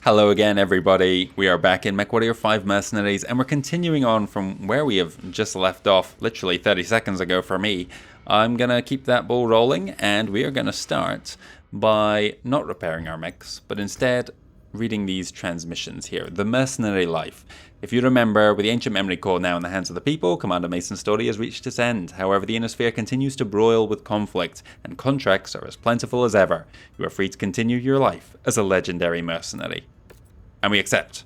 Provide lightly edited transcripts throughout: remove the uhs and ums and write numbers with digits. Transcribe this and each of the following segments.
Hello again, everybody. We are back in MechWarrior 5 Mercenaries, and we're continuing on from where we have just left off, literally 30 seconds ago for me. I'm going to keep that ball rolling, and we are going to start by not repairing our mechs, but instead reading these transmissions here. The Mercenary Life. If you remember, with the ancient memory core now in the hands of the people, Commander Mason's story has reached its end. However, the Inner Sphere continues to broil with conflict, and contracts are as plentiful as ever. You are free to continue your life as a legendary mercenary. And we accept.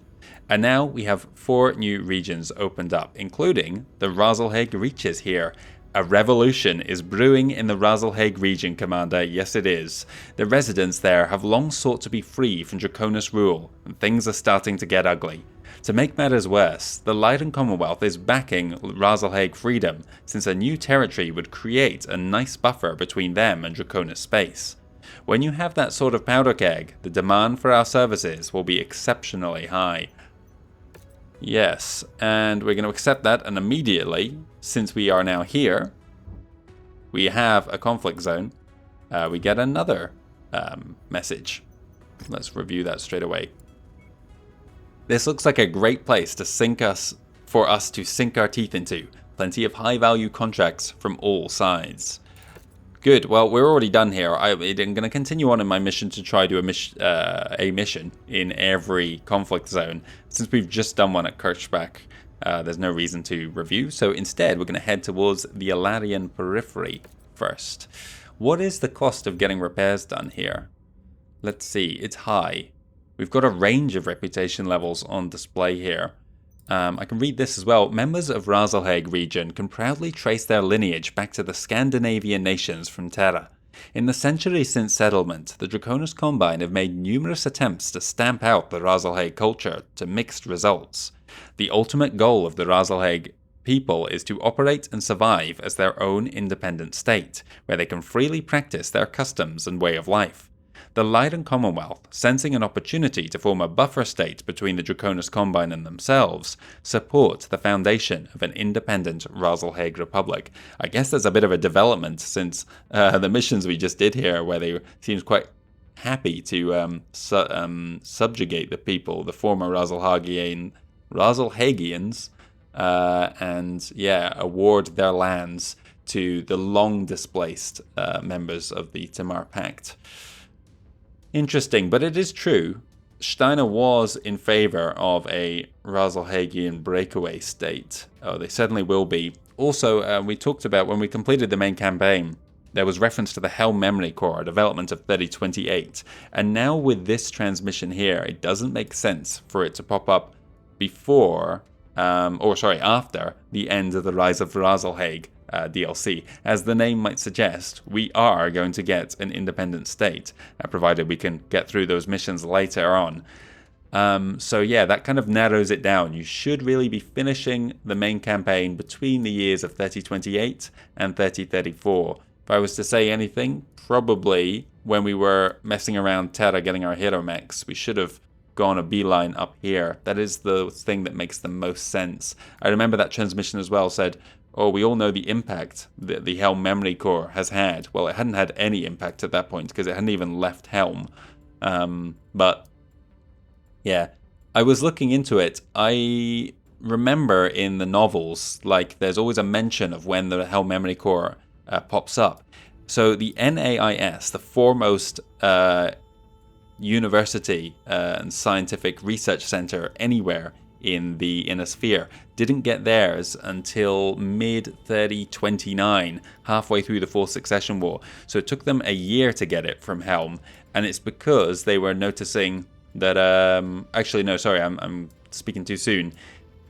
And now we have 4 new regions opened up, including the Rasalhague Reaches here. A revolution is brewing in the Rasalhague region, Commander. Yes, it is. The residents there have long sought to be free from Draconis rule, and things are starting to get ugly. To make matters worse, the Leiden Commonwealth is backing Rasalhague freedom, since a new territory would create a nice buffer between them and Draconis space. When you have that sort of powder keg, the demand for our services will be exceptionally high. Yes, and we're going to accept that, and immediately, since we are now here, we have a conflict zone. We get another message. Let's review that straight away. This looks like a great place for us to sink our teeth into. Plenty of high-value contracts from all sides. Good. Well, we're already done here. I'm going to continue on in my mission to try to a mission in every conflict zone. Since we've just done one at Kirchbach, there's no reason to review. So instead, we're going to head towards the Alarion Periphery first. What is the cost of getting repairs done here? Let's see. It's high. We've got a range of reputation levels on display here. I can read this as well. Members of Rasalhague region can proudly trace their lineage back to the Scandinavian nations from Terra. In the centuries since settlement, the Draconis Combine have made numerous attempts to stamp out the Rasalhague culture to mixed results. The ultimate goal of the Rasalhague people is to operate and survive as their own independent state, where they can freely practice their customs and way of life. The Leiden Commonwealth, sensing an opportunity to form a buffer state between the Draconis Combine and themselves, support the foundation of an independent Rasalhague Republic. I guess there's a bit of a development since the missions we just did here, where they seemed quite happy to subjugate the people, the former Rasalhagians, and award their lands to the long-displaced members of the Tamar Pact. Interesting, but it is true. Steiner was in favor of a Rasalhagian breakaway state. Oh, they certainly will be. Also, we talked about when we completed the main campaign, there was reference to the Helm Memory Core, development of 3028. And now with this transmission here, it doesn't make sense for it to pop up after the end of the Rise of Rasalhague DLC. As the name might suggest, we are going to get an independent state, provided we can get through those missions later on. That kind of narrows it down. You should really be finishing the main campaign between the years of 3028 and 3034. If I was to say anything, probably when we were messing around Terra getting our hero mechs, we should have gone a beeline up here. That is the thing that makes the most sense. I remember that transmission as well said, we all know the impact that the Helm Memory Core has had. Well, it hadn't had any impact at that point because it hadn't even left Helm. But yeah, I was looking into it. I remember in the novels, there's always a mention of when the Helm Memory Core pops up. So the NAIS, the foremost university and scientific research center anywhere in the Inner Sphere, didn't get theirs until mid-3029, halfway through the Fourth Succession War. So it took them a year to get it from Helm, and it's because they were noticing that... I'm speaking too soon.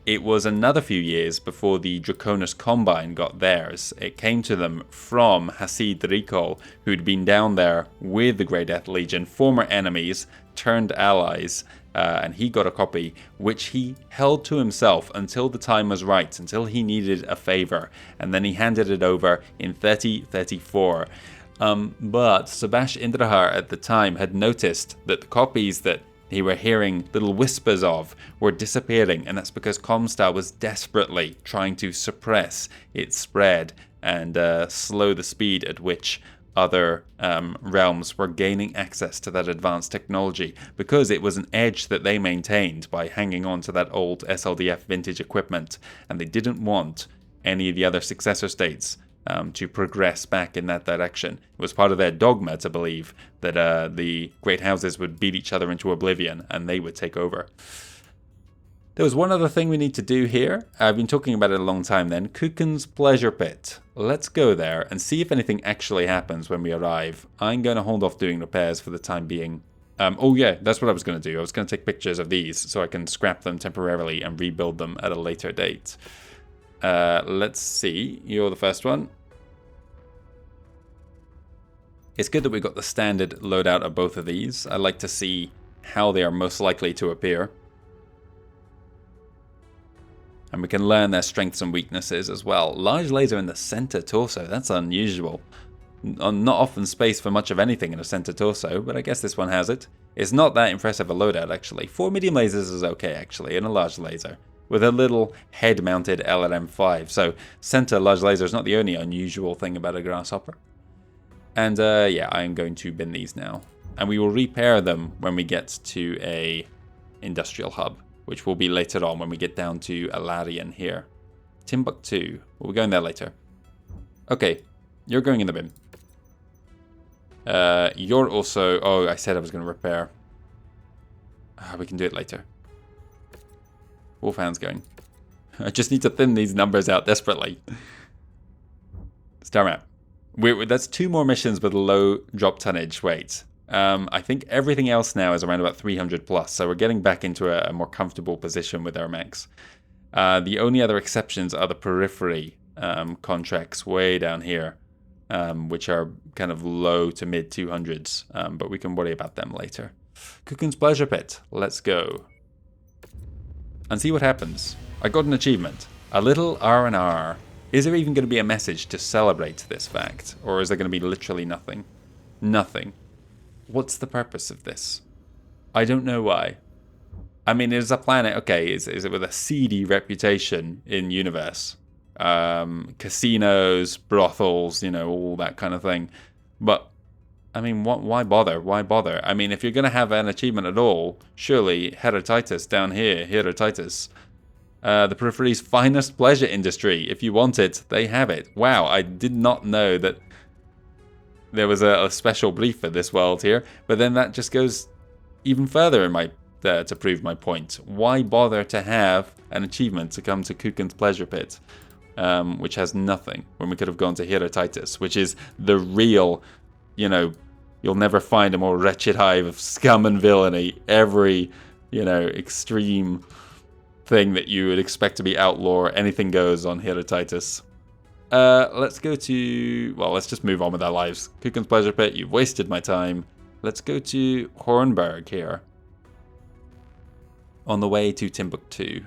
It was another few years before the Draconis Combine got theirs. It came to them from Hasid Rikol, who'd been down there with the Grey Death Legion, former enemies turned allies, and he got a copy, which he held to himself until the time was right, until he needed a favor, and then he handed it over in 3034. But Sebash Indrahar at the time had noticed that the copies that he were hearing little whispers of were disappearing, and that's because Comstar was desperately trying to suppress its spread and slow the speed at which other realms were gaining access to that advanced technology because it was an edge that they maintained by hanging on to that old SLDF vintage equipment, and they didn't want any of the other successor states to progress back in that direction. It was part of their dogma to believe that the great houses would beat each other into oblivion and they would take over. There was one other thing we need to do here. I've been talking about it a long time then. Kuken's Pleasure Pit. Let's go there and see if anything actually happens when we arrive. I'm going to hold off doing repairs for the time being. Oh yeah, that's what I was going to do. I was going to take pictures of these so I can scrap them temporarily and rebuild them at a later date. Let's see. You're the first one. It's good that we got the standard loadout of both of these. I like to see how they are most likely to appear. And we can learn their strengths and weaknesses as well. Large laser in the center torso. That's unusual. Not often space for much of anything in a center torso, but I guess this one has it. It's not that impressive a loadout, actually. 4 medium lasers is okay, actually, and a large laser, with a little head-mounted LRM5. So center large laser is not the only unusual thing about a grasshopper. And yeah, I'm going to bin these now. And we will repair them when we get to a industrial hub, which will be later on when we get down to Alarion here. Timbuktu. We're going there later. Okay, you're going in the bin. You're also... Oh, I said I was going to repair. We can do it later. Wolfhound's going. I just need to thin these numbers out desperately. Star map. That's 2 more missions with low drop tonnage weight. I think everything else now is around about 300 plus, so we're getting back into a more comfortable position with our mechs. The only other exceptions are the Periphery contracts way down here, which are kind of low to mid 200s, but we can worry about them later. Kuken's Pleasure Pit, let's go. And see what happens. I got an achievement. A little R&R. Is there even going to be a message to celebrate this fact? Or is there going to be literally nothing? Nothing. What's the purpose of this? I don't know why. I mean, it is a planet, okay, is it with a seedy reputation in universe? Casinos, brothels, you know, all that kind of thing. But, I mean, why bother? Why bother? I mean, if you're going to have an achievement at all, surely Heretitus down here, Heretitus, the Periphery's finest pleasure industry. If you want it, they have it. Wow, I did not know that there was a special brief for this world here, but then that just goes even further in my to prove my point. Why bother to have an achievement to come to Kuken's Pleasure Pit, which has nothing, when we could have gone to Heretitus, which is the real, you know, you'll never find a more wretched hive of scum and villainy. Every, you know, extreme thing that you would expect to be outlaw, anything goes on Heretitus. Let's go to... Well, let's just move on with our lives. Kuken's Pleasure Pit, you've wasted my time. Let's go to Hornburg here. On the way to Timbuktu.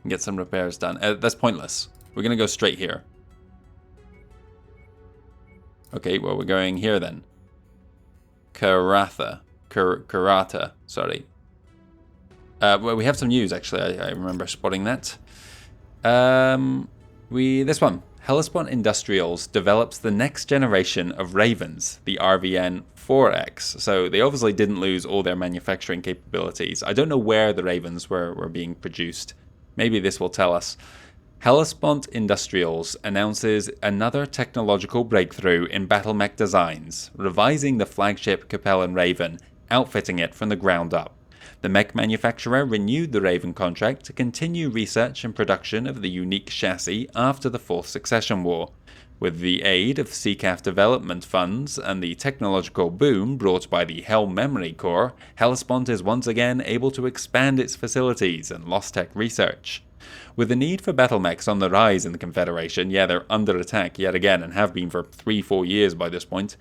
And get some repairs done. That's pointless. We're going to go straight here. Okay, well, we're going here then. Karata, sorry. Well, we have some news, actually. I remember spotting that. This one. Hellespont Industrials develops the next generation of Ravens, the RVN-4X. So they obviously didn't lose all their manufacturing capabilities. I don't know where the Ravens were being produced. Maybe this will tell us. Hellespont Industrials announces another technological breakthrough in battle mech designs, revising the flagship Capellan Raven, outfitting it from the ground up. The mech manufacturer renewed the Raven contract to continue research and production of the unique chassis after the Fourth Succession War. With the aid of CCAF development funds and the technological boom brought by the Hell Memory Core, Hellespont is once again able to expand its facilities and lost tech research. With the need for battle mechs on the rise in the Confederation, yeah, they're under attack yet again and have been for 3-4 years by this point,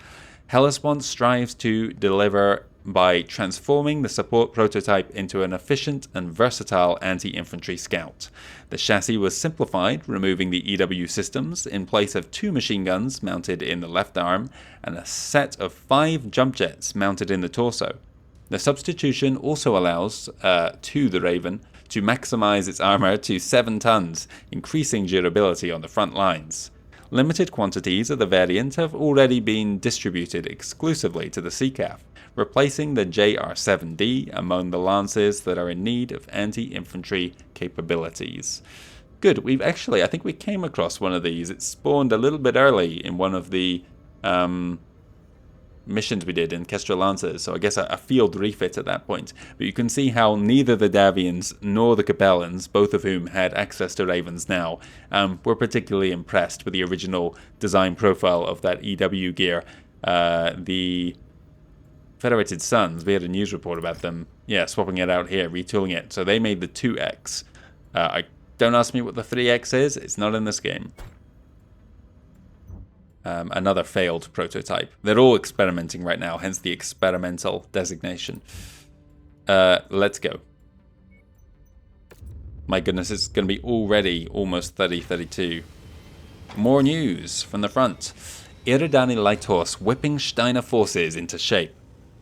Hellespont strives to deliver by transforming the support prototype into an efficient and versatile anti-infantry scout. The chassis was simplified, removing the EW systems in place of 2 machine guns mounted in the left arm and a set of 5 jump jets mounted in the torso. The substitution also allows to the Raven to maximize its armor to 7 tons, increasing durability on the front lines. Limited quantities of the variant have already been distributed exclusively to the CCAF, replacing the JR7D among the lances that are in need of anti-infantry capabilities. Good, we've actually, I think we came across one of these. It spawned a little bit early in one of the missions we did in Kestrel Lancers, so I guess a field refit at that point. But you can see how neither the Davians nor the Capellans, both of whom had access to Ravens now, were particularly impressed with the original design profile of that EW gear. The Federated Sons, we had a news report about them, swapping it out here, retooling it. So they made the 2X. Don't ask me what the 3X is, it's not in this game. Another failed prototype. They're all experimenting right now, hence the experimental designation. Let's go. My goodness, it's going to be already almost 30:32. More news from the front. Eridani Light Horse whipping Steiner forces into shape.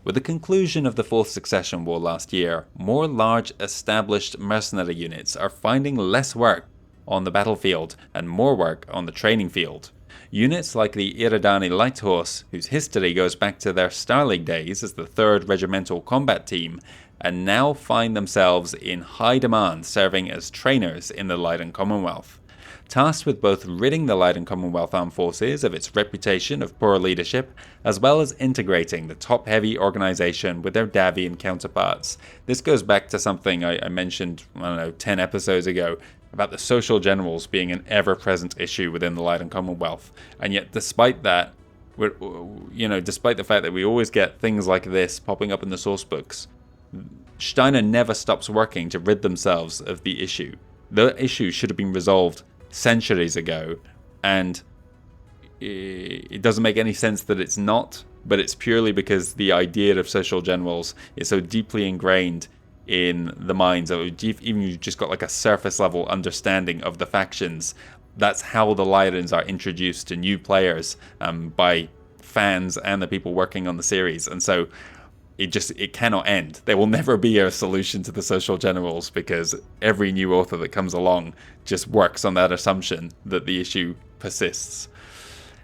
With the conclusion of the Fourth Succession War last year, more large established mercenary units are finding less work on the battlefield and more work on the training field. Units like the Eridani Light Horse, whose history goes back to their Starleague days as the 3rd Regimental Combat Team, and now find themselves in high demand serving as trainers in the Leiden Commonwealth. Tasked with both ridding the Leiden Commonwealth Armed Forces of its reputation of poor leadership, as well as integrating the top-heavy organisation with their Davian counterparts. This goes back to something I mentioned, 10 episodes ago, about the social generals being an ever-present issue within the Leiden Commonwealth. And yet, despite that, despite the fact that we always get things like this popping up in the source books, Steiner never stops working to rid themselves of the issue. The issue should have been resolved centuries ago, and it doesn't make any sense that it's not, but it's purely because the idea of social generals is so deeply ingrained in the minds of, even you've just got like a surface level understanding of the factions. That's how the Leidens are introduced to new players by fans and the people working on the series, and so it cannot end. There will never be a solution to the social generals because every new author that comes along just works on that assumption that the issue persists.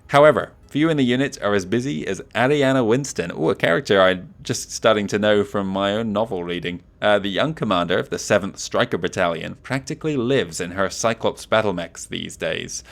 However, few in the unit are as busy as Ariana Winston, a character I'm just starting to know from my own novel reading. The young commander of the 7th Striker Battalion practically lives in her Cyclops battle mechs these days.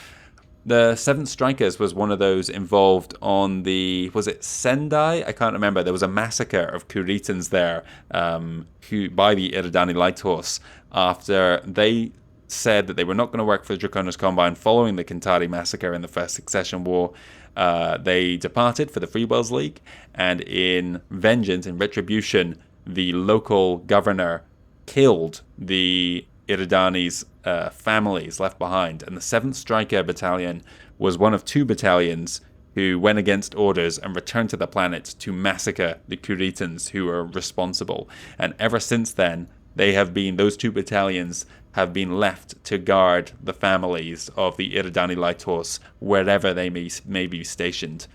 The 7th Strikers was one of those involved on the, was it Sendai? I can't remember. There was a massacre of Kuritans there by the Eridani Light Horse after they said that they were not going to work for the Draconis Combine following the Kintari massacre in the First Succession War. They departed for the Freewells League, and in vengeance, in retribution, the local governor killed the Eridani's families left behind, and the 7th Striker Battalion was one of 2 battalions who went against orders and returned to the planet to massacre the Kuritans who were responsible. And ever since then, those 2 battalions have been left to guard the families of the Eridani Light Horse wherever they may be stationed.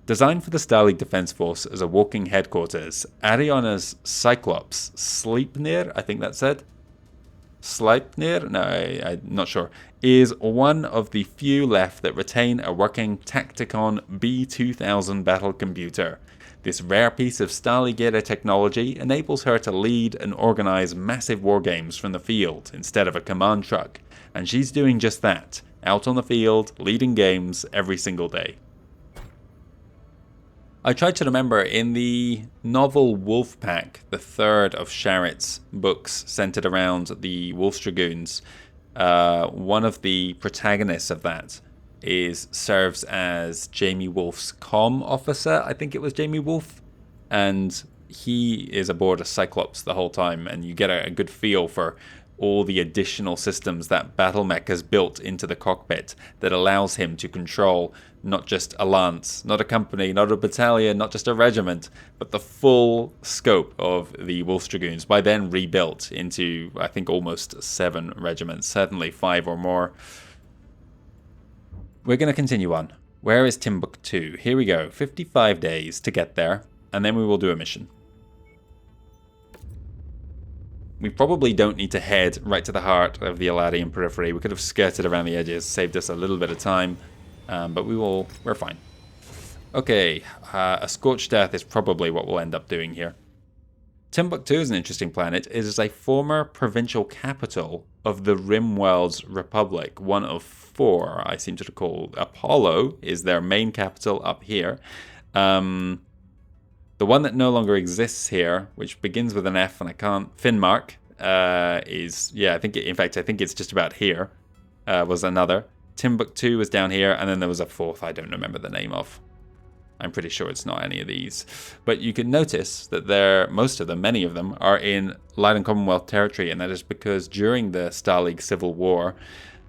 Designed for the Starleague Defense Force as a walking headquarters, Ariana's Cyclops, Sleipnir, I think that's said, Sleipnir? No, I'm not sure. Is one of the few left that retain a working Tacticon B2000 battle computer. This rare piece of Starleague technology enables her to lead and organize massive wargames from the field instead of a command truck, and she's doing just that, out on the field, leading games every single day. I tried to remember in the novel Wolfpack, the 3rd of Sharrett's books centered around the Wolf's Dragoons, one of the protagonists of that serves as Jamie Wolfe's comm officer. I think it was Jamie Wolfe, and he is aboard a Cyclops the whole time, and you get a good feel for all the additional systems that Battlemech has built into the cockpit that allows him to control not just a lance, not a company, not a battalion, not just a regiment, but the full scope of the Wolf's Dragoons, by then rebuilt into, I think, almost 7 regiments, certainly 5 or more. We're going to continue on. Where is Timbuktu? Here we go. 55 days to get there, and then we will do a mission. We probably don't need to head right to the heart of the Alarion Periphery. We could have skirted around the edges, saved us a little bit of time. But we're fine. Okay, a Scorched Earth is probably what we'll end up doing here. Timbuktu is an interesting planet. It is a former provincial capital of the Rimworld's Republic, one of 4, I seem to recall. Apollo is their main capital up here. The one that no longer exists here, which begins with an F and I can't... Finnmark is... Yeah, I think it's just about here, was another. Timbuktu was down here, and then there was a 4th I don't remember the name of. I'm pretty sure it's not any of these. But you can notice that many of them, are in Light and Commonwealth territory, and that is because during the Star League Civil War,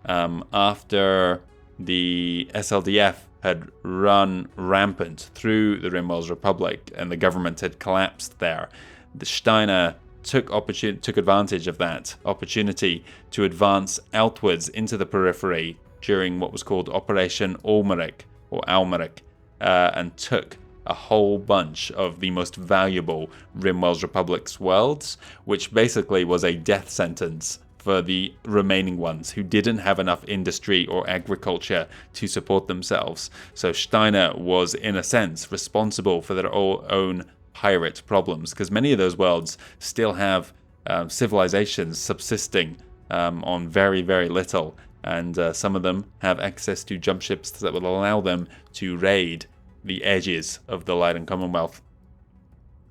after the SLDF had run rampant through the Rimworld's Republic and the government had collapsed there, the Steiner took advantage of that opportunity to advance outwards into the periphery during what was called Operation Almeric, or Almeric, and took a whole bunch of the most valuable Rimworld's Republic's worlds, which basically was a death sentence for the remaining ones who didn't have enough industry or agriculture to support themselves. So Steiner was, in a sense, responsible for their own pirate problems, because many of those worlds still have civilizations subsisting on very, very little. And some of them have access to jump ships that will allow them to raid the edges of the Light and Commonwealth.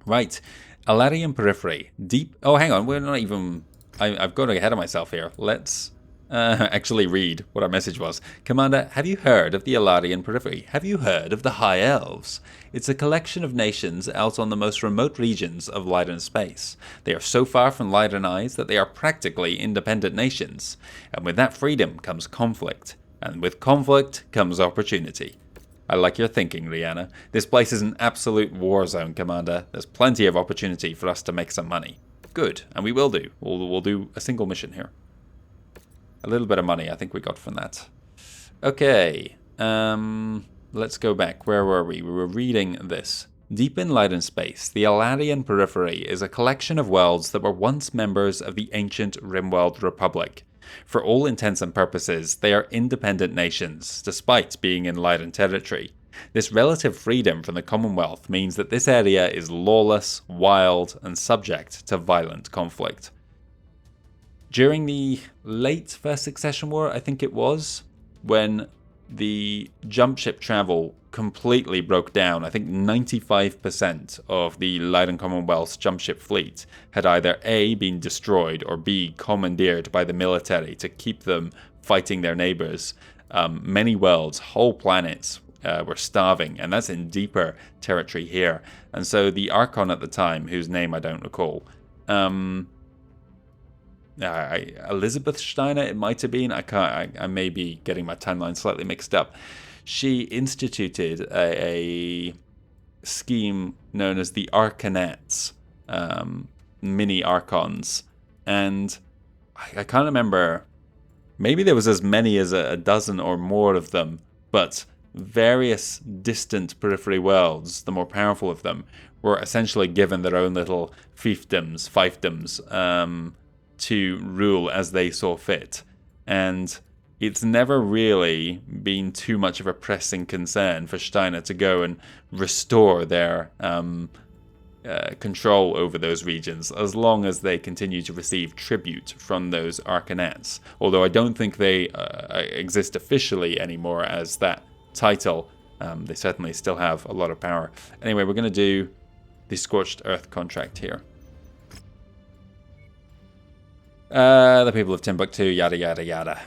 Right, Alarion Periphery. Deep... Oh, hang on, we're not even... I've got ahead of myself here. Let's actually read what our message was. Commander, have you heard of the Alarion Periphery? Have you heard of the High Elves? It's a collection of nations out on the most remote regions of light and space. They are so far from light and eyes that they are practically independent nations. And with that freedom comes conflict. And with conflict comes opportunity. I like your thinking, Rihanna. This place is an absolute war zone, Commander. There's plenty of opportunity for us to make some money. Good, and we will do. We'll do a single mission here. A little bit of money I think we got from that. Okay, let's go back. Where were we? We were reading this. Deep in light and space, the Alarion Periphery is a collection of worlds that were once members of the ancient Rimworld Republic. For all intents and purposes, they are independent nations, despite being in Light and territory. This relative freedom from the Commonwealth means that this area is lawless, wild, and subject to violent conflict. During the late First Succession War, I think it was, when the jump ship travel completely broke down, I think 95% of the Light and Commonwealth's jump ship fleet had either A, been destroyed, or B, commandeered by the military to keep them fighting their neighbors. Many worlds, whole planets, were starving, and that's in deeper territory here. And so the Archon at the time, whose name I don't recall, Elizabeth Steiner, it might have been. I may be getting my timeline slightly mixed up. She instituted a scheme known as the Arconets, mini Archons, and I can't remember. Maybe there was as many as a dozen or more of them, but various distant periphery worlds, the more powerful of them, were essentially given their own little fiefdoms, to rule as they saw fit. And it's never really been too much of a pressing concern for Steiner to go and restore their control over those regions, as long as they continue to receive tribute from those Arconets. Although I don't think they exist officially anymore as that title. They certainly still have a lot of power. Anyway, we're going to do the Scorched Earth contract here. The people of Timbuktu, yada yada yada.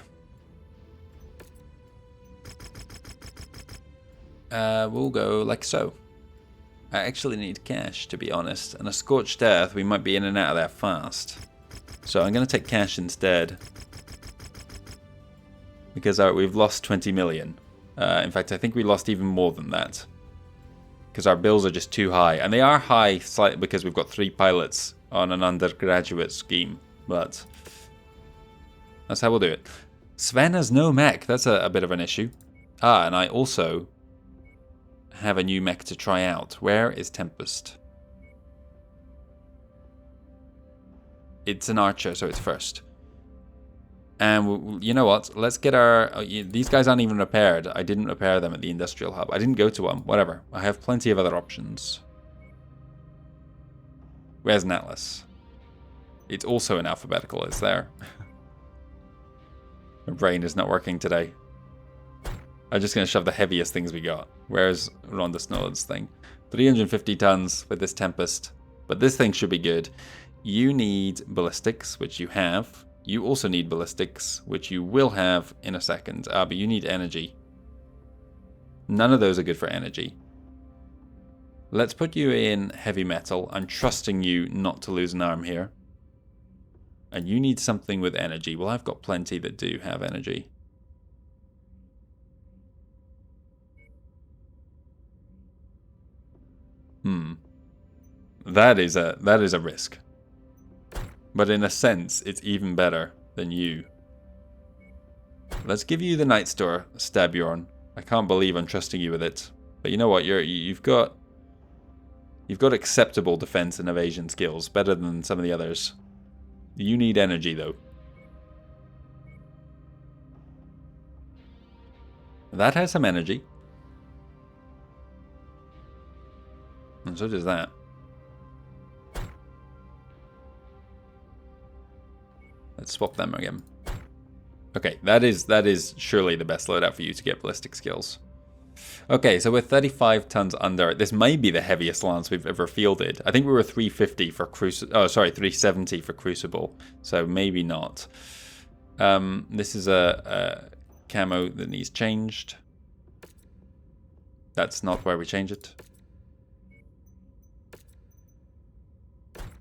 We'll go like so. I actually need cash, to be honest, and a Scorched Earth, we might be in and out of there fast. So I'm going to take cash instead, because we've lost 20 million. In fact, I think we lost even more than that, because our bills are just too high. And they are high slightly because we've got 3 pilots on an undergraduate scheme, but that's how we'll do it. Sven has no mech. That's a bit of an issue. And I also have a new mech to try out. Where is Tempest? It's an archer, so it's first. And you know what? Let's get our... these guys aren't even repaired. I didn't repair them at the industrial hub. I didn't go to one. Whatever. I have plenty of other options. Where's an atlas? It's also in alphabetical. It's there. My brain is not working today. I'm just going to shove the heaviest things we got. Where's Rhonda Snow's thing? 350 tons with this Tempest. But this thing should be good. You need ballistics, which you have. You also need ballistics, which you will have in a second. But you need energy. None of those are good for energy. Let's put you in heavy metal. I'm trusting you not to lose an arm here. And you need something with energy. Well, I've got plenty that do have energy. That is a risk. But in a sense, it's even better than you. Let's give you the Night Store, Stabjorn. I can't believe I'm trusting you with it. But you know what? You've got acceptable defense and evasion skills, better than some of the others. You need energy though. That has some energy. And so does that. Let's swap them again. Okay, that is surely the best loadout for you to get ballistic skills. Okay, so we're 35 tons under. This may be the heaviest lance we've ever fielded. I think we were 350 for Crucible. Oh, sorry, 370 for Crucible. So maybe not. This is a camo that needs changed. That's not where we change it.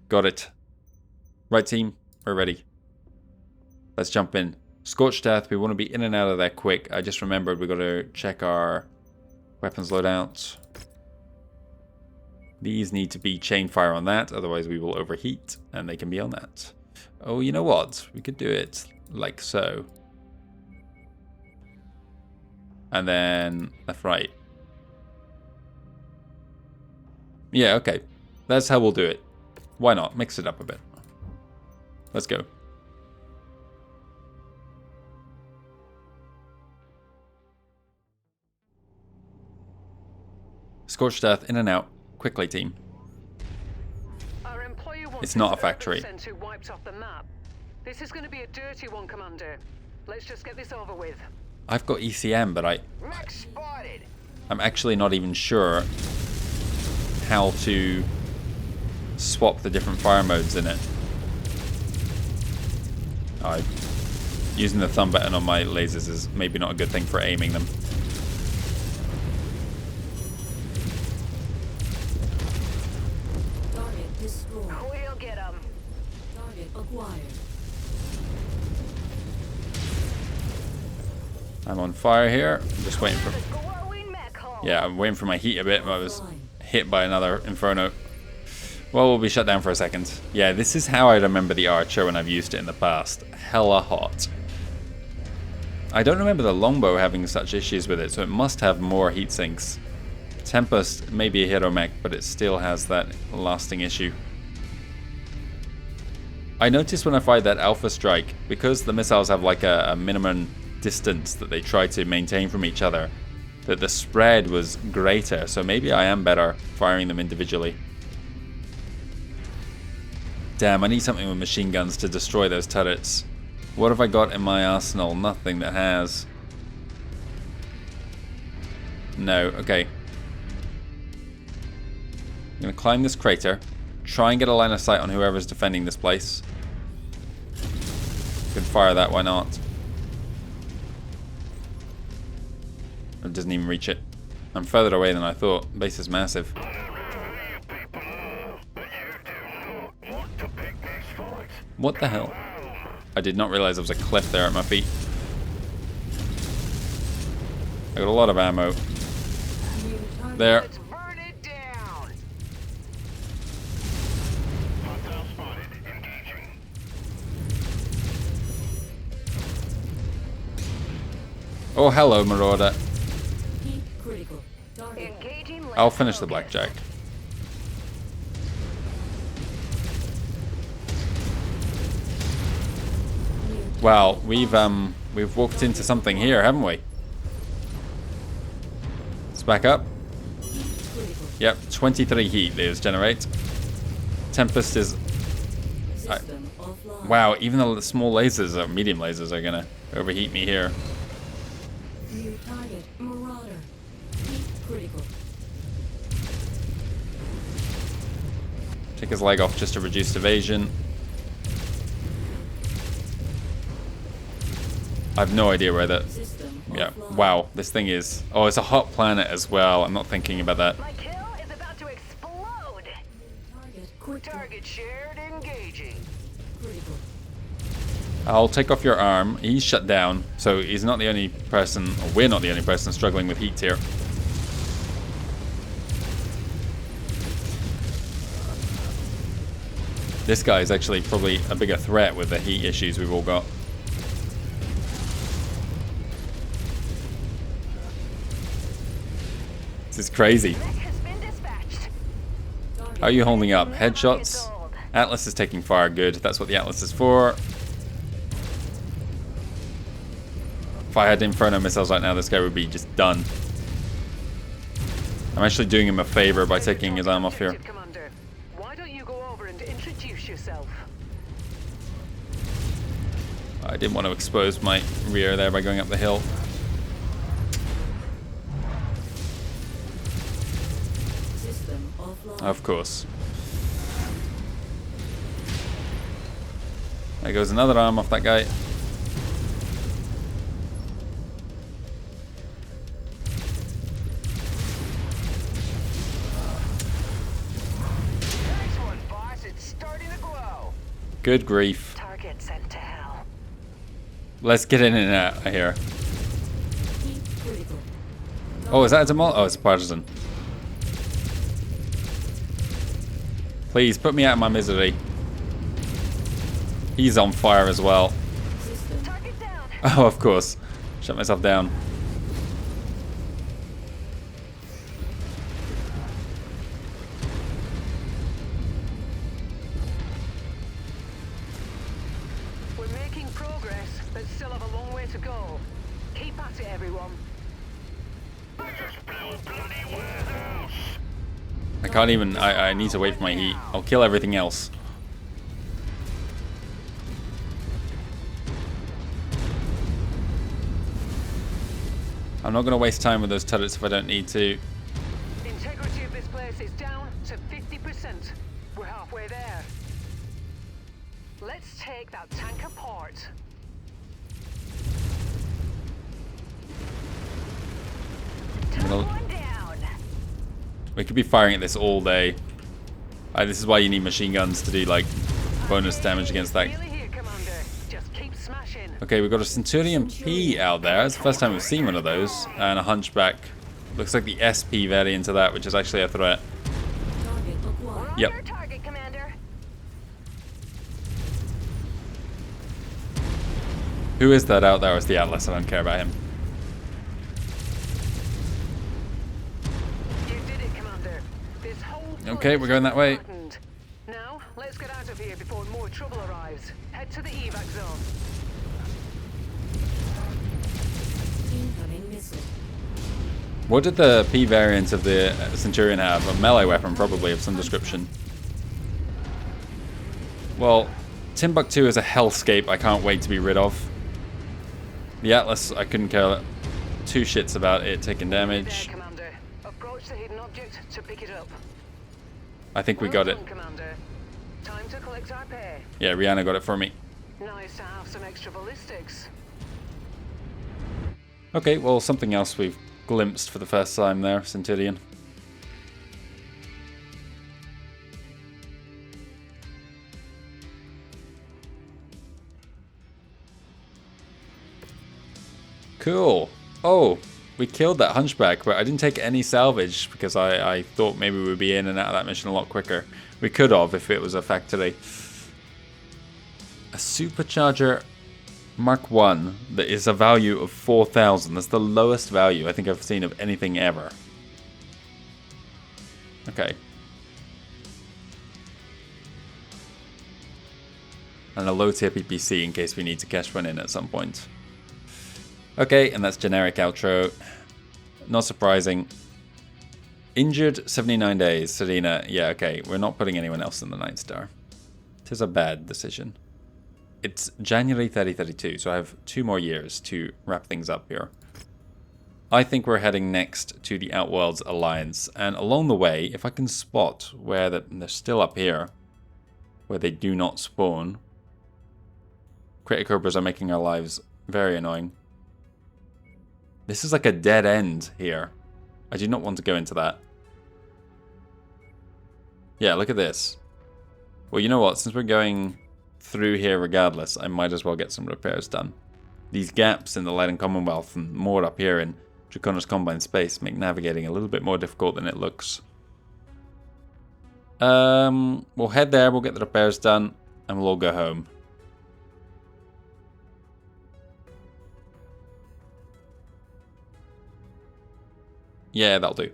Got it. Right, team. We're ready. Let's jump in. Scorched Death. We want to be in and out of there quick. I just remembered we've got to check our weapons loadouts. These need to be chain fire on that. Otherwise we will overheat. And they can be on that. Oh, you know what? We could do it like so. And then left, right. Yeah, okay. That's how we'll do it. Why not? Mix it up a bit. Let's go. Scorched Earth, in and out. Quickly, team. It's not a factory. Who wiped off the map. This is going to be a dirty one, Commander. Let's just get this over with. I've got ECM, but I'm actually not even sure how to swap the different fire modes in it. Using the thumb button on my lasers is maybe not a good thing for aiming them. Target destroyed. We'll get them. Target acquired. I'm on fire here. I'm just waiting for... Yeah, I'm waiting for my heat a bit, but I was hit by another Inferno. Well, we'll be shut down for a second. Yeah, this is how I remember the Archer when I've used it in the past. Hella hot. I don't remember the Longbow having such issues with it, so it must have more heat sinks. Tempest may be a hit or mech, but it still has that lasting issue. I noticed when I fired that Alpha Strike, because the missiles have like a minimum distance that they try to maintain from each other, that the spread was greater, so maybe I am better firing them individually. Damn, I need something with machine guns to destroy those turrets. What have I got in my arsenal? Nothing that has. No, okay. I'm gonna climb this crater, try and get a line of sight on whoever's defending this place. Could fire that, why not? It doesn't even reach it. I'm further away than I thought. Base is massive. What the hell? I did not realize there was a cliff there at my feet. I got a lot of ammo. There. Oh, hello, Marauder. I'll finish the blackjack. Wow, we've walked into something here, haven't we? Let's back up. Critical. Yep, 23 heat these generate. Tempest is... System offline. Wow, even the small lasers, or medium lasers, are gonna overheat me here. New target. Marauder. Heat critical. Take his leg off just to reduce evasion. I have no idea where that... System Yeah, offline. wow, this thing is... Oh, it's a hot planet as well. I'm not thinking about that. My kill is about to explode. Target critical. Target shared, engaging. Critical. I'll take off your arm. He's shut down, so he's not the only person, or we're not the only person struggling with heat here. This guy is actually probably a bigger threat with the heat issues we've all got. This is crazy. Mech has been dispatched. Target. How are you holding up? Headshots? Atlas is taking fire. Good. That's what the Atlas is for. If I had Inferno missiles right now, this guy would be just done. I'm actually doing him a favor by taking his arm off here. Commander, why don't you go over and introduce yourself? I didn't want to expose my rear there by going up the hill. System offline. Of course. There goes another arm off that guy. Nice one, boss. It's starting to glow. Good grief. Target sent to hell. Let's get in and out of here. Heat critical. Oh, is that a demol? Oh, it's a partisan. Please, put me out of my misery. He's on fire as well. System. Target down. Oh, of course. Shut myself down. We're making progress, but still have a long way to go. Keep at it, everyone. I can't even... I need to wait for my heat. I'll kill everything else. I'm not going to waste time with those turrets if I don't need to. Integrity of this place is down to 50%. We're halfway there. Let's take that tank apart. I'm gonna- One down. We could be firing at this all day. This is why you need machine guns to do like bonus damage against that. Really here, Commander. Just keep smashing. Okay, we've got a Centurion P out there. It's the first time we've seen one of those. And a Hunchback. Looks like the SP variant of that, which is actually a threat. Target acquired. Yep. Under target, Commander. Who is that out there? It's the Atlas. I don't care about him. You did it, Commander. This whole Okay, place we're going that way. flattened. Now, let's get out of here before more trouble arrives. Head to the evac zone. Incoming missile. What did the P variant of the Centurion have? A melee weapon, probably, of some description. Well, Timbuktu is a hellscape I can't wait to be rid of. The Atlas, I couldn't care two shits about it taking damage. There, Commander. Approach the hidden object to pick it up. I think we Well got it. done, Commander. Time to collect our pay. Yeah, Rihanna got it for me. Nice to have some extra ballistics. Okay, well, something else we've glimpsed for the first time there, Centurion. Cool. Oh, we killed that Hunchback, but I didn't take any salvage because I thought maybe we'd be in and out of that mission a lot quicker. We could have if it was a factory. A supercharger Mark 1 that is a value of 4,000. That's the lowest value I think I've seen of anything ever. Okay. And a low tier PPC in case we need to cash one in at some point. Okay, and that's generic outro. Not surprising. Injured 79 days, Serena. Yeah, okay, we're not putting anyone else in the 9 star. It is a bad decision. It's January 3032, so I have 2 more years to wrap things up here. I think we're heading next to the Outworlds Alliance, and along the way, if I can spot where they're still up here, where they do not spawn. Critic Cobras are making our lives very annoying. This is like a dead end here. I do not want to go into that. Yeah, look at this. Well, you know what? Since we're going through here regardless, I might as well get some repairs done. These gaps in the Light and Commonwealth and more up here in Draconis Combine space make navigating a little bit more difficult than it looks. We'll head there, we'll get the repairs done, and we'll all go home. Yeah, that'll do.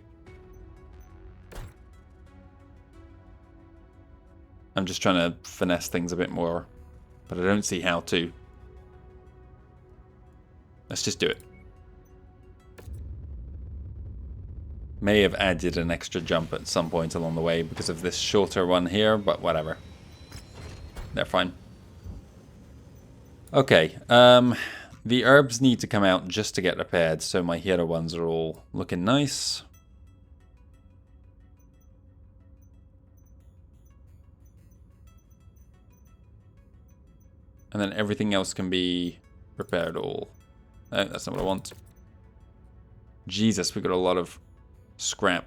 I'm just trying to finesse things a bit more, but I don't see how to. Let's just do it. May have added an extra jump at some point along the way because of this shorter one here, but whatever. They're fine. Okay, the herbs need to come out just to get repaired, so my hero ones are all looking nice. And then everything else can be repaired all. No, that's not what I want. Jesus, we got a lot of scrap.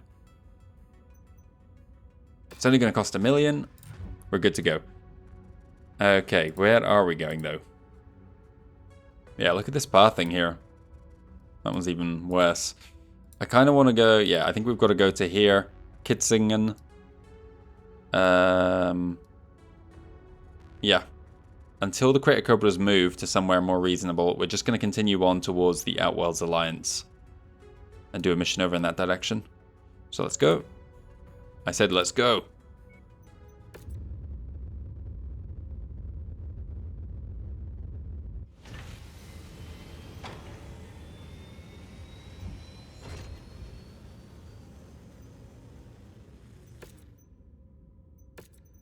It's only going to cost $1 million. We're good to go. Okay, where are we going though? Yeah, look at this pathing here. That one's even worse. I kind of want to go, yeah, I think we've got to go to here. Kitzingen. Yeah. Until the Critic Cobras move to somewhere more reasonable, we're just going to continue on towards the Outworlds Alliance. And do a mission over in that direction. So let's go. I said let's go.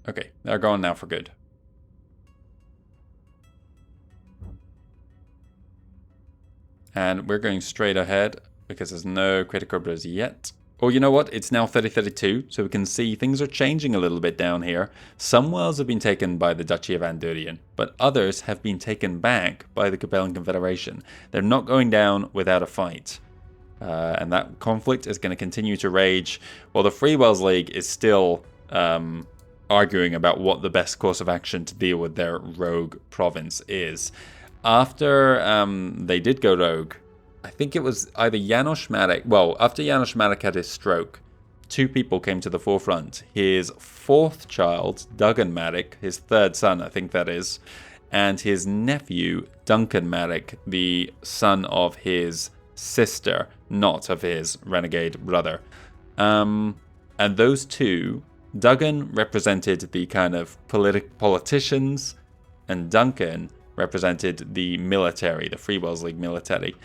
Okay, they're gone now for good. And we're going straight ahead because there's no Critic Cobras yet. Oh, you know what? It's now 3032, so we can see things are changing a little bit down here. Some worlds have been taken by the Duchy of Andurian, but others have been taken back by the Cabellan Confederation. They're not going down without a fight. And that conflict is going to continue to rage, while the Free Worlds League is still arguing about what the best course of action to deal with their rogue province is. After they did go rogue, I think it was either Janos Marek. Well, after Janos Marek had his stroke, 2 people came to the forefront. His 4th child, Duggan Marek, his 3rd son, I think that is, and his nephew, Duncan Marek, the son of his sister, not of his renegade brother. And those 2, Duggan represented the kind of politicians, and Duncan represented the military, the Free Worlds League military.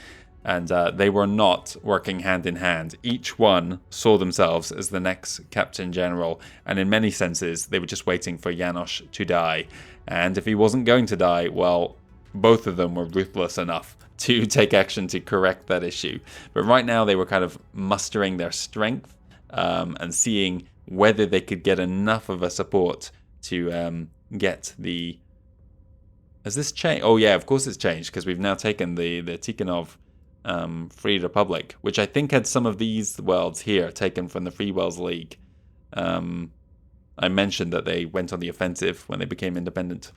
And they were not working hand in hand. Each one saw themselves as the next Captain General, and in many senses, they were just waiting for Janos to die. And if he wasn't going to die, well, both of them were ruthless enough to take action to correct that issue. But right now, they were kind of mustering their strength and seeing whether they could get enough of a support to get the... Has this changed? Oh yeah, of course it's changed, because we've now taken the Tikhonov Free Republic, which I think had some of these worlds here taken from the Free Worlds League. I mentioned that they went on the offensive when they became independent.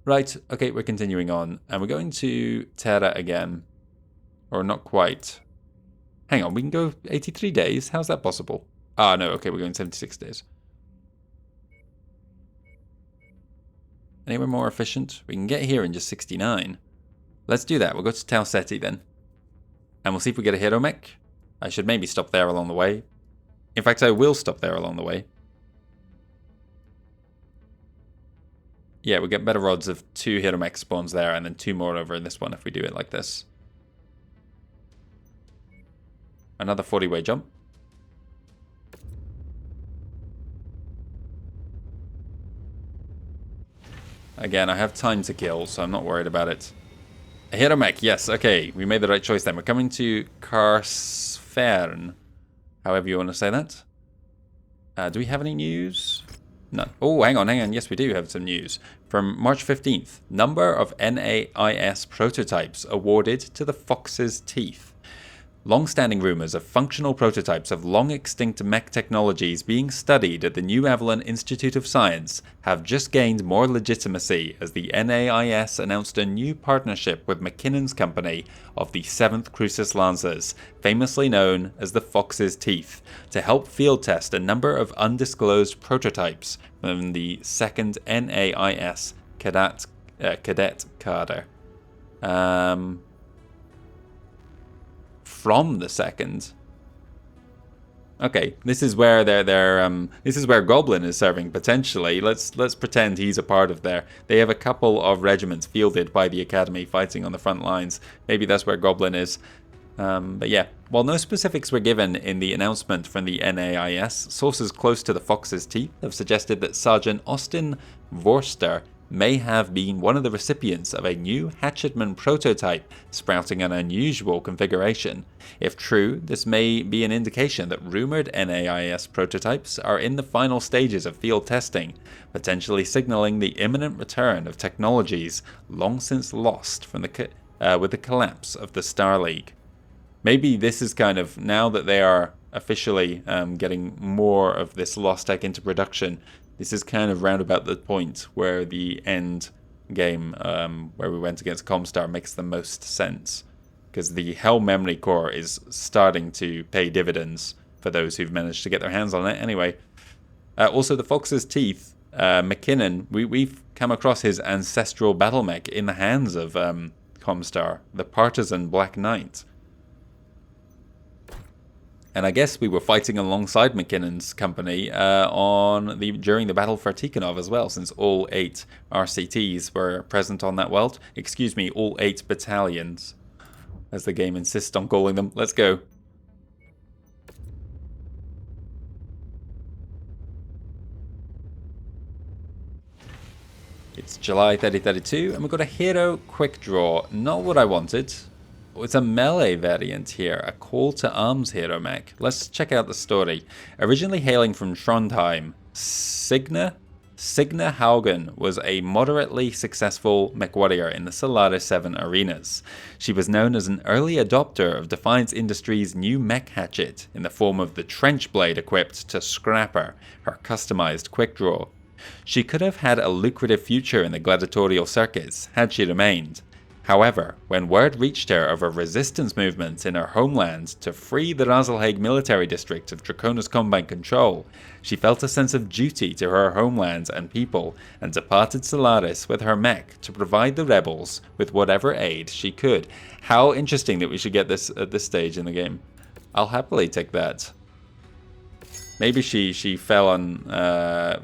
Right, okay, we're continuing on, and we're going to Terra again. Or not quite. Hang on, we can go 83 days? How's that possible? Ah, no, okay, we're going 76 days. Anywhere more efficient? We can get here in just 69. Let's do that. We'll go to Tau Ceti then. And we'll see if we get a hero mech. I should maybe stop there along the way. In fact, I will stop there along the way. Yeah, we get better odds of 2 hero mech spawns there and then 2 more over in this one if we do it like this. Another 40-way jump. Again, I have time to kill, so I'm not worried about it. A hero mech, yes, okay. We made the right choice then. We're coming to Karsfern. However you want to say that. Do we have any news? No. Oh, hang on. Yes, we do have some news. From March 15th, number of NAIS prototypes awarded to the Fox's Teeth. Long-standing rumours of functional prototypes of long-extinct mech technologies being studied at the New Avalon Institute of Science have just gained more legitimacy as the NAIS announced a new partnership with McKinnon's company of the 7th Crucis Lancers, famously known as the Fox's Teeth, to help field test a number of undisclosed prototypes from the 2nd NAIS cadet cadre. From the 2nd. Okay, this is where this is where Goblin is serving potentially. Let's pretend he's a part of there. They have a couple of regiments fielded by the Academy fighting on the front lines. Maybe that's where Goblin is. But yeah, while no specifics were given in the announcement from the NAIS, sources close to the Fox's Teeth have suggested that Sergeant Austin Vorster may have been one of the recipients of a new Hatchetman prototype sprouting an unusual configuration. If true, this may be an indication that rumoured NAIS prototypes are in the final stages of field testing, potentially signalling the imminent return of technologies long since lost from with the collapse of the Star League. Maybe this is kind of, now that they are officially getting more of this lost tech into production, this is kind of round about the point where the end game, where we went against Comstar, makes the most sense. Because the Hell Memory Core is starting to pay dividends for those who've managed to get their hands on it. Anyway, also the Fox's Teeth, McKinnon, we've come across his ancestral battle mech in the hands of Comstar, the Partisan Black Knight. And I guess we were fighting alongside McKinnon's company during the battle for Tikhonov as well, since all 8 RCTs were present on that world. Excuse me, all 8 battalions, as the game insists on calling them. Let's go. It's July 3032, and we've got a hero quick draw. Not what I wanted. It's a melee variant here, a call to arms hero mech. Let's check out the story. Originally hailing from Trondheim, Signe Haugen was a moderately successful MechWarrior in the Solaris 7 arenas. She was known as an early adopter of Defiance Industries' new mech hatchet in the form of the trench blade equipped to Scrapper, her customized quick draw. She could have had a lucrative future in the gladiatorial circuits had she remained. However, when word reached her of a resistance movement in her homeland to free the Rasalhague military district of Draconis Combine control, she felt a sense of duty to her homeland and people and departed Solaris with her mech to provide the rebels with whatever aid she could. How interesting that we should get this at this stage in the game. I'll happily take that. Maybe she fell on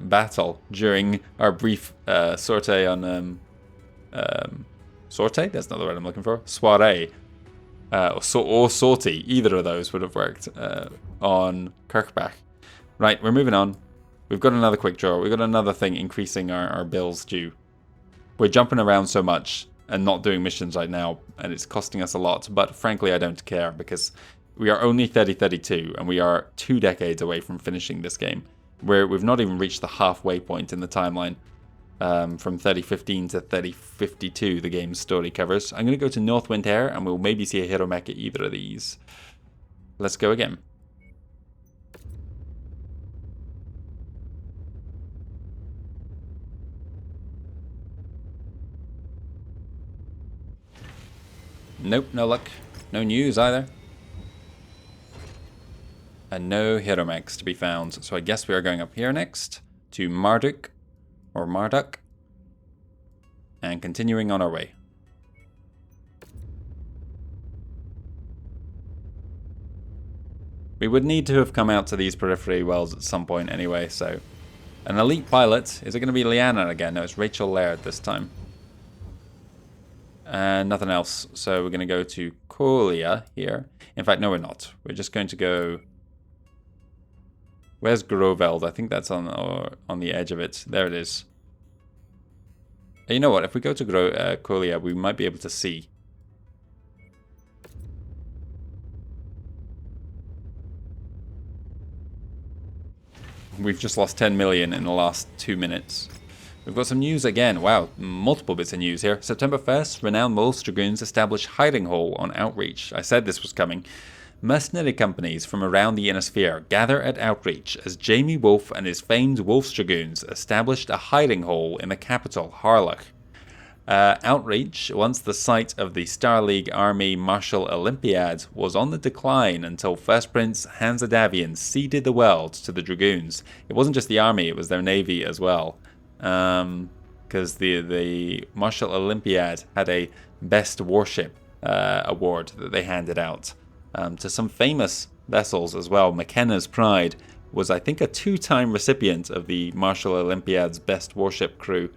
battle during our brief sortie on... sortie? That's not the word I'm looking for. Soiree. Or sortie. Either of those would have worked on Kirkbach. Right, we're moving on. We've got another quick draw. We've got another thing increasing our bills due. We're jumping around so much and not doing missions right now, and it's costing us a lot. But frankly, I don't care because we are only 3032 and we are 2 decades away from finishing this game. We've not even reached the halfway point in the timeline. From 3015 to 3052, the game's story covers. I'm going to go to Northwind Air, and we'll maybe see a hero mech at either of these. Let's go again. Nope, no luck. No news either. And no hero mechs to be found. So I guess we are going up here next to Marduk. Or Marduk, and continuing on our way. We would need to have come out to these periphery wells at some point anyway, so An elite pilot. Is it going to be Leanna again? No, it's Rachel Laird this time. And nothing else. So we're going to go to Colia here. In fact, no, we're not. We're just going to go... Where's Groveld? I think that's on the edge of it. There it is. You know what? If we go to Colia, we might be able to see. We've just lost 10 million in the last 2 minutes. We've got some news again. Wow, multiple bits of news here. September 1st, renowned Wolves Dragoons establish hiding hole on Outreach. I said this was coming. Mercenary companies from around the Inner Sphere gather at Outreach as Jamie Wolf and his famed Wolves Dragoons established a hiding hole in the capital, Harlech. Outreach, once the site of the Star League Army Martial Olympiad, was on the decline until First Prince Hans Adavian ceded the world to the Dragoons. It wasn't just the army, it was their navy as well. Because the Martial Olympiad had a Best Warship award that they handed out. To some famous vessels as well. McKenna's Pride was, I think, a 2-time recipient of the Martial Olympiad's Best Warship crew.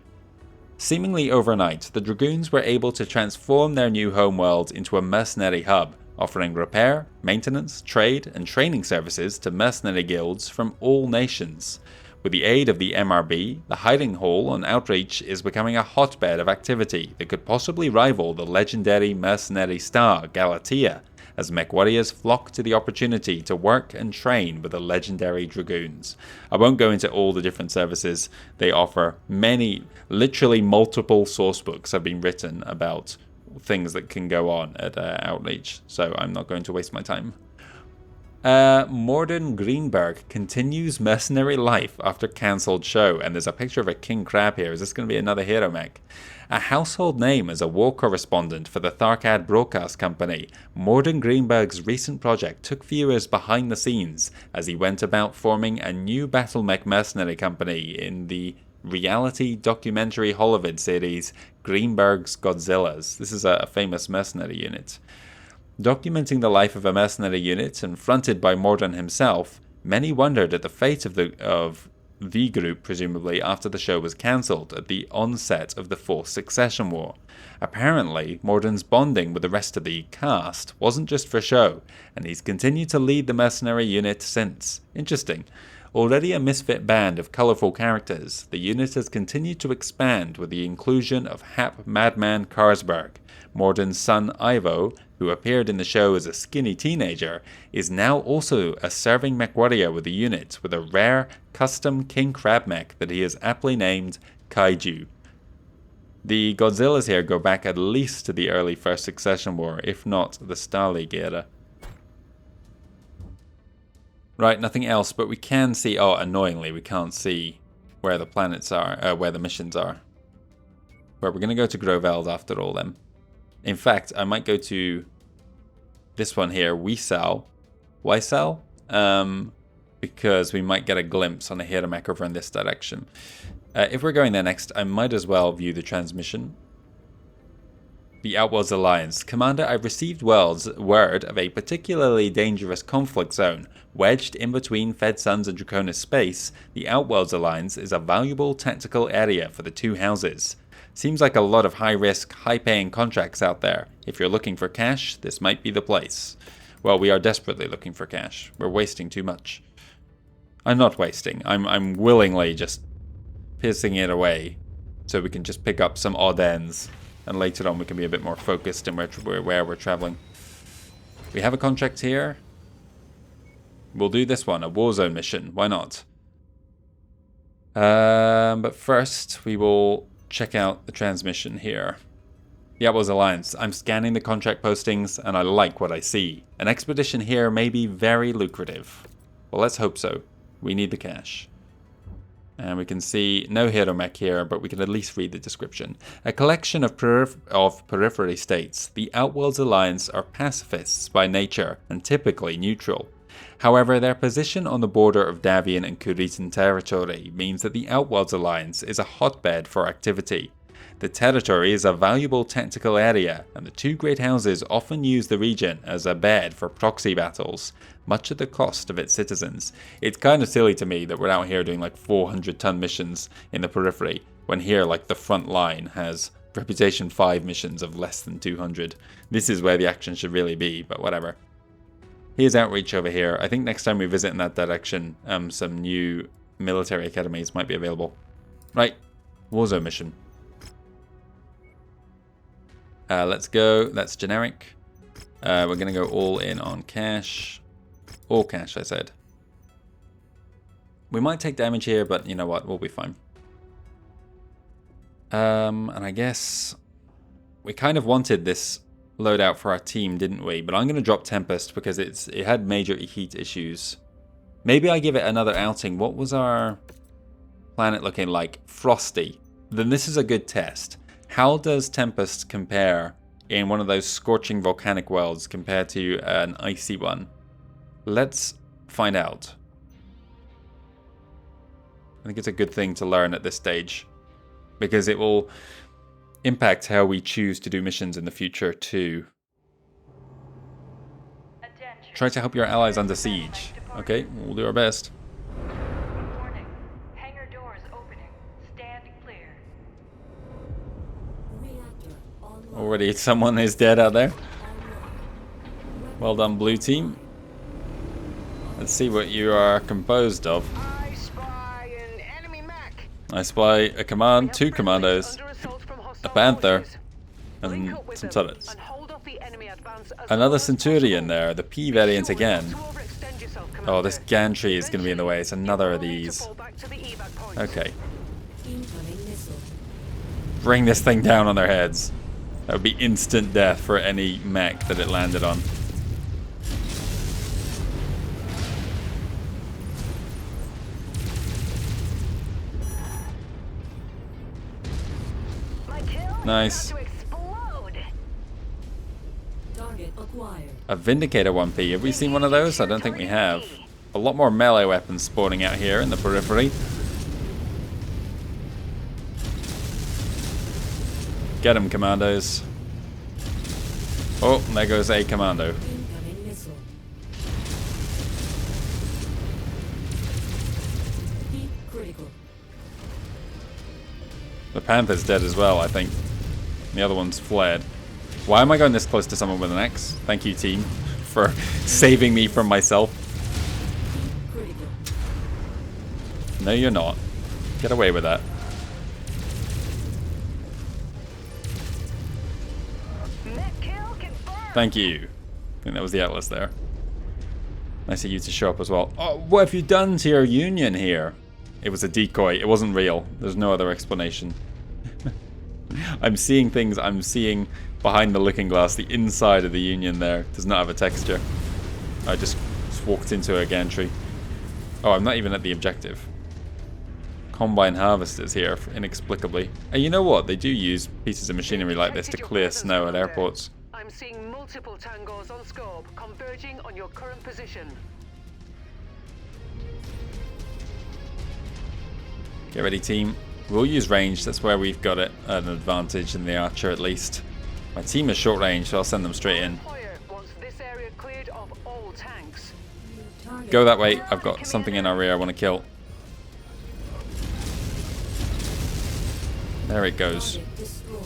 Seemingly overnight, the Dragoons were able to transform their new homeworld into a mercenary hub, offering repair, maintenance, trade, and training services to mercenary guilds from all nations. With the aid of the MRB, the hiding hole on Outreach is becoming a hotbed of activity that could possibly rival the legendary mercenary star Galatea, as MechWarriors flock to the opportunity to work and train with the legendary Dragoons. I won't go into all the different services they offer. Literally multiple sourcebooks have been written about things that can go on at Outreach, so I'm not going to waste my time. Morden Greenberg continues mercenary life after cancelled show, and there's a picture of a king crab here. Is this going to be another hero mech? A household name as a war correspondent for the Tharkad Broadcast Company, Morden Greenberg's recent project took viewers behind the scenes as he went about forming a new battle mech mercenary company in the reality documentary Holovid series Greenberg's Godzillas. This is a famous mercenary unit. Documenting the life of a mercenary unit and fronted by Morden himself, many wondered at the fate of the group, presumably after the show was cancelled at the onset of the Fourth Succession War. Apparently, Morden's bonding with the rest of the cast wasn't just for show, and he's continued to lead the mercenary unit since. Interesting. Already a misfit band of colourful characters, the unit has continued to expand with the inclusion of Hap Madman Karsberg. Morden's son Ivo, who appeared in the show as a skinny teenager, is now also a serving MechWarrior with the unit with a rare custom king crab mech that he has aptly named Kaiju. The Godzillas here go back at least to the early First Succession War, if not the Star League era. Right, nothing else, but we can see, annoyingly, we can't see where the planets are, where the missions are. But we're going to go to Groveld after all then. In fact, I might go to this one here, Wysal, because we might get a glimpse on a hero mech over in this direction. If we're going there next, I might as well view the transmission. The Outworlds Alliance. Commander, I've received word of a particularly dangerous conflict zone. Wedged in between Fed Suns and Draconis space, the Outworlds Alliance is a valuable tactical area for the two houses. Seems like a lot of high-risk, high-paying contracts out there. If you're looking for cash, this might be the place. Well, we are desperately looking for cash. We're wasting too much. I'm not wasting. I'm willingly just pissing it away so we can just pick up some odd ends. And later on we can be a bit more focused in where we're traveling. We have a contract here. We'll do this one, a Warzone mission. Why not? But first we will check out the transmission here. The Outworlds Alliance. I'm scanning the contract postings and I like what I see. An expedition here may be very lucrative. Well, let's hope so. We need the cash. And we can see no hero mech here, but we can at least read the description. A collection of periphery states, the Outworlds Alliance are pacifists by nature and typically neutral. However, their position on the border of Davian and Kuritan territory means that the Outworlds Alliance is a hotbed for activity. The territory is a valuable tactical area, and the two great houses often use the region as a bed for proxy battles, much at the cost of its citizens. It's kind of silly to me that we're out here doing like 400-ton missions in the periphery, when here like the front line has Reputation 5 missions of less than 200. This is where the action should really be, but whatever. Here's Outreach over here. I think next time we visit in that direction, some new military academies might be available. Right, Warzone mission. Let's go. That's generic. We're going to go all in on cash. All cash, I said. We might take damage here, but you know what? We'll be fine. And I guess we kind of wanted this loadout for our team, didn't we? But I'm going to drop Tempest because it had major heat issues. Maybe I give it another outing. What was our planet looking like? Frosty. Then this is a good test. How does Tempest compare in one of those scorching volcanic worlds compared to an icy one? Let's find out. I think it's a good thing to learn at this stage, because it will impact how we choose to do missions in the future too. Try to help your allies under siege. Okay, we'll do our best. Warning. Hangar doors opening. Stand clear. Reactor online. Already someone is dead out there. Online. Well done, blue team. Let's see what you are composed of. I spy an enemy mech. I spy a command, two commandos, a panther, and some turrets. Another Centurion there, the P variant again. Oh, this gantry is going to be in the way. It's another of these. Okay. Incoming missile. Bring this thing down on their heads. That would be instant death for any mech that it landed on. Nice. Target acquired. A Vindicator 1P. Have we seen one of those? I don't think we have. A lot more melee weapons spawning out here in the periphery. Get him, commandos. Oh, there goes a commando. Incoming missile. Heat critical. The Panther's dead as well, I think. The other one's fled. Why am I going this close to someone with an axe? Thank you, team, for saving me from myself. Heat critical. No, you're not. Get away with that. Thank you. I think that was the Atlas there. Nice of you to show up as well. Oh, what have you done to your Union here? It was a decoy. It wasn't real. There's no other explanation. I'm seeing things. I'm seeing behind the looking glass. The inside of the Union there does not have a texture. I just walked into a gantry. Oh, I'm not even at the objective. Combine harvesters here, inexplicably. And you know what? They do use pieces of machinery like this to clear snow at airports. I'm seeing multiple tangos on scope converging on your current position. Get ready, team. We'll use range. That's where we've got it an advantage in the archer, at least. My team is short range, so I'll send them straight in. Wants this area cleared of all tanks. Target Go that way. I've got something in our rear I want to kill. There it goes. target destroyed.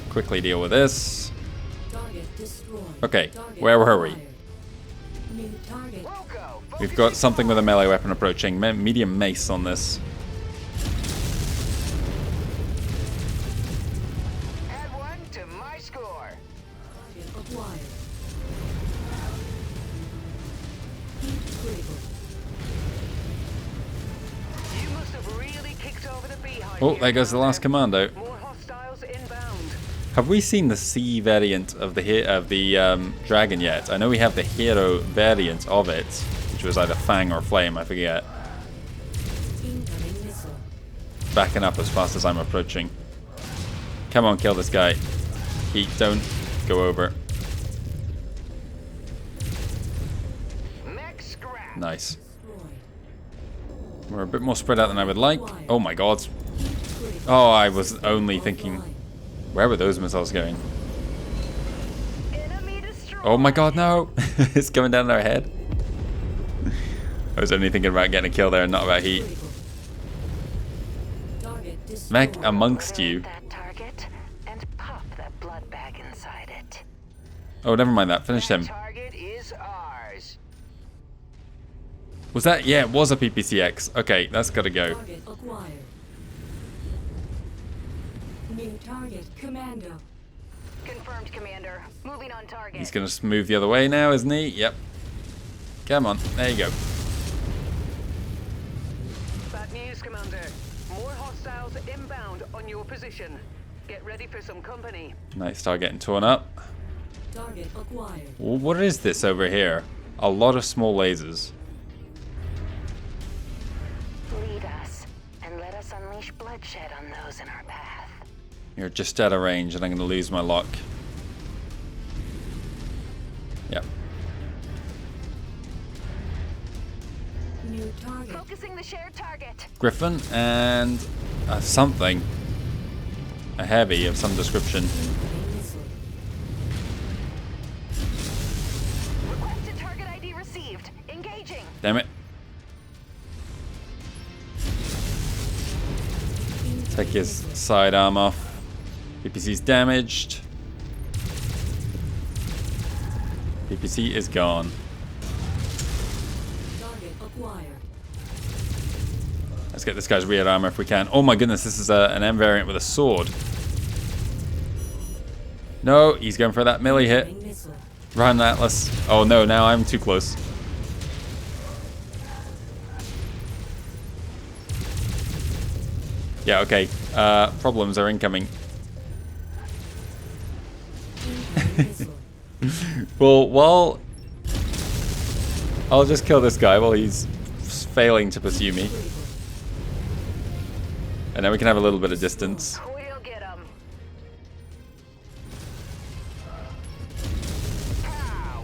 Quickly deal with this. Target destroyed. Okay, Target where were we? acquired. New target. We've got something with a melee weapon approaching. Medium mace on this. Add one to my score. Target acquired. Heat critical. You must have really kicked over the beehive. Oh, here, there goes the last Commander. commando. More hostiles inbound. Have we seen the C variant of the dragon yet? I know we have the hero variant of it, which was either Fang or Flame, I forget. Incoming missile. Backing up as fast as I'm approaching. Come on, kill this guy. Heat, don't go over. Mech scrap. Nice. Destroyed. We're a bit more spread out than I would like. Oh my god. Oh, I was only thinking, where were those missiles going? Enemy destroyed. Oh my god, no! It's coming down our head. I was only thinking about getting a kill there and not about heat. Target destroyed. Mech amongst you. That target and pop that blood bag inside it. Oh, never mind that. Finish him. Target is ours. Was that? Yeah, it was a PPCX. Okay, that's gotta go. Target acquired. New target, Commando. Confirmed, Commander. Moving on target. He's gonna move the other way now, isn't he? Yep. Come on. There you go. Bad news, Commander. More hostiles inbound on your position. Get ready for some company. Nice, start getting torn up. Target acquired. Well, what is this over here? A lot of small lasers. Lead us and let us unleash bloodshed on those in our path. You're just out of range and I'm gonna lose my lock. Yep. New target. Focusing the shared target. Griffin and something. A heavy of some description. Incoming missile. Requested target ID received. Engaging. Damn it. Take his sidearm off. PPC's damaged. PPC is gone. Target acquired. Let's get this guy's rear armor if we can. Oh my goodness, this is an M variant with a sword. No, he's going for that melee hit. Incoming missile. Run, Atlas. Oh no, now I'm too close. Yeah, okay. Problems are incoming. Incoming missile. Well, while... I'll just kill this guy while he's failing to pursue me. And then we can have a little bit of distance. We'll get him.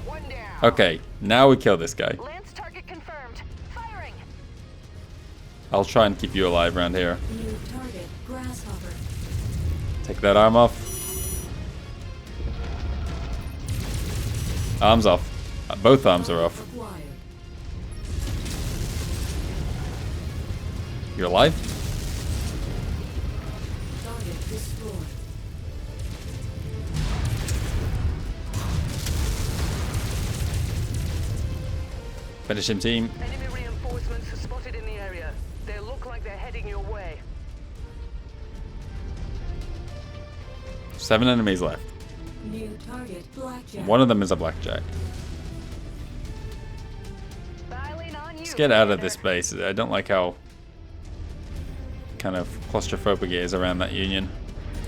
One down. Okay, now we kill this guy. Lance target confirmed. Firing. I'll try and keep you alive around here. New target, Grasshopper. Take that arm off. Arms off. Both arms are off. Acquired. You're alive? Target destroyed. Finish him, team. Enemy reinforcements are spotted in the area. They look like they're heading your way. 7 enemies left. New target, Blackjack. One of them is a blackjack. Filing on you. Let's get out of this base. I don't like how kind of claustrophobic it is around that union.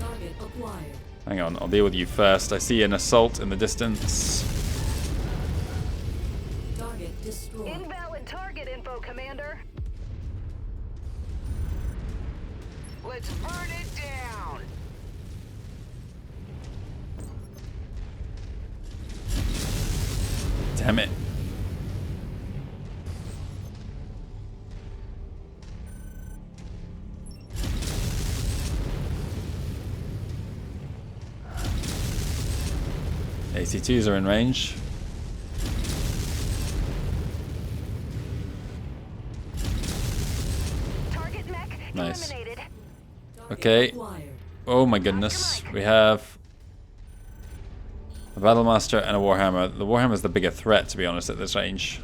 Target acquired. Hang on, I'll deal with you first. I see an assault in the distance. Target destroyed. Invalid target info, Commander. Let's burn it down. Damn it. AC2s are in range. Target mech Nice. eliminated. Target Okay. acquired. Oh my goodness. We have a Battlemaster and a Warhammer. The Warhammer's the bigger threat, to be honest, at this range.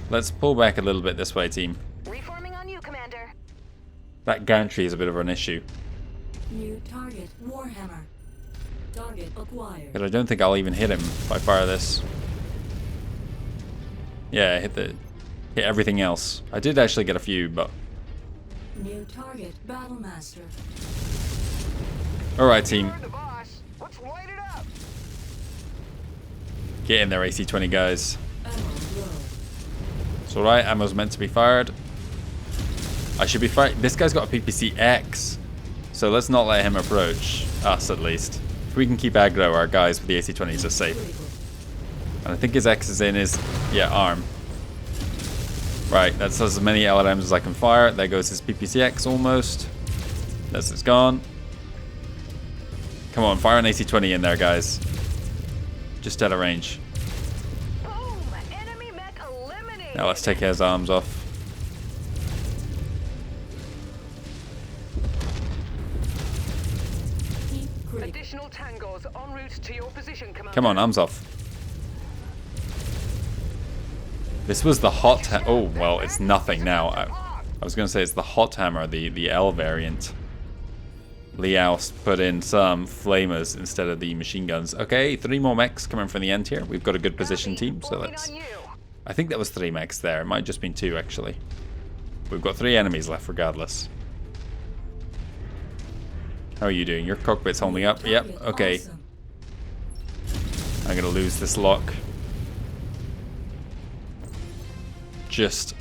Let's pull back a little bit this way, team. Reforming on you, Commander. That gantry is a bit of an issue. New target, Warhammer. Target acquired. But I don't think I'll even hit him if I fire this. Yeah, hit everything else. I did actually get a few, but... New target, Battlemaster. Alright, team. You're the boss. Let's light it up. Get in there, AC-20 guys. Ammo low. It's alright, ammo's meant to be fired. I should be firing. This guy's got a PPC-X. So let's not let him approach us, at least. If we can keep aggro, our guys with the AC-20s are safe. Critical. And I think his X is in his, yeah, arm. Right, that's as many LRMs as I can fire. There goes his PPCX almost. This is gone. Come on, fire an AC-20 in there, guys. Just out of range. Boom! Enemy mech eliminated. Now let's take his arms off. Keep critical. Additional tangos en route to your position, Commander. Come on, arms off. This was the hot... Oh, well, it's nothing now. I was going to say it's the hot hammer, the L variant. Liao's put in some flamers instead of the machine guns. Okay, 3 more mechs coming from the end here. We've got a good position team, so let's... I think that was 3 mechs there. It might have just been 2, actually. We've got 3 enemies left, regardless. How are you doing? Your cockpit's holding up. Yep, Target okay. awesome. I'm going to lose this lock. Just...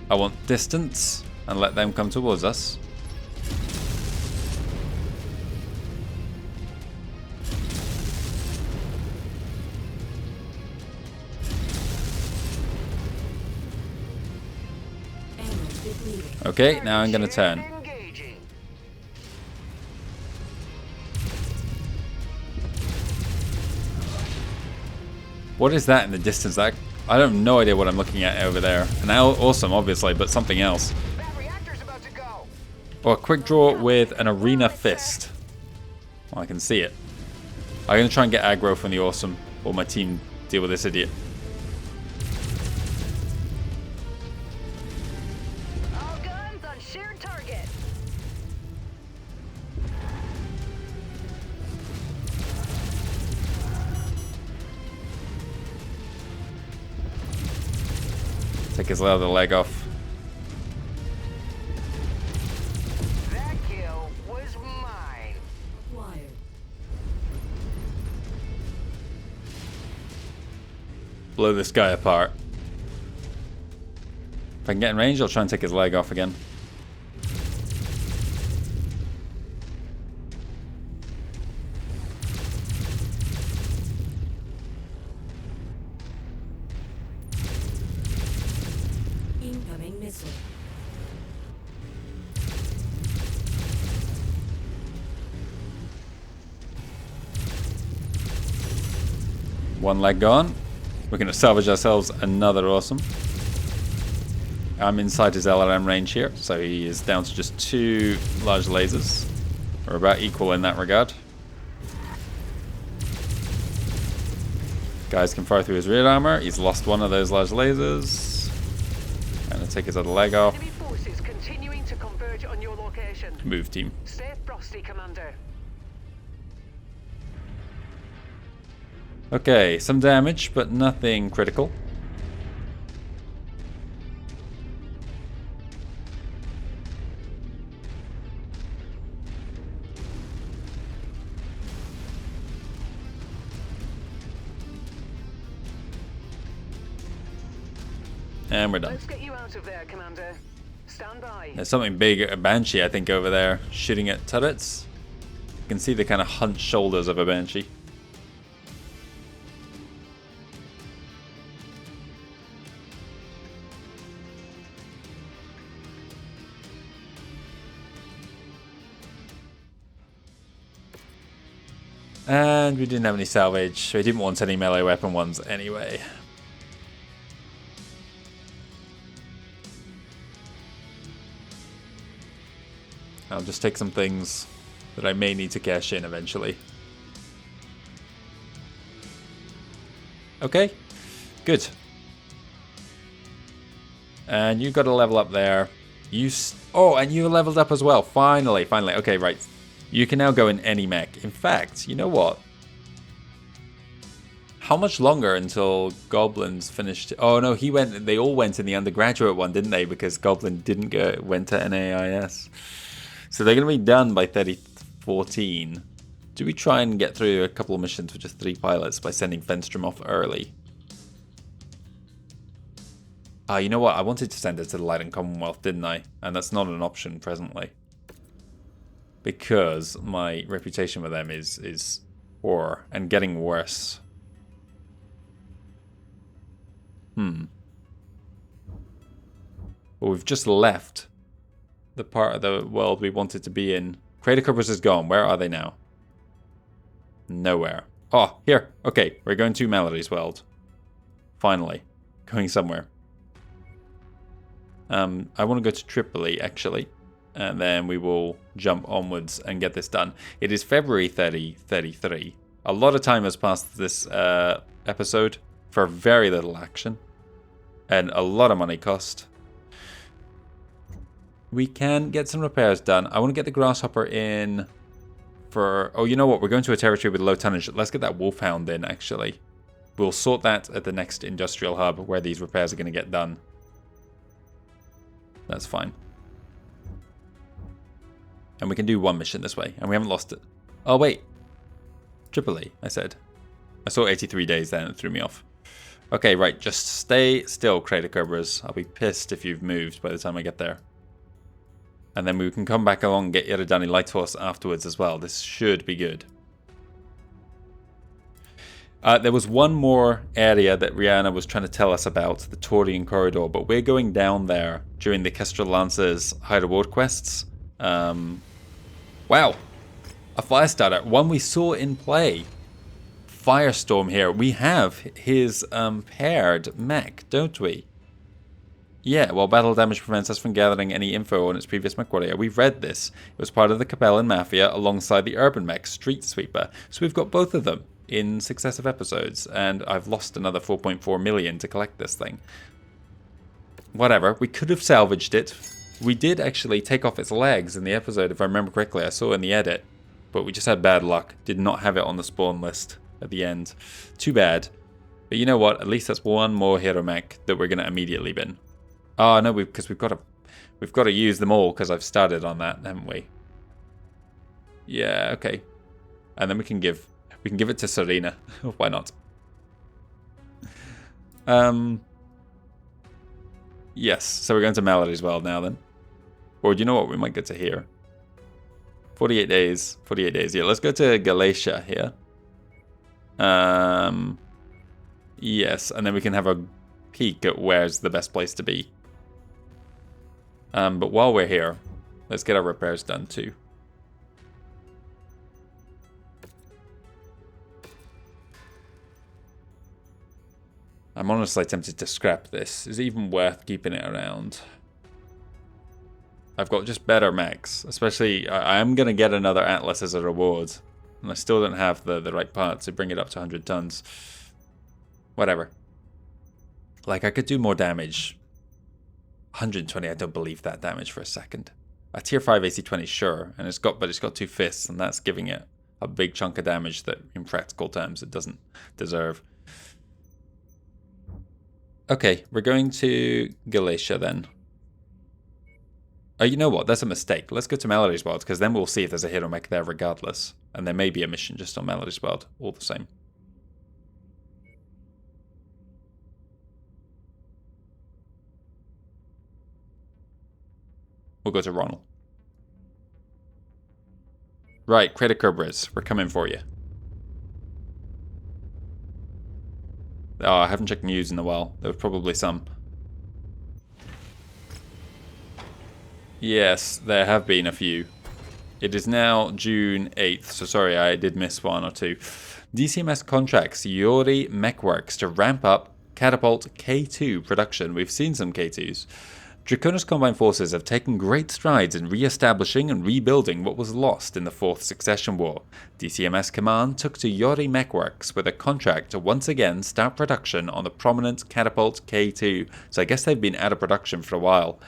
I want distance and let them come towards us. Ammo depleted. Okay, now I'm going to turn. Engaging. What is that in the distance? I have no idea what I'm looking at over there. And now, awesome, obviously, but something else. That reactor's about to go. Oh, a quick draw with an arena fist. Well, I can see it. I'm going to try and get aggro from the awesome, while my team deal with this idiot. All guns on shared target. Take his other leg off. That kill was mine. Acquired. Blow this guy apart. If I can get in range, I'll try and take his leg off again. Incoming missile. One leg gone. We're going to salvage ourselves another awesome. I'm inside his LRM range here, so he is down to just 2 large lasers. We're about equal in that regard. Guys can fire through his rear armor. He's lost one of those large lasers. I'm going to take his other leg off. Enemy forces continuing to converge on your location. Move, team. Stay frosty, Commander. Okay, some damage, but nothing critical. And we're done. Let's get you out of there, Commander. Stand by. There's something big, a Banshee, I think, over there, shooting at turrets. You can see the kind of hunched shoulders of a Banshee. And we didn't have any salvage, so we didn't want any melee weapon ones anyway. I'll just take some things that I may need to cash in eventually. Okay, good. And you got a level up there. Oh, and you leveled up as well. Finally. Okay, right. You can now go in any mech. In fact, you know what? How much longer until Goblin's finished? Oh no, they all went in the undergraduate one, didn't they? Because Goblin went to NAIS. So they're going to be done by 3014. Do we try and get through a couple of missions with just 3 pilots by sending Fenstrom off early? You know what? I wanted to send it to the Light and Commonwealth, didn't I? And that's not an option presently. Because my reputation with them is poor and getting worse. but we've just left the part of the world we wanted to be in. Crater Cobras is gone. Where are they now? Nowhere. Oh, here. Okay, we're going to Melody's world. Finally. Going somewhere. I want to go to Tripoli, actually. And then we will jump onwards and get this done. It is February 3033. A lot of time has passed this episode for very little action. And a lot of money cost. We can get some repairs done. I want to get the Grasshopper in for... Oh, you know what? We're going to a territory with low tonnage. Let's get that Wolfhound in, actually. We'll sort that at the next industrial hub where these repairs are going to get done. That's fine. And we can do one mission this way. And we haven't lost it. Oh, wait. Tripoli, I said. I saw 83 days then. It threw me off. Okay, right. Just stay still, Crater Cobras. I'll be pissed if you've moved by the time I get there. And then we can come back along and get Eridani Light Horse afterwards as well. This should be good. There was one more area that Rihanna was trying to tell us about, the Taurian Corridor, but we're going down there during the Kestrel Lancer's high reward quests. Wow, a Firestarter, one we saw in play. Firestorm here. We have his paired mech, don't we? Yeah, while battle damage prevents us from gathering any info on its previous MechWarrior. We've read this. It was part of the Capellan Mafia alongside the Urban Mech Street Sweeper. So we've got both of them in successive episodes. And I've lost another 4.4 million to collect this thing. Whatever. We could have salvaged it. We did actually take off its legs in the episode, if I remember correctly. I saw in the edit. But we just had bad luck. Did not have it on the spawn list at the end. Too bad. But you know what? At least that's one more hero mech that we're going to immediately bin. Oh no, because we've got to use them all because I've started on that, haven't we? Yeah, okay. And then we can give it to Serena. Why not? Yes. So we're going to Melody's world now then. Or do you know what? We might get to here. 48 days. 48 days. Yeah, let's go to Galatia here. Yes, and then we can have a peek at where's the best place to be. But while we're here, let's get our repairs done too. I'm honestly tempted to scrap this. Is it even worth keeping it around? I've got just better mechs. Especially, I am going to get another Atlas as a reward. And I still don't have the right parts to bring it up to 100 tons. Whatever. Like, I could do more damage. 120, I don't believe that damage for a second. A tier 5 AC20, sure, and it's got 2 fists, and that's giving it a big chunk of damage that, in practical terms, it doesn't deserve. Okay, we're going to Galatia then. Oh, you know what? That's a mistake. Let's go to Melody's world, because then we'll see if there's a hero mech there regardless. And there may be a mission just on Melody's world, all the same. We'll go to Ronald. Right, Crater Cobras, we're coming for you. Oh, I haven't checked news in a while. There was probably some. Yes, there have been a few. It is now June 8th, so sorry, I did miss one or two. DCMS contracts Yori MechWorks to ramp up Catapult K2 production. We've seen some K2s. Draconis Combined Forces have taken great strides in re-establishing and rebuilding what was lost in the Fourth Succession War. DCMS Command took to Yori MechWorks with a contract to once again start production on the prominent Catapult K2, so I guess they've been out of production for a while.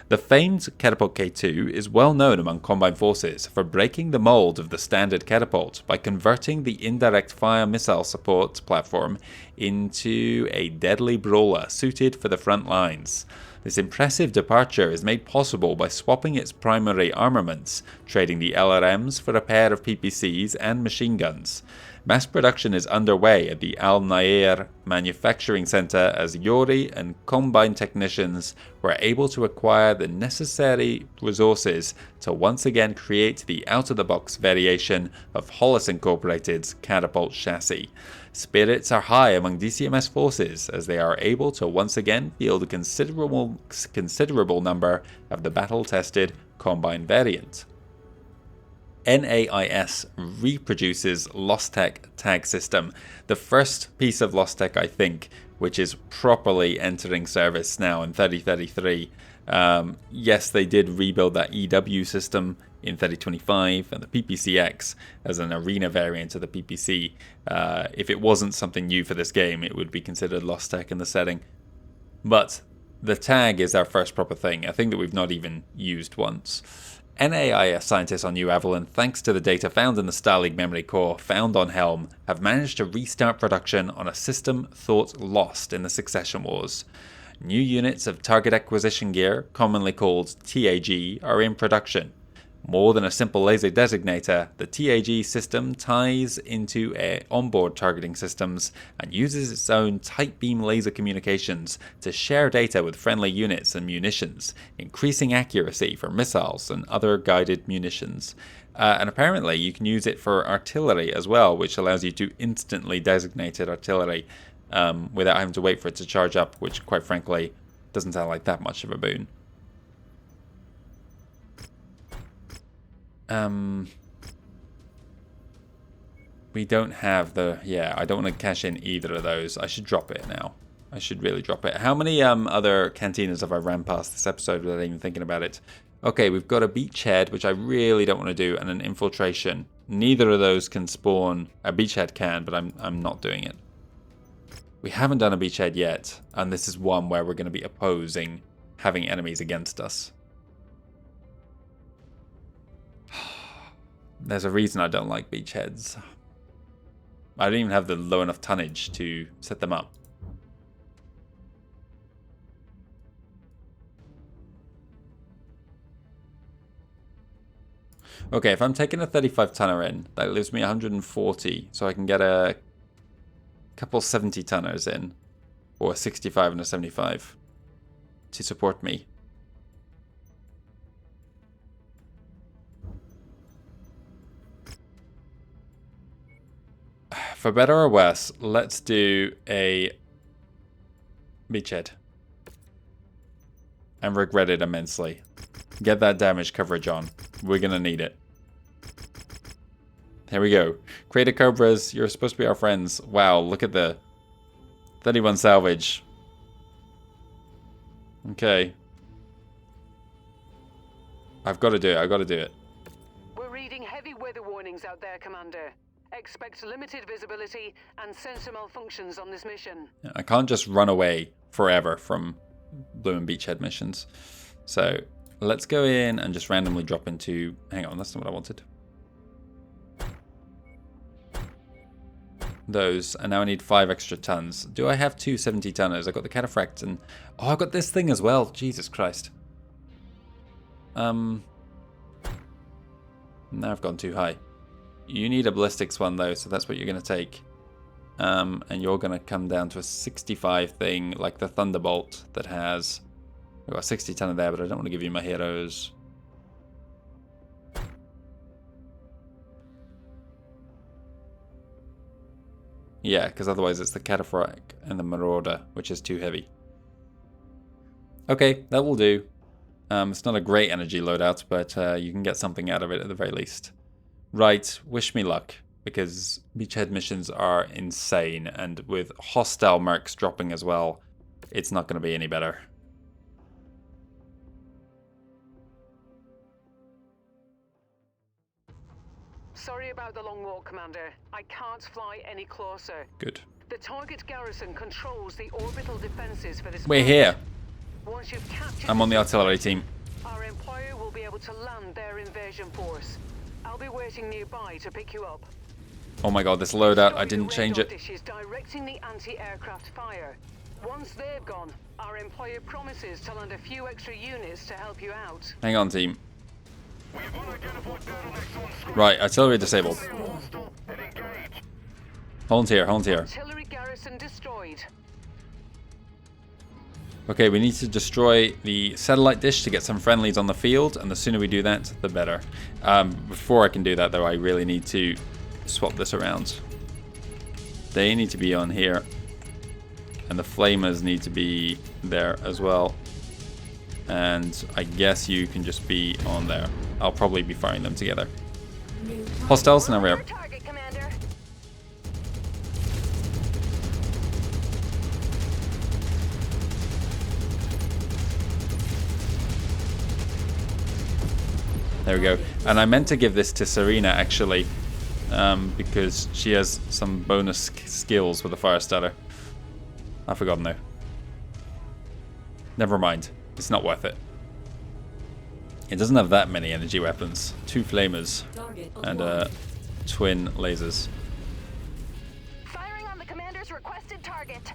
The famed Catapult K2 is well known among Combined Forces for breaking the mold of the standard catapult by converting the indirect fire missile support platform into a deadly brawler suited for the front lines. This impressive departure is made possible by swapping its primary armaments, trading the LRMs for a pair of PPCs and machine guns. Mass production is underway at the Al Nair Manufacturing Center as Yori and Combine technicians were able to acquire the necessary resources to once again create the out-of-the-box variation of Hollis Incorporated's catapult chassis. Spirits are high among DCMS forces as they are able to once again field a considerable number of the battle-tested Combine variant. NAIS reproduces Lost Tech tag system, the first piece of Lost Tech I think which is properly entering service now in 3033. Yes, they did rebuild that EW system in 3025 and the PPCX as an arena variant of the PPC. If it wasn't something new for this game, it would be considered Lost Tech in the setting. But the tag is our first proper thing, a thing that we've not even used once. NAIS scientists on New Avalon, thanks to the data found in the Starleague memory core found on Helm, have managed to restart production on a system thought lost in the Succession Wars. New units of target acquisition gear, commonly called TAG, are in production. More than a simple laser designator, the TAG system ties into onboard targeting systems and uses its own tight beam laser communications to share data with friendly units and munitions, increasing accuracy for missiles and other guided munitions. And apparently you can use it for artillery as well, which allows you to instantly designate artillery without having to wait for it to charge up, which quite frankly doesn't sound like that much of a boon. We don't have the... Yeah, I don't want to cash in either of those. I should drop it now. I should really drop it. How many other cantinas have I ran past this episode without even thinking about it? Okay, we've got a beachhead, which I really don't want to do, and an infiltration. Neither of those can spawn... A beachhead can, but I'm not doing it. We haven't done a beachhead yet, and this is one where we're going to be opposing having enemies against us. There's a reason I don't like beachheads. I don't even have the low enough tonnage to set them up. Okay, if I'm taking a 35 tonner in, that leaves me 140, so I can get a couple 70 tonners in, or a 65 and a 75 to support me. For better or worse, let's do a beachhead. And regret it immensely. Get that damage coverage on. We're gonna need it. Here we go. Creator Cobras, you're supposed to be our friends. Wow, look at the 31 salvage. Okay. I've got to do it. I've got to do it. We're reading heavy weather warnings out there, Commander. Expect limited visibility and sensor malfunctions on this mission. I can't just run away forever from blue beachhead missions. So let's go in and just randomly drop into... Hang on, that's not what I wanted. Those, and now I need 5 extra tons. Do I have 2 70 tonners? I got the cataphract and... Oh, I got this thing as well. Jesus Christ. Now I've gone too high. You need a ballistics one though, so that's what you're going to take. And you're going to come down to a 65 thing, like the Thunderbolt that has... We've got a 60 tonner there, but I don't want to give you my heroes. Yeah, because otherwise it's the Cataphract and the Marauder, which is too heavy. Okay, that will do. It's not a great energy loadout, but you can get something out of it at the very least. Right, wish me luck, because beachhead missions are insane, and with hostile mercs dropping as well, it's not going to be any better. Sorry about the long walk, Commander. I can't fly any closer. Good. The target garrison controls the orbital defenses for this We're planet. here. Once you've captured I'm on the artillery team. our employer will be able to land their invasion force. I'll be waiting nearby to pick you up. Oh my god, this loadout, I Destroy didn't the change radar it. dishes directing the anti-aircraft fire. Once they've gone, our employer promises to land a few extra units to help you out. Hang on, team. Right, artillery disabled. Hold here, hold here. Artillery garrison destroyed. Okay, we need to destroy the satellite dish to get some friendlies on the field, and the sooner we do that, the better. Before I can do that, though, I really need to swap this around. They need to be on here. And the flamers need to be there as well. And I guess you can just be on there. I'll probably be firing them together. Hostiles in our rear. Target, Commander. There we go. And I meant to give this to Serena actually, because she has some bonus skills with the fire starter. I've forgotten though. Never mind. It's not worth it. It doesn't have that many energy weapons. 2 flamers and twin lasers. Firing on the commander's requested target.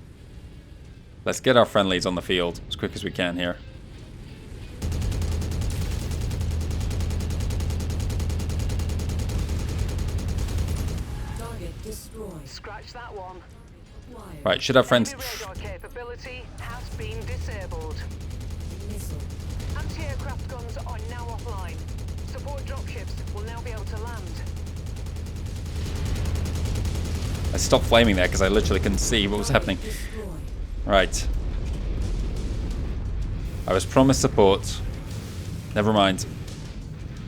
Let's get our friendlies on the field as quick as we can here. Target destroyed. Scratch that one. Acquired. Right, should our friends... Enemy radar capability has been disabled. Missile. Anti-aircraft guns are now offline. Support dropships will now be able to land. I stopped flaming there because I literally couldn't see what was happening. Destroyed. Right. I was promised support. Never mind.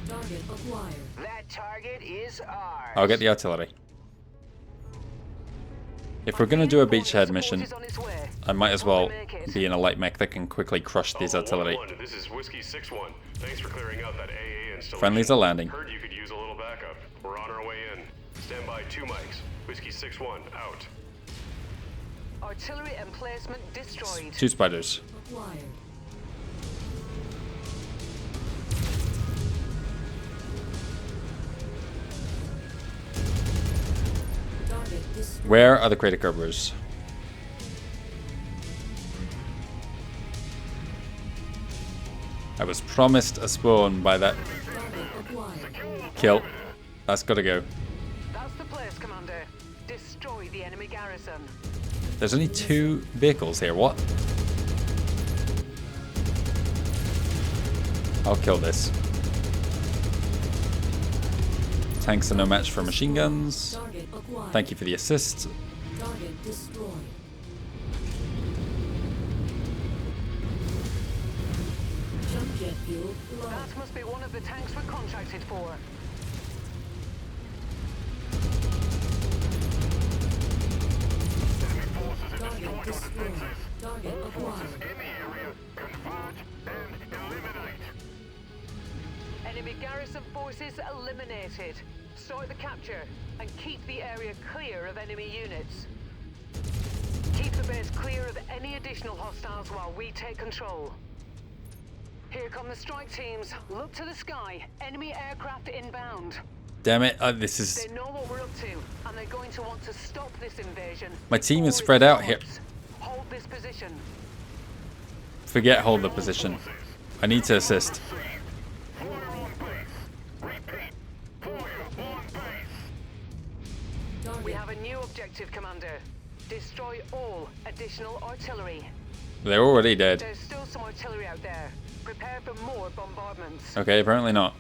Target acquired. That target is ours. I'll get the artillery. If we're going to do a beachhead mission, I might as well be in a light mech that can quickly crush these artillery. This is Whiskey 6-1. Thanks for clearing out that AA installation. Friendlies are landing. Heard you could use a little backup. We're on our way in. Stand by 2 mics. Whiskey 6-1 out. Artillery emplacement destroyed. 2 spiders. Acquired. Target destroyed. Where are the crater Cobras? I was promised a spawn by that Target acquired. kill. That's gotta go. That's the place, Commander. Destroy the enemy garrison. There's only 2 vehicles here. What? I'll kill this. Tanks are no match for machine guns. Target acquired. Thank you for the assist. Target destroyed. Jump jet fuel low. That must be one of the tanks we're contracted for. Target destroyed. Target acquired. Enemy garrison forces eliminated. Start the capture and keep the area clear of enemy units. Keep the base clear of any additional hostiles while we take control. Here come the strike teams. Look to the sky. Enemy aircraft inbound. Damn it. This is... They know what we're up to, and they're going to want to stop this invasion. My team is before it spread out here. stops. Hold this position. Forget hold the position. I need to assist. We have a new objective, Commander. Destroy all additional artillery. They're already dead. There's still some artillery out there. Prepare for more bombardments. Okay, apparently not.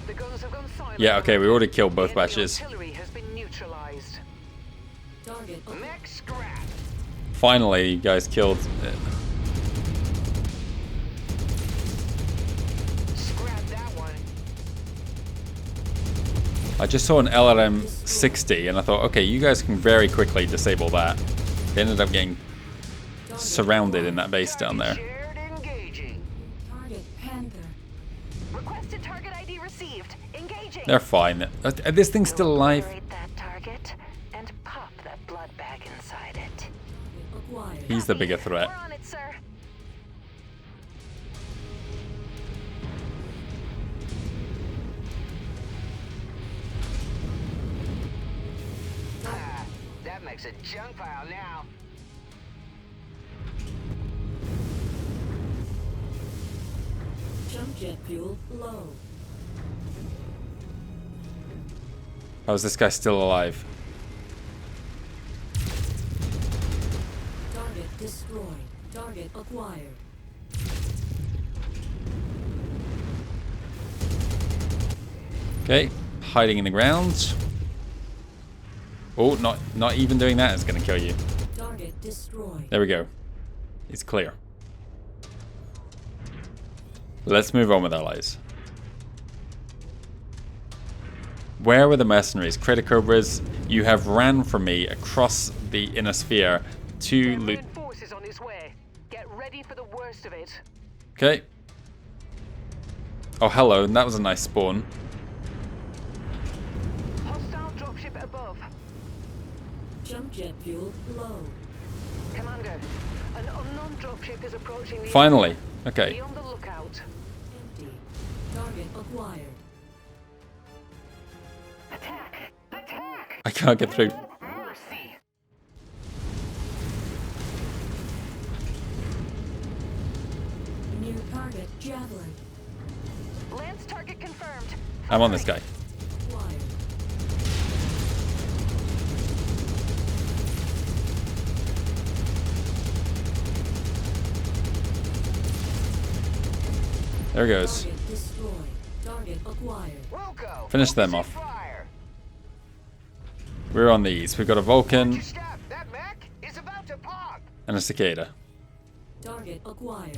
The guns have gone silent. Yeah, okay, we already killed both The enemy batches. artillery has been neutralized. Target Mech scrap. Finally, you guys killed... Scrap that one. I just saw an LRM 60 and I thought, okay, you guys can very quickly disable that. They ended up getting surrounded in that base down there. Shared engaging. Target Panther. Requested target ID received. Engaging. They're fine. This thing's still alive. Liberate that target and pop that blood bag inside it. Acquired. He's the bigger threat. We're on it, sir. That makes a junk pile now. Jump jet fuel low. How is this guy still alive? Target destroyed. Target acquired. Okay, hiding in the ground. Oh, not even doing that is going to kill you. Target destroyed. There we go. It's clear. Let's move on with allies. Where were the mercenaries? Cobras, you have ran from me across the inner sphere to loot. Forces on his way. Get ready for the worst of it. Okay. Oh, hello. And that was a nice spawn. Hostile dropship above. Jump jet fuel low. Commander, an unknown dropship is approaching the Finally. area. Okay. Be on the lookout. Empty. Target acquired. Attack! Attack! I can't get through. Mercy! New target javelin. Lance target confirmed. I'm on this guy. Acquired. There he goes. Target destroyed. Target acquired. Wilco! Finish them off. Fire! We're on these. We've got a Vulcan Stop! That mech is about to pop! and a Cicada. Target acquired.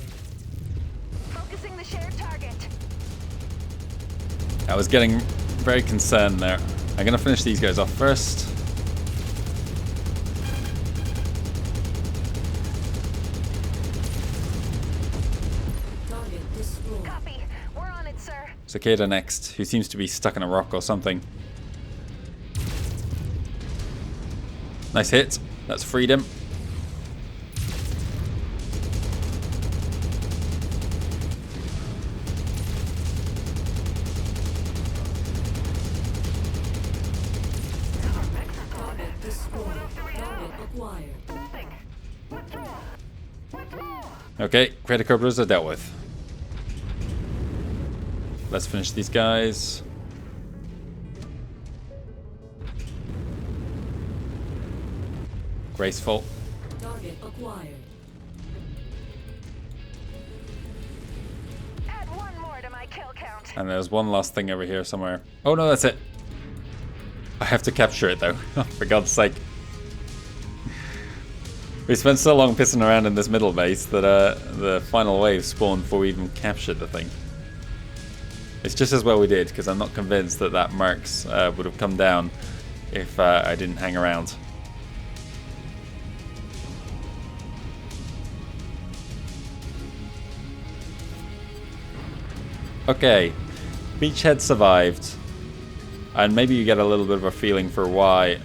Focusing the shared target. I was getting very concerned there. I'm going to finish these guys off first. Target destroyed. Copy. We're on it, sir. Cicada next, who seems to be stuck in a rock or something. Nice hit. That's freed him. Target destroyed. Target acquired. Okay, Cobras are dealt with. Let's finish these guys. Graceful. Target acquired. Add one more to my kill count. And there's one last thing over here somewhere. Oh no, that's it. I have to capture it though. For God's sake. We spent so long pissing around in this middle base that the final wave spawned before we even captured the thing. It's just as well we did, because I'm not convinced that that Mercs would have come down if I didn't hang around. Okay, Beachhead survived, and maybe you get a little bit of a feeling for why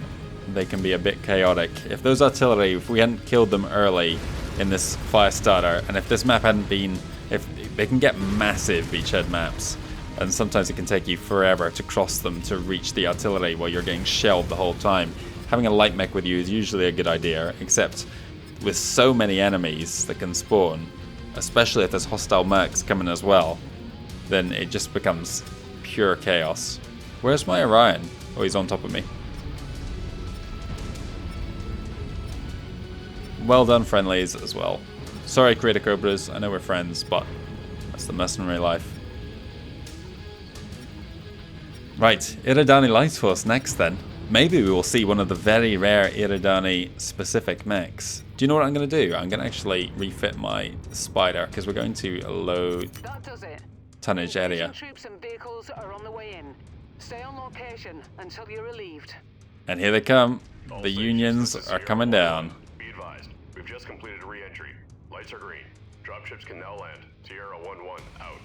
they can be a bit chaotic. If those artillery, if we hadn't killed them early in this fire starter, and if this map hadn't been, if they can get massive beachhead maps, and sometimes it can take you forever to cross them to reach the artillery while you're getting shelled the whole time. Having a light mech with you is usually a good idea, except with so many enemies that can spawn, especially if there's hostile mercs coming as well, then it just becomes pure chaos. Where's my Orion? Oh, he's on top of me. Well done, friendlies, as well. Sorry, Cobras, I know we're friends, but that's the mercenary life. Right, Eridani Light Force next then. Maybe we will see one of the very rare Eridani specific mechs. Do you know what I'm going to do? I'm going to actually refit my Spider, because we're going to a low That does it. tonnage area. Troops and vehicles are on the way in. Stay on location until you're relieved. And here they come. All The stations, unions this is are Sierra coming 1-1. down. Be advised, we've just completed a re-entry. Lights are green. Dropships can now land. Sierra 1-1 out.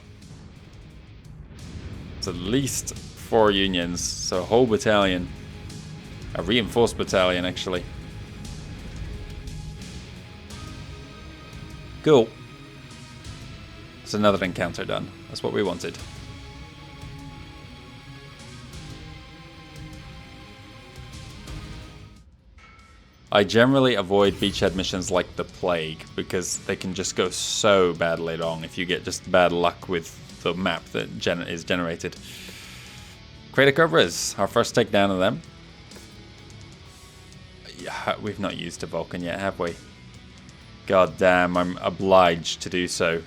It's at least 4 unions, so a whole battalion. A reinforced battalion, actually. Cool. It's another encounter done. That's what we wanted. I generally avoid beachhead missions like the plague, because they can just go so badly wrong if you get just bad luck with the map that is generated. Cobras, our first takedown of them. Yeah, we've not used a Vulcan yet, have we? God damn, I'm obliged to do so.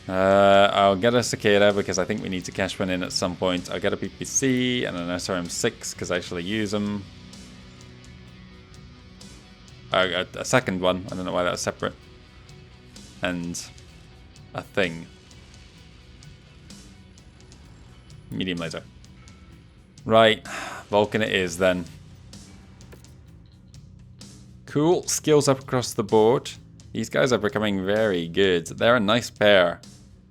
I'll get a Cicada because I think we need to cash one in at some point. I'll get a PPC and an SRM6 because I actually use them. A second one. I don't know why that was separate. And a thing. Medium laser. Right. Vulcan it is then. Cool. Skills up across the board. These guys are becoming very good. They're a nice pair.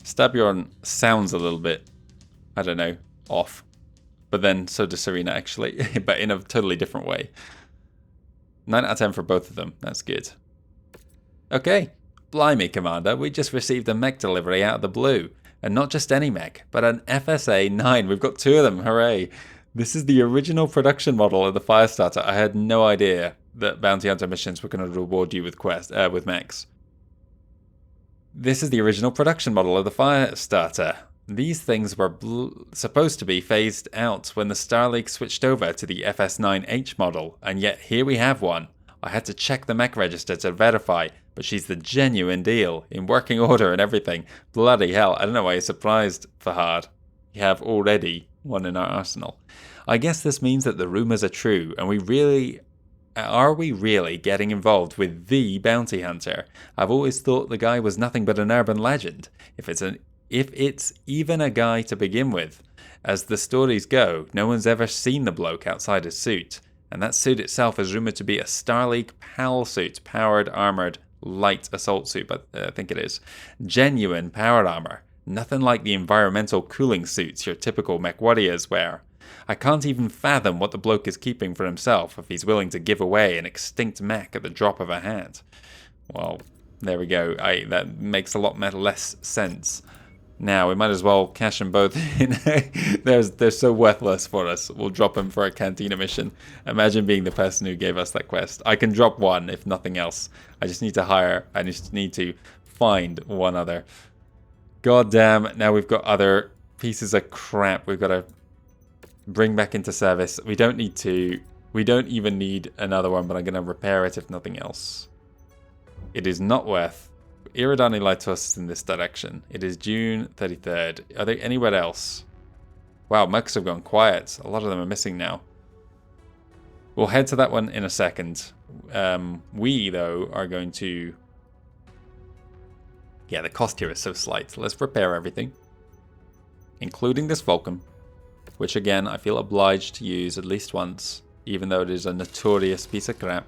Stabiorn sounds a little bit, I don't know, off. But then so does Serena actually, but in a totally different way. 9 out of 10 for both of them. That's good. Okay. Blimey, Commander. We just received a mech delivery out of the blue. And not just any mech, but an FSA 9. We've got 2 of them. Hooray. This is the original production model of the Firestarter. I had no idea that Bounty Hunter missions were going to reward you with mechs. This is the original production model of the Firestarter. These things were supposed to be phased out when the Star League switched over to the FS9H model, and yet here we have one. I had to check the mech register to verify, but she's the genuine deal, in working order and everything. Bloody hell, I don't know why you're surprised, Fahad. You have already one in our arsenal. I guess this means that the rumours are true, and are we really getting involved with the bounty hunter? I've always thought the guy was nothing but an urban legend. If it's even a guy to begin with. As the stories go, no one's ever seen the bloke outside his suit. And that suit itself is rumoured to be a Star League PAL suit, powered, armoured, light assault suit, but I think it is. Genuine power armour. Nothing like the environmental cooling suits your typical MechWarriors wear. I can't even fathom what the bloke is keeping for himself if he's willing to give away an extinct mech at the drop of a hat. Well, there we go. That makes a lot less sense. Now, we might as well cash them both in. They're so worthless for us. We'll drop them for a Cantina mission. Imagine being the person who gave us that quest. I can drop one, if nothing else. I just need to find one other. God damn, now we've got other pieces of crap we've got to bring back into service. We don't even need another one, but I'm going to repair it if nothing else. It is not worth. Eridani lied to us in this direction. It is June 33rd. Are there anywhere else? Wow, mechs have gone quiet. A lot of them are missing now. We'll head to that one in a second. We, though, are going to... Yeah, the cost here is so slight. Let's repair everything. Including this Vulcan. Which, again, I feel obliged to use at least once. Even though it is a notorious piece of crap.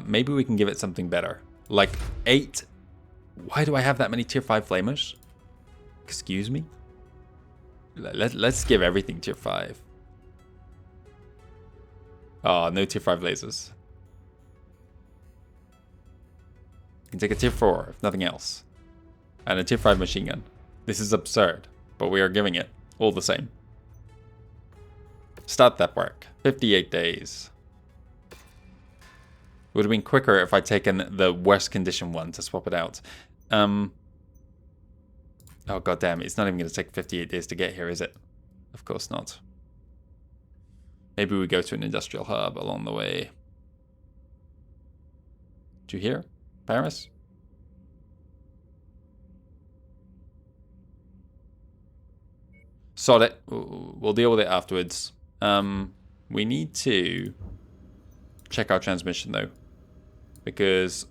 Maybe we can give it something better. Like 8... Why do I have that many tier 5 flamers? Excuse me? Let's give everything tier 5. Oh, no tier 5 lasers. You can take a tier 4, if nothing else. And a tier 5 machine gun. This is absurd, but we are giving it all the same. Start that work. 58 days. Would have been quicker if I'd taken the worst condition one to swap it out. Oh, goddamn. It's not even going to take 58 days to get here, is it? Of course not. Maybe we go to an industrial hub along the way. Do you hear? Paris? Sod it. We'll deal with it afterwards. We need to check our transmission, though. Because...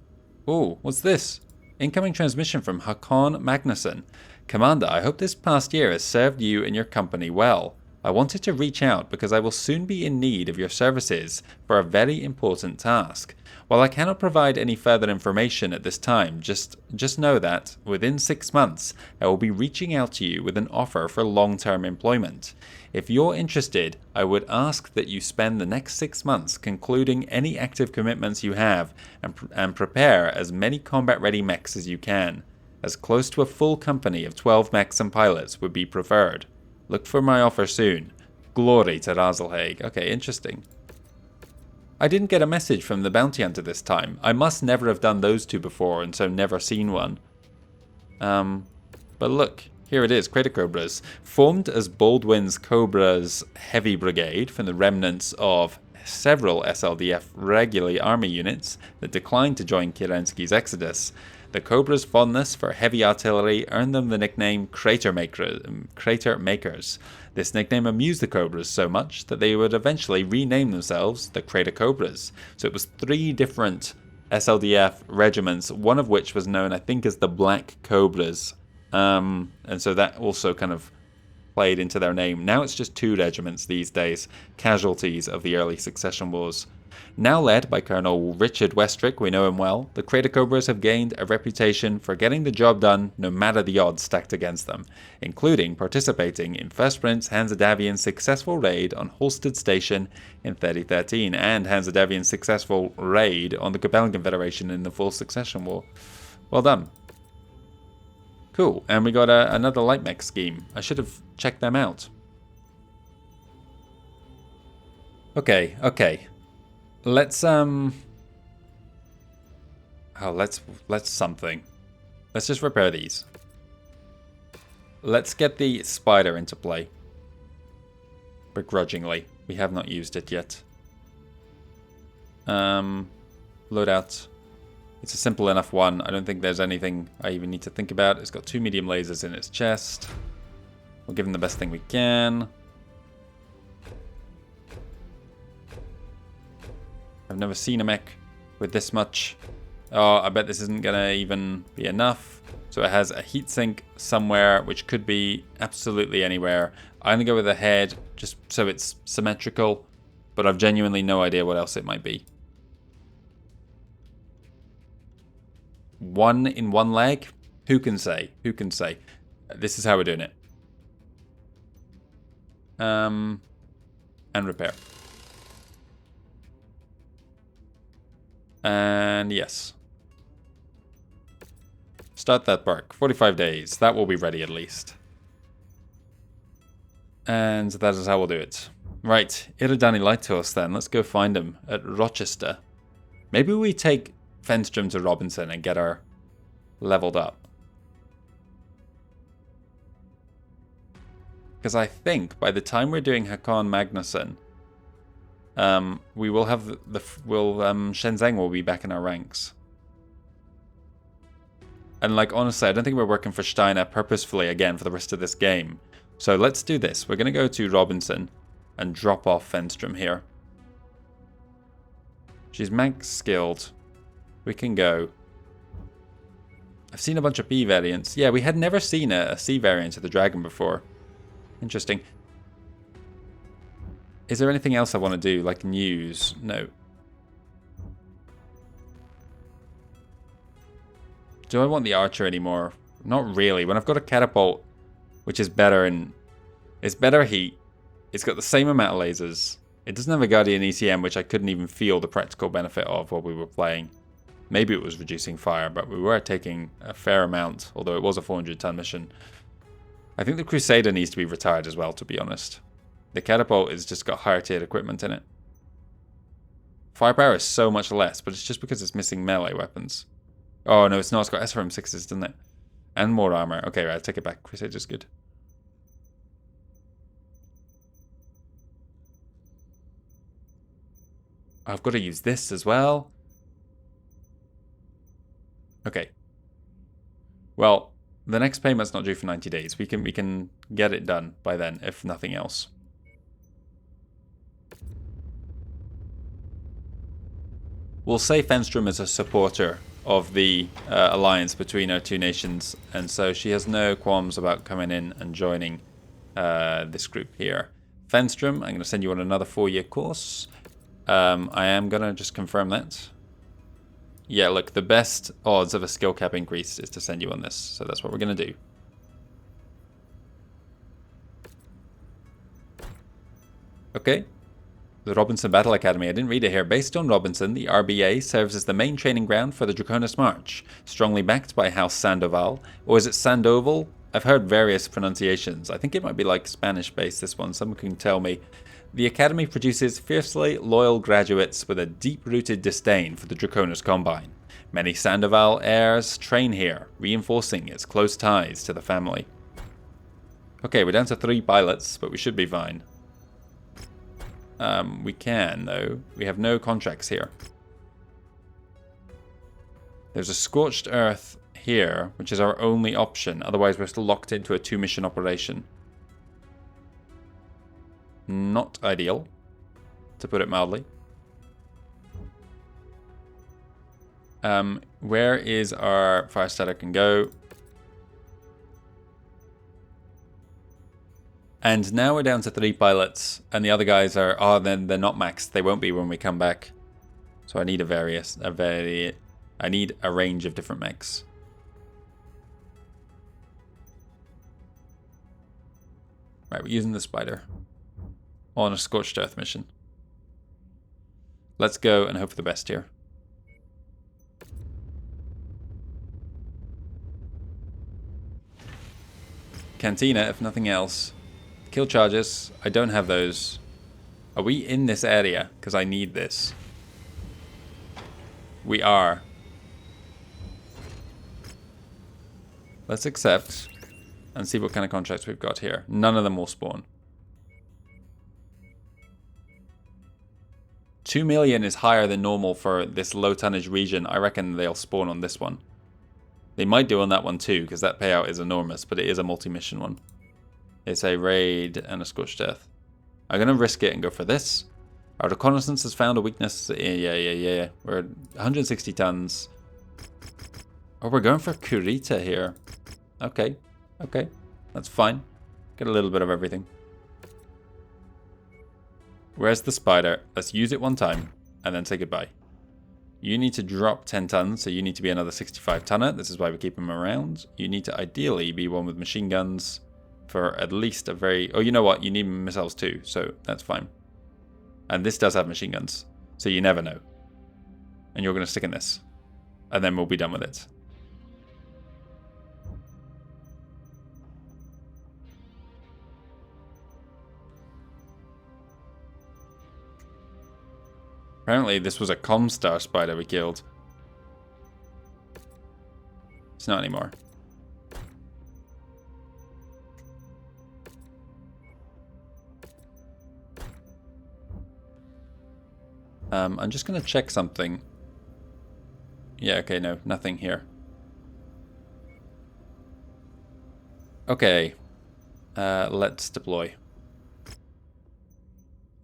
Oh, what's this? Incoming transmission from Hakon Magnusson. Commander, I hope this past year has served you and your company well. I wanted to reach out because I will soon be in need of your services for a very important task. While I cannot provide any further information at this time, just know that within 6 months I will be reaching out to you with an offer for long-term employment. If you're interested, I would ask that you spend the next 6 months concluding any active commitments you have and prepare as many combat-ready mechs as you can. As close to a full company of 12 mechs and pilots would be preferred. Look for my offer soon. Glory to Rasalhague. Okay, interesting. I didn't get a message from the bounty hunter this time. I must never have done those two before and so never seen one. But look, here it is, Crater Cobras. Formed as Baldwin's Cobras Heavy Brigade from the remnants of several SLDF regular army units that declined to join Kerensky's exodus. The Cobras' fondness for heavy artillery earned them the nickname Crater Makers. This nickname amused the Cobras so much that they would eventually rename themselves the Crater Cobras. So it was 3 different SLDF regiments, one of which was known, I think, as the Black Cobras. And so that also kind of played into their name. Now it's just 2 regiments these days, casualties of the early succession wars. Now led by Colonel Richard Westrick, we know him well, the Crater Cobras have gained a reputation for getting the job done no matter the odds stacked against them, including participating in First Prince Hansa-Davian's successful raid on Holsted Station in 3013 and Hansa-Davian's successful raid on the Capellan Confederation in the Full Succession War. Well done. Cool, and we got another light mech scheme. I should have checked them out. Okay. Let's let's something. Let's just repair these. Let's get the spider into play. Begrudgingly. We have not used it yet. Loadout. It's a simple enough one. I don't think there's anything I even need to think about. It's got 2 medium lasers in its chest. We'll give them the best thing we can. I've never seen a mech with this much. Oh, I bet this isn't going to even be enough. So it has a heatsink somewhere, which could be absolutely anywhere. I'm going to go with a head, just so it's symmetrical. But I've genuinely no idea what else it might be. 1 in 1 leg? Who can say? Who can say? This is how we're doing it. And repair. And yes. Start that bark. 45 days. That will be ready at least. And that is how we'll do it. Right. Eridani lied to us then. Let's go find him at Rochester. Maybe we take Fenstrom to Robinson and get her leveled up. Because I think by the time we're doing Haakon Magnusson, we will have Shenzeng will be back in our ranks. And like honestly, I don't think we're working for Steiner purposefully again for the rest of this game. So let's do this. We're going to go to Robinson and drop off Fenstrom here. She's max skilled. We can go. I've seen a bunch of B variants. Yeah, we had never seen a C variant of the Dragon before. Interesting. Is there anything else I want to do, like news? No. Do I want the Archer anymore? Not really. When I've got a Catapult, which is better and it's better heat. It's got the same amount of lasers. It doesn't have a Guardian ECM, which I couldn't even feel the practical benefit of while we were playing. Maybe it was reducing fire, but we were taking a fair amount, although it was a 400-ton mission. I think the Crusader needs to be retired as well, to be honest. The Catapult has just got higher tiered equipment in it. Firepower is so much less, but it's just because it's missing melee weapons. Oh no, it's not. It's got SRM6s, doesn't it? And more armor. Okay, right, I'll take it back. Crusader's good. I've got to use this as well. Okay. Well, the next payment's not due for 90 days. We can get it done by then, if nothing else. We'll say Fenstrom is a supporter of the alliance between our two nations, and so she has no qualms about coming in and joining this group here. Fenstrom, I'm going to send you on another 4-year course. I am going to just confirm that. Yeah, look, the best odds of a skill cap increase is to send you on this, so that's what we're going to do. Okay. The Robinson Battle Academy. I didn't read it here. Based on Robinson, the RBA serves as the main training ground for the Draconis March, strongly backed by House Sandoval. Or is it Sandoval? I've heard various pronunciations. I think it might be like Spanish-based, this one. Someone can tell me. The Academy produces fiercely loyal graduates with a deep-rooted disdain for the Draconis Combine. Many Sandoval heirs train here, reinforcing its close ties to the family. Okay, we're down to 3 pilots, but we should be fine. We can, though. We have no contracts here. There's a Scorched Earth here, which is our only option. Otherwise, we're still locked into a 2-mission operation. Not ideal, to put it mildly. Where is our fire starter can go? And now we're down to 3 pilots, and the other guys are, oh, then they're not maxed. They won't be when we come back. So I need I need a range of different mechs. Right, we're using the Spider on a Scorched Earth mission. Let's go and hope for the best here. Cantina, if nothing else. Kill charges. I don't have those. Are we in this area? Because I need this. We are. Let's accept and see what kind of contracts we've got here. None of them will spawn. 2 million is higher than normal for this low tonnage region. I reckon they'll spawn on this one. They might do on that one too, because that payout is enormous, but it is a multi-mission one. It's a raid and a Scorched Earth. I'm going to risk it and go for this. Our reconnaissance has found a weakness. Yeah. We're 160 tons. Oh, we're going for Kurita here. Okay. That's fine. Get a little bit of everything. Where's the Spider? Let's use it one time and then say goodbye. You need to drop 10 tons, so you need to be another 65 tonner. This is why we keep him around. You need to ideally be one with machine guns for at least a very... Oh, you know what? You need missiles too, so that's fine. And this does have machine guns, so you never know. And you're going to stick in this. And then we'll be done with it. Apparently this was a Comstar Spider we killed. It's not anymore. I'm just going to check something. Yeah, okay, no, nothing here. Okay. Let's deploy.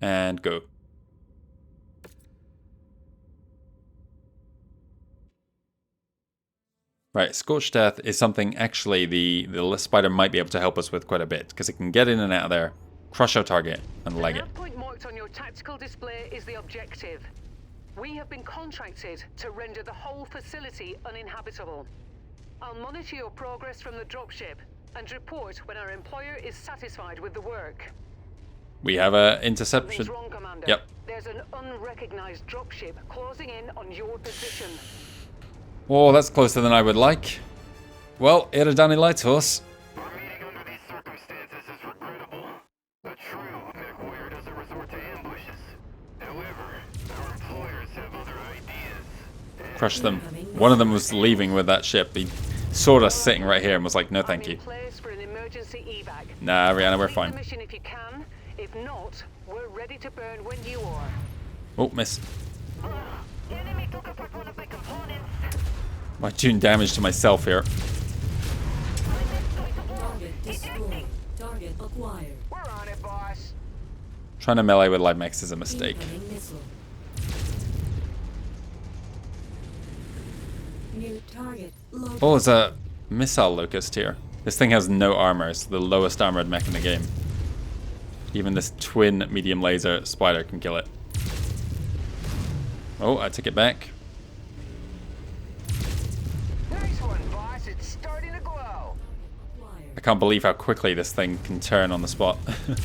And go. Right, Scorched Earth is something actually the Spider might be able to help us with quite a bit, because it can get in and out of there, crush our target, and leg it. The point marked on your tactical display is the objective. We have been contracted to render the whole facility uninhabitable. I'll monitor your progress from the dropship and report when our employer is satisfied with the work. We have a interception. Something's wrong, Commander. Yep. There's an unrecognized dropship closing in on your position. Oh, that's closer than I would like. Well, Eridani lied to us. Our meeting under these circumstances is regrettable. A true MechWarrior doesn't resort to ambushes. However, our employers have other ideas. Crush them. One of them was leaving with that ship. He saw us sitting right here and was like, no thank you. I'm in place for an emergency evac. Nah, Rihanna, we're Complete fine. the mission if you can. If not, we're ready to burn when you are. Oh, miss. Enemy took apart one of my components. I'm doing damage to myself here. Target destroyed. Target acquired. We're on it, boss. Trying to melee with light mechs is a mistake. Incoming missile. New target located. Oh, there's a missile locust here. This thing has no armor. It's the lowest armored mech in the game. Even this twin medium laser spider can kill it. Oh, I took it back. Nice one, boss. It's starting to glow. I can't believe how quickly this thing can turn on the spot. Target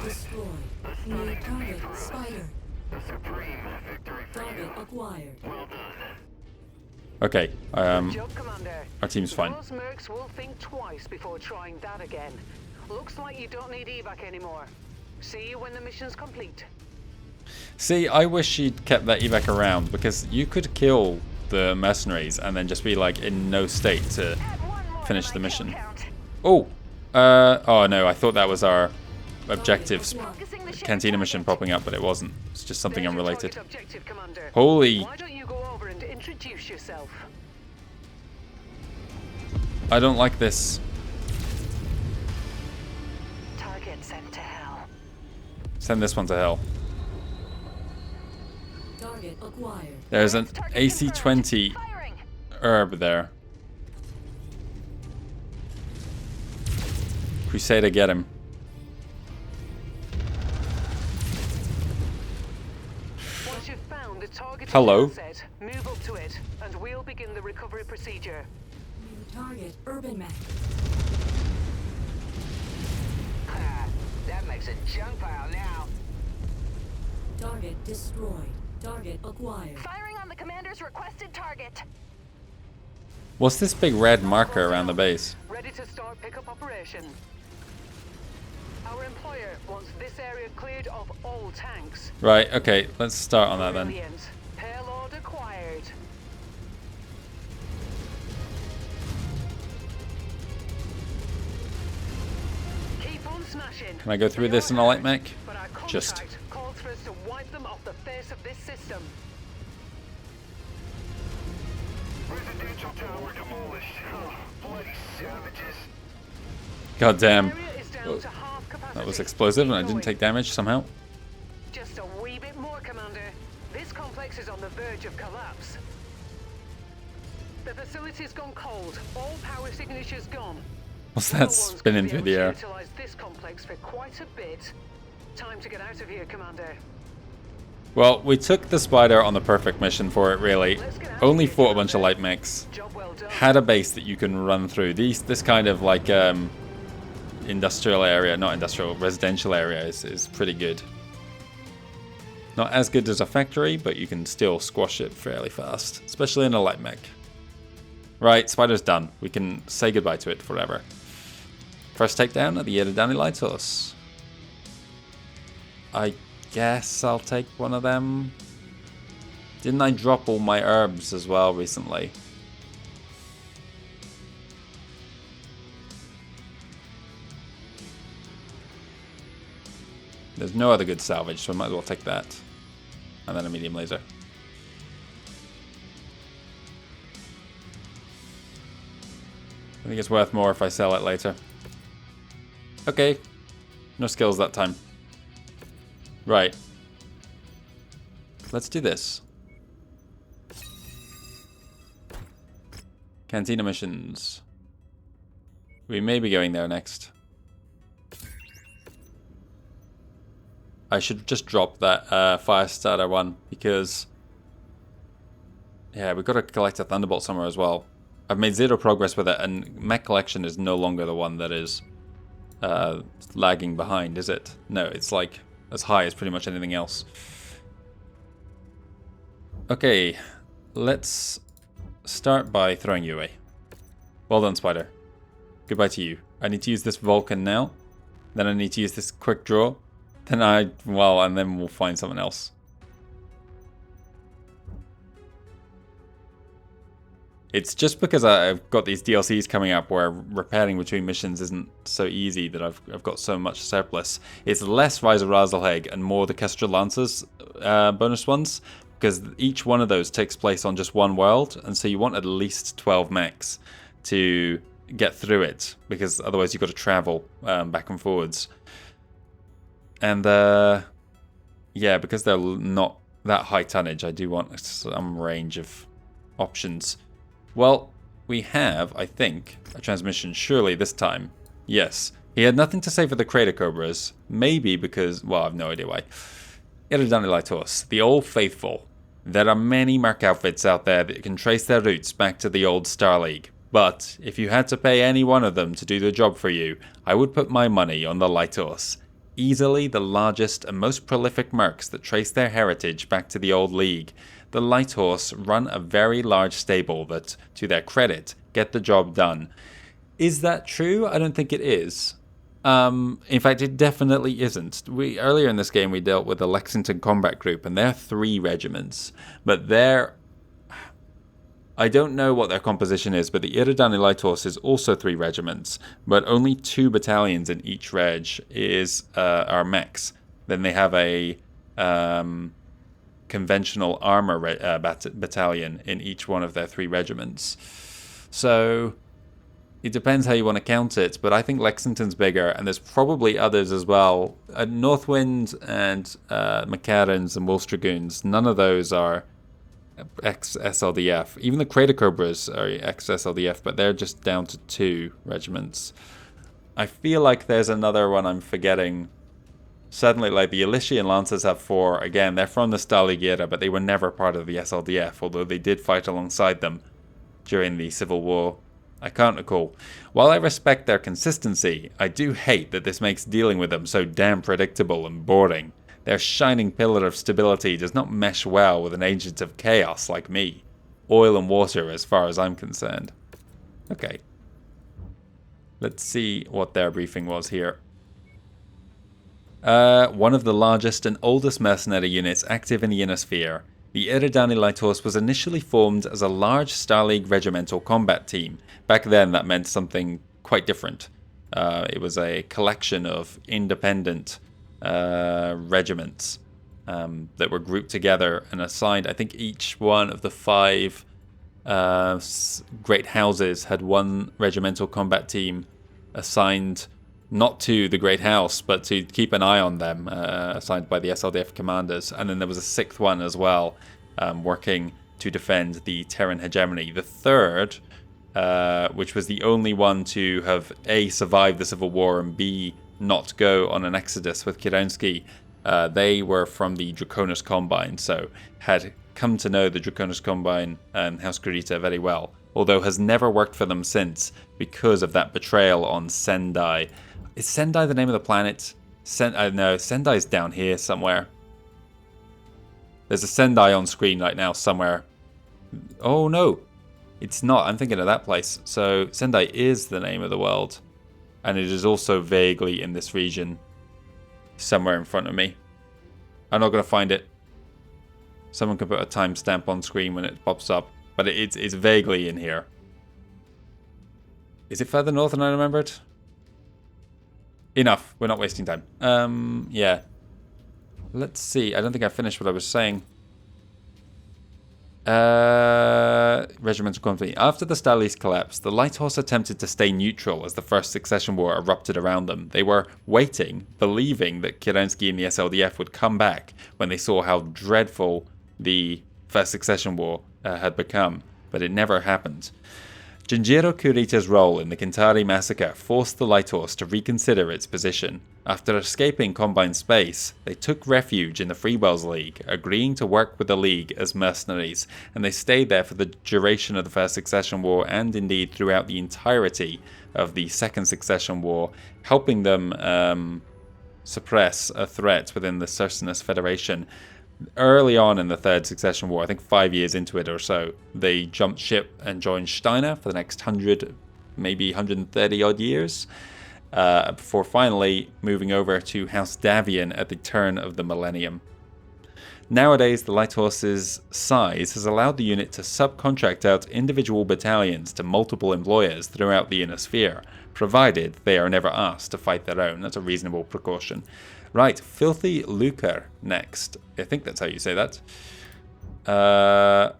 destroyed. New target spider. Target acquired. Okay, Job, Commander. our team's fine. Those mercs will think twice before trying that again. Looks like you don't need evac anymore. See you when the mission's complete. See, I wish she'd kept that evac around, because you could kill the mercenaries and then just be like in no state to finish the mission. Oh, oh no, I thought that was our objectives Focusing the ship cantina target. mission popping up, but it wasn't. It's just something There's your unrelated. target objective, Commander. Holy... Why don't you go over and introduce yourself? I don't like this. Target sent to hell. Send this one to hell. Target acquired. There's an Target AC-20 confirmed. Firing. herb there. Crusader, get him. Once you've found the target Hello. asset, move up to it, and we'll begin the recovery procedure. New target urban mech. That makes a junk pile now. Target destroyed. Target acquired. Firing on the commander's requested target. What's this big red marker around the base? Ready to start pickup operation. Our employer wants this area cleared of all tanks. Right, okay, let's start on that then. Brilliant. Payload acquired. Keep on smashing. Can I go through this in a light mech? But our Just. contract calls for us to wipe them off the face of this system. Residential tower demolished. Oh, bloody savages. God damn. Area is down to half capacity. That was explosive and I Keep didn't going. take damage somehow. Just a wee bit more, Commander. This complex is on the verge of collapse. The facility's gone cold. All power signatures gone. What's No that one's spinning gonna be through able the to air? utilize this complex for quite a bit. Time to get out of here, Commander. Well, we took the spider on the perfect mission for it, really. Let's get out Only of here, fought a bunch of Commander. light mechs. Job well done. Had a base that you can run through. This kind of like industrial area, not industrial, residential area is pretty good. Not as good as a factory, but you can still squash it fairly fast, especially in a light mech. Right, spider's done. We can say goodbye to it forever. First takedown of the Eridani Lighthouse. I guess I'll take one of them. Didn't I drop all my herbs as well recently? There's no other good salvage, so I might as well take that. And then a medium laser. I think it's worth more if I sell it later. Okay. No skills that time. Right. Let's do this. Cantina missions. We may be going there next. I should just drop that fire starter one because yeah, we've got to collect a thunderbolt somewhere as well. I've made zero progress with it, and mech collection is no longer the one that is lagging behind, is it? No, it's like as high as pretty much anything else. Okay, let's start by throwing you away. Well done, Spider. Goodbye to you. I need to use this Vulcan now. Then I need to use this quick draw. Then and then we'll find someone else. It's just because I've got these DLCs coming up where repairing between missions isn't so easy that I've got so much surplus. It's less Rise of Rasalhague and more the Kestrel Lancers bonus ones, because each one of those takes place on just one world, and so you want at least 12 mechs to get through it, because otherwise you've got to travel back and forwards. And yeah, because they're not that high tonnage, I do want some range of options. Well, we have, I think, a transmission surely this time. Yes. He had nothing to say for the Crater Cobras. Maybe because, well, I have no idea why. Eridani Lighthouse, the Old Faithful. There are many merc outfits out there that can trace their roots back to the old Star League. But if you had to pay any one of them to do the job for you, I would put my money on the Lighthouse. Easily the largest and most prolific mercs that trace their heritage back to the old league. The Lighthorse run a very large stable that, to their credit, get the job done. Is that true? I don't think it is. In fact, it definitely isn't. Earlier in this game, we dealt with the Lexington Combat Group, and they're 3 regiments. But they're I don't know what their composition is, but the Eridani Light Horse is also 3 regiments, but only 2 battalions in each reg are mechs. Then they have a conventional armor battalion in each one of their 3 regiments. So it depends how you want to count it, but I think Lexington's bigger, and there's probably others as well. Northwind and McCarrans and Wolf's Dragoons, none of those are ex-SLDF. Even the Crater Cobras are ex-SLDF, but they're just down to 2 regiments. I feel like there's another one I'm forgetting. Suddenly, like the Elysian Lancers have 4. Again, they're from the Stalag era, but they were never part of the SLDF, although they did fight alongside them during the Civil War. I can't recall. While I respect their consistency, I do hate that this makes dealing with them so damn predictable and boring. Their shining pillar of stability does not mesh well with an agent of chaos like me. Oil and water as far as I'm concerned. Okay. Let's see what their briefing was here. One of the largest and oldest mercenary units active in the Inner Sphere, the Eridani Light Horse was initially formed as a large Stalag regimental combat team. Back then that meant something quite different. It was a collection of independent regiments that were grouped together and assigned. I think each one of the 5 great houses had one regimental combat team assigned not to the Great House, but to keep an eye on them, assigned by the SLDF commanders. And then there was a 6th one as well, working to defend the Terran hegemony. The 3rd, which was the only one to have A, survived the Civil War, and B, not go on an exodus with Kerensky, they were from the Draconis Combine, so had come to know the Draconis Combine and House Kurita very well, although has never worked for them since because of that betrayal on Sendai. Is Sendai the name of the planet? No, Sendai's down here somewhere. There's a Sendai on screen right now somewhere. Oh no, it's not. I'm thinking of that place. So Sendai is the name of the world. And it is also vaguely in this region. Somewhere in front of me. I'm not going to find it. Someone can put a timestamp on screen when it pops up. But it's vaguely in here. Is it further north than I remembered? Enough. We're not wasting time. Yeah. Let's see. I don't think I finished what I was saying. Regimental company. After the Stalis collapsed, the Light Horse attempted to stay neutral as the First Succession War erupted around them. They were waiting, believing that Kerensky and the SLDF would come back when they saw how dreadful the First Succession War had become, but it never happened. Genjiro Kurita's role in the Kintari massacre forced the Light Horse to reconsider its position. After escaping Combine space, they took refuge in the Freewells League, agreeing to work with the League as mercenaries, and they stayed there for the duration of the First Succession War and indeed throughout the entirety of the Second Succession War, helping them suppress a threat within the Cercinus Federation. Early on in the Third Succession War, I think 5 years into it or so, they jumped ship and joined Steiner for the next 100, maybe 130 odd years, before finally moving over to House Davian at the turn of the millennium. Nowadays, the Light Horse's size has allowed the unit to subcontract out individual battalions to multiple employers throughout the Inner Sphere, provided they are never asked to fight their own. That's a reasonable precaution. Right, Filthy Lucre next. I think that's how you say that. And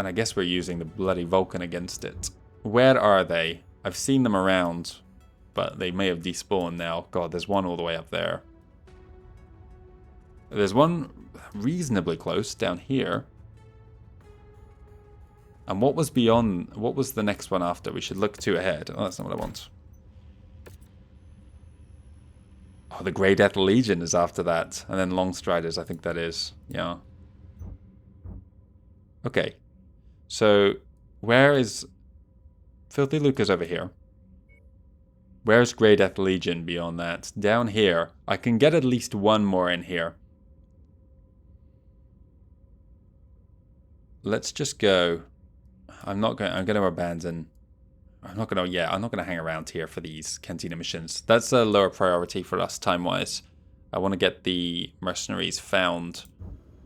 I guess we're using the bloody Vulcan against it. Where are they? I've seen them around, but they may have despawned now. God, there's one all the way up there. There's one reasonably close down here. And what was beyond? What was the next one after? We should look 2 ahead. Oh, that's not what I want. Oh, the Grey Death Legion is after that. And then Longstriders, I think that is. Yeah. Okay. So, where is... Filthy Lucre's over here. Where's Grey Death Legion beyond that? Down here. I can get at least one more in here. Let's just go. I'm going to abandon... I'm not going to hang around here for these Cantina missions. That's a lower priority for us time-wise. I want to get the Mercenaries found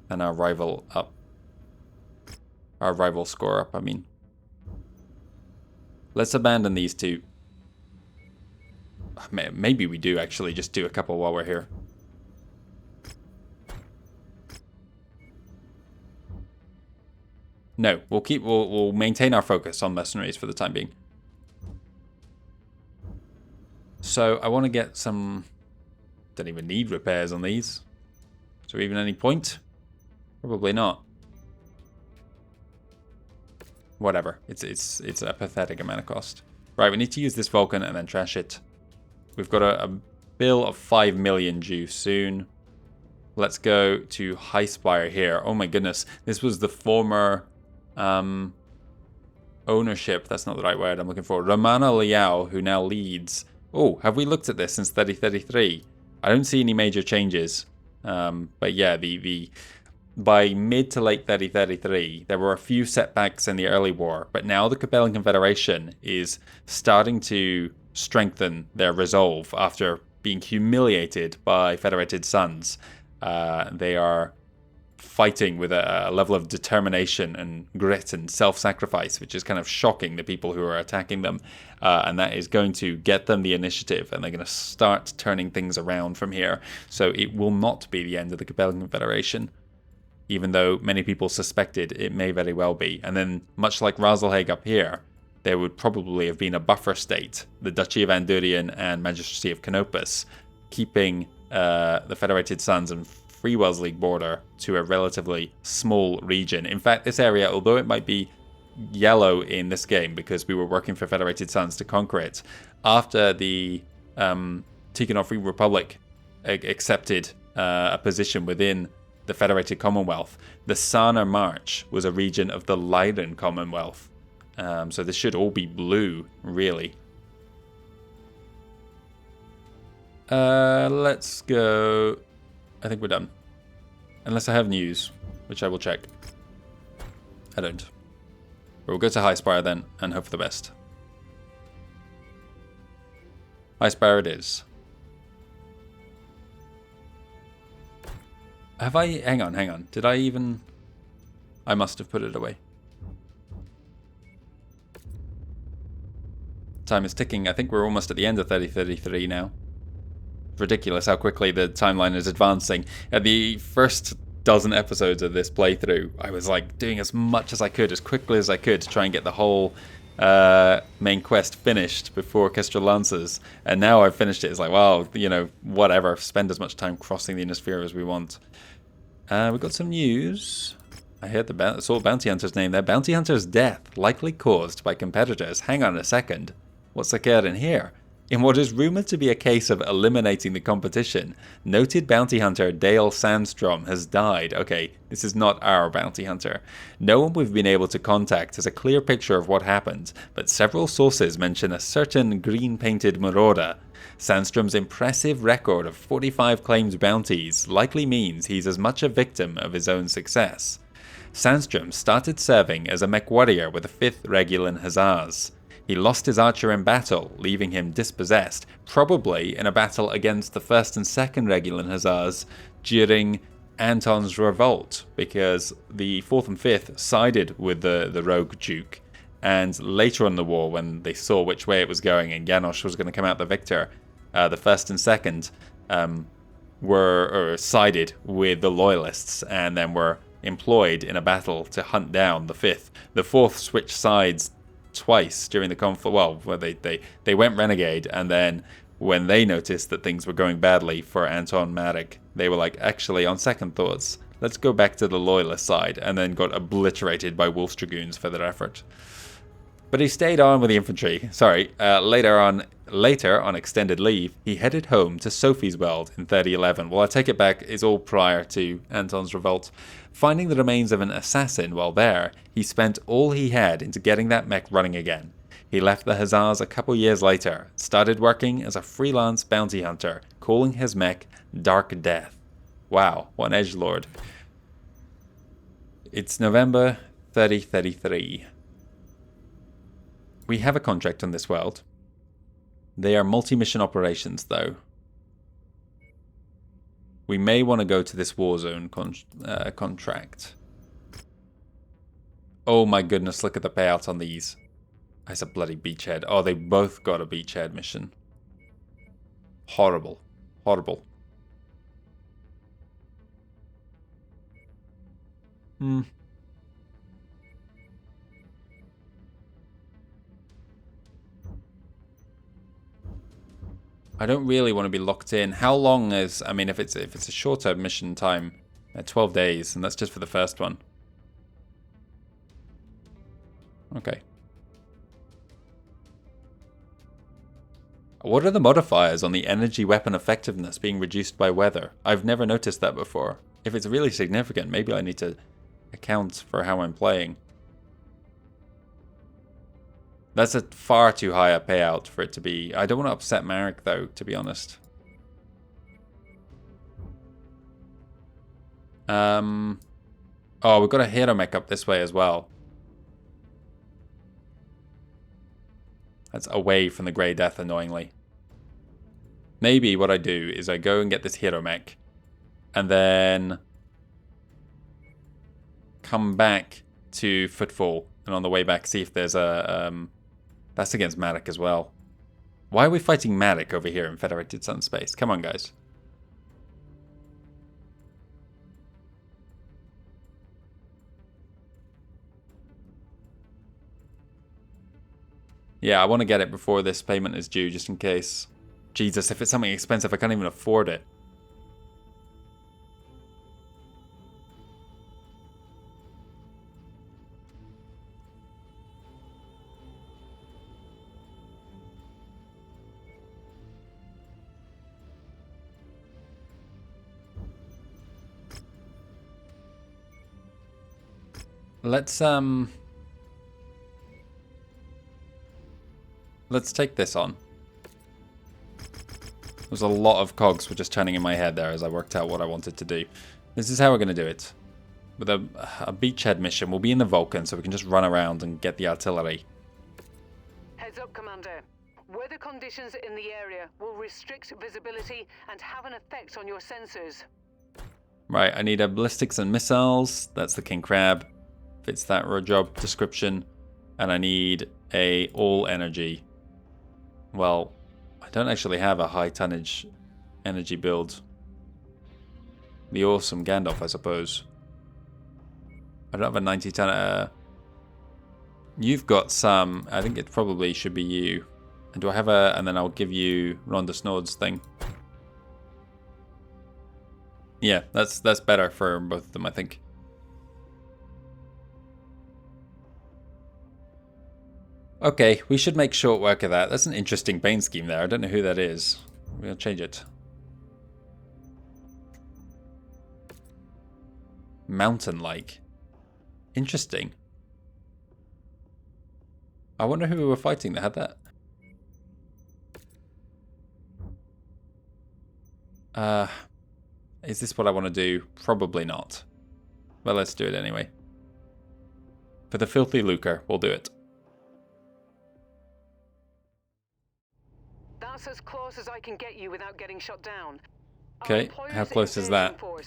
and our rival up. Our rival score up, I mean. Let's abandon these two. Maybe we do actually just do a couple while we're here. No, we'll maintain our focus on mercenaries for the time being. So I want to get some. Don't even need repairs on these. Is there even any point? Probably not. Whatever. It's a pathetic amount of cost. Right, we need to use this Vulcan and then trash it. We've got a bill of 5 million due soon. Let's go to Highspire here. Oh my goodness. This was the former ownership. That's not the right word I'm looking for. Romana Liao, who now leads. Oh, have we looked at this since 3033? I don't see any major changes. But yeah, by mid to late 3033, there were a few setbacks in the early war, but now the Capellan Confederation is starting to strengthen their resolve after being humiliated by Federated Suns. They are fighting with a level of determination and grit and self-sacrifice, which is kind of shocking the people who are attacking them. And that is going to get them the initiative, and they're going to start turning things around from here. So it will not be the end of the Capellan Confederation, even though many people suspected it may very well be. And then, much like Rasalhague up here, there would probably have been a buffer state, the Duchy of Andurian and Magistracy of Canopus, keeping the Federated Suns and Free Wells League border to a relatively small region. In fact, this area, although it might be yellow in this game because we were working for Federated Suns to conquer it, after the Tikhonov Free Republic accepted a position within the Federated Commonwealth, the Sana March was a region of the Leiden Commonwealth. So this should all be blue, really. Let's go. I think we're done. Unless I have news, which I will check. I don't. But we'll go to Highspire then, and hope for the best. Highspire it is. Have I... Hang on. Did I even... I must have put it away. Time is ticking. I think we're almost at the end of 3033 now. Ridiculous how quickly the timeline is advancing. At the first dozen episodes of this playthrough, I was like doing as much as I could, as quickly as I could, to try and get the whole main quest finished before Orchestra Lancers. And now I've finished it. It's like, well, you know, whatever. Spend as much time crossing the Innisphere as we want. We've got some news. I heard saw Bounty Hunter's name there. Bounty Hunter's death, likely caused by competitors. Hang on a second. What's occurring here? In what is rumoured to be a case of eliminating the competition, noted bounty hunter Dale Sandstrom has died. Okay, this is not our bounty hunter. No one we've been able to contact has a clear picture of what happened, but several sources mention a certain green-painted marauder. Sandstrom's impressive record of 45 claimed bounties likely means he's as much a victim of his own success. Sandstrom started serving as a MechWarrior with the 5th Regulan Hussars. He lost his archer in battle, leaving him dispossessed, probably in a battle against the 1st and 2nd Regulan Hussars during Anton's revolt, because the 4th and 5th sided with the rogue Duke, and later in the war, when they saw which way it was going and Janos was going to come out the victor, the 1st and 2nd were sided with the Loyalists, and then were employed in a battle to hunt down the 5th. The 4th switched sides twice during the conflict. Well, where they went renegade, and then when they noticed that things were going badly for Anton Marek, they were like, actually, on second thoughts, let's go back to the loyalist side, and then got obliterated by Wolf's Dragoons for their effort. But he stayed on with the infantry. Later on extended leave, he headed home to Sophie's World in 3011. Well, I take it back, it's all prior to Anton's revolt. Finding the remains of an assassin while there, he spent all he had into getting that mech running again. He left the Hussars a couple years later, started working as a freelance bounty hunter, calling his mech Dark Death. Wow, what an edgelord. It's November 3033. We have a contract on this world. They are multi-mission operations, though. We may want to go to this war zone contract. Oh my goodness, look at the payouts on these. That's a bloody beachhead. Oh, they both got a beachhead mission. Horrible. Horrible. I don't really want to be locked in. How long is... I mean, if it's a shorter mission time, 12 days, and that's just for the first one. Okay. What are the modifiers on the energy weapon effectiveness being reduced by weather? I've never noticed that before. If it's really significant, maybe I need to account for how I'm playing. That's a far too high a payout for it to be. I don't want to upset Marek though, to be honest. Oh, we've got a hero mech up this way as well. That's away from the Grey Death, annoyingly. Maybe what I do is I go and get this hero mech, and then come back to Footfall, and on the way back see if there's a... that's against Marek as well. Why are we fighting Marek over here in Federated Sun Space? Come on, guys. Yeah, I want to get it before this payment is due, just in case. Jesus, if it's something expensive, I can't even afford it. Let's take this on. There's a lot of cogs were just turning in my head there as I worked out what I wanted to do. This is how we're going to do it. With a beachhead mission, we'll be in the Vulcan, so we can just run around and get the artillery. Heads up, Commander. Weather conditions in the area will restrict visibility and have an effect on your sensors. Right, I need a ballistics and missiles. That's the King Crab. Fits that job description. And I need a all energy. Well, I don't actually have a high tonnage energy build. The awesome Gandalf, I suppose. I don't have a 90 ton. You've got some. I think it probably should be you. And do I have a... And then I'll give you Ronda Snowd's thing. Yeah, that's better for both of them, I think. Okay, we should make short work of that. That's an interesting Bane scheme there. I don't know who that is. We're going to change it. Mountain-like. Interesting. I wonder who we were fighting that had that. Is this what I want to do? Probably not. Well, let's do it anyway. For the filthy lucre, we'll do it. That's as close as I can get you without getting shot down. Okay, how close is that? Oh,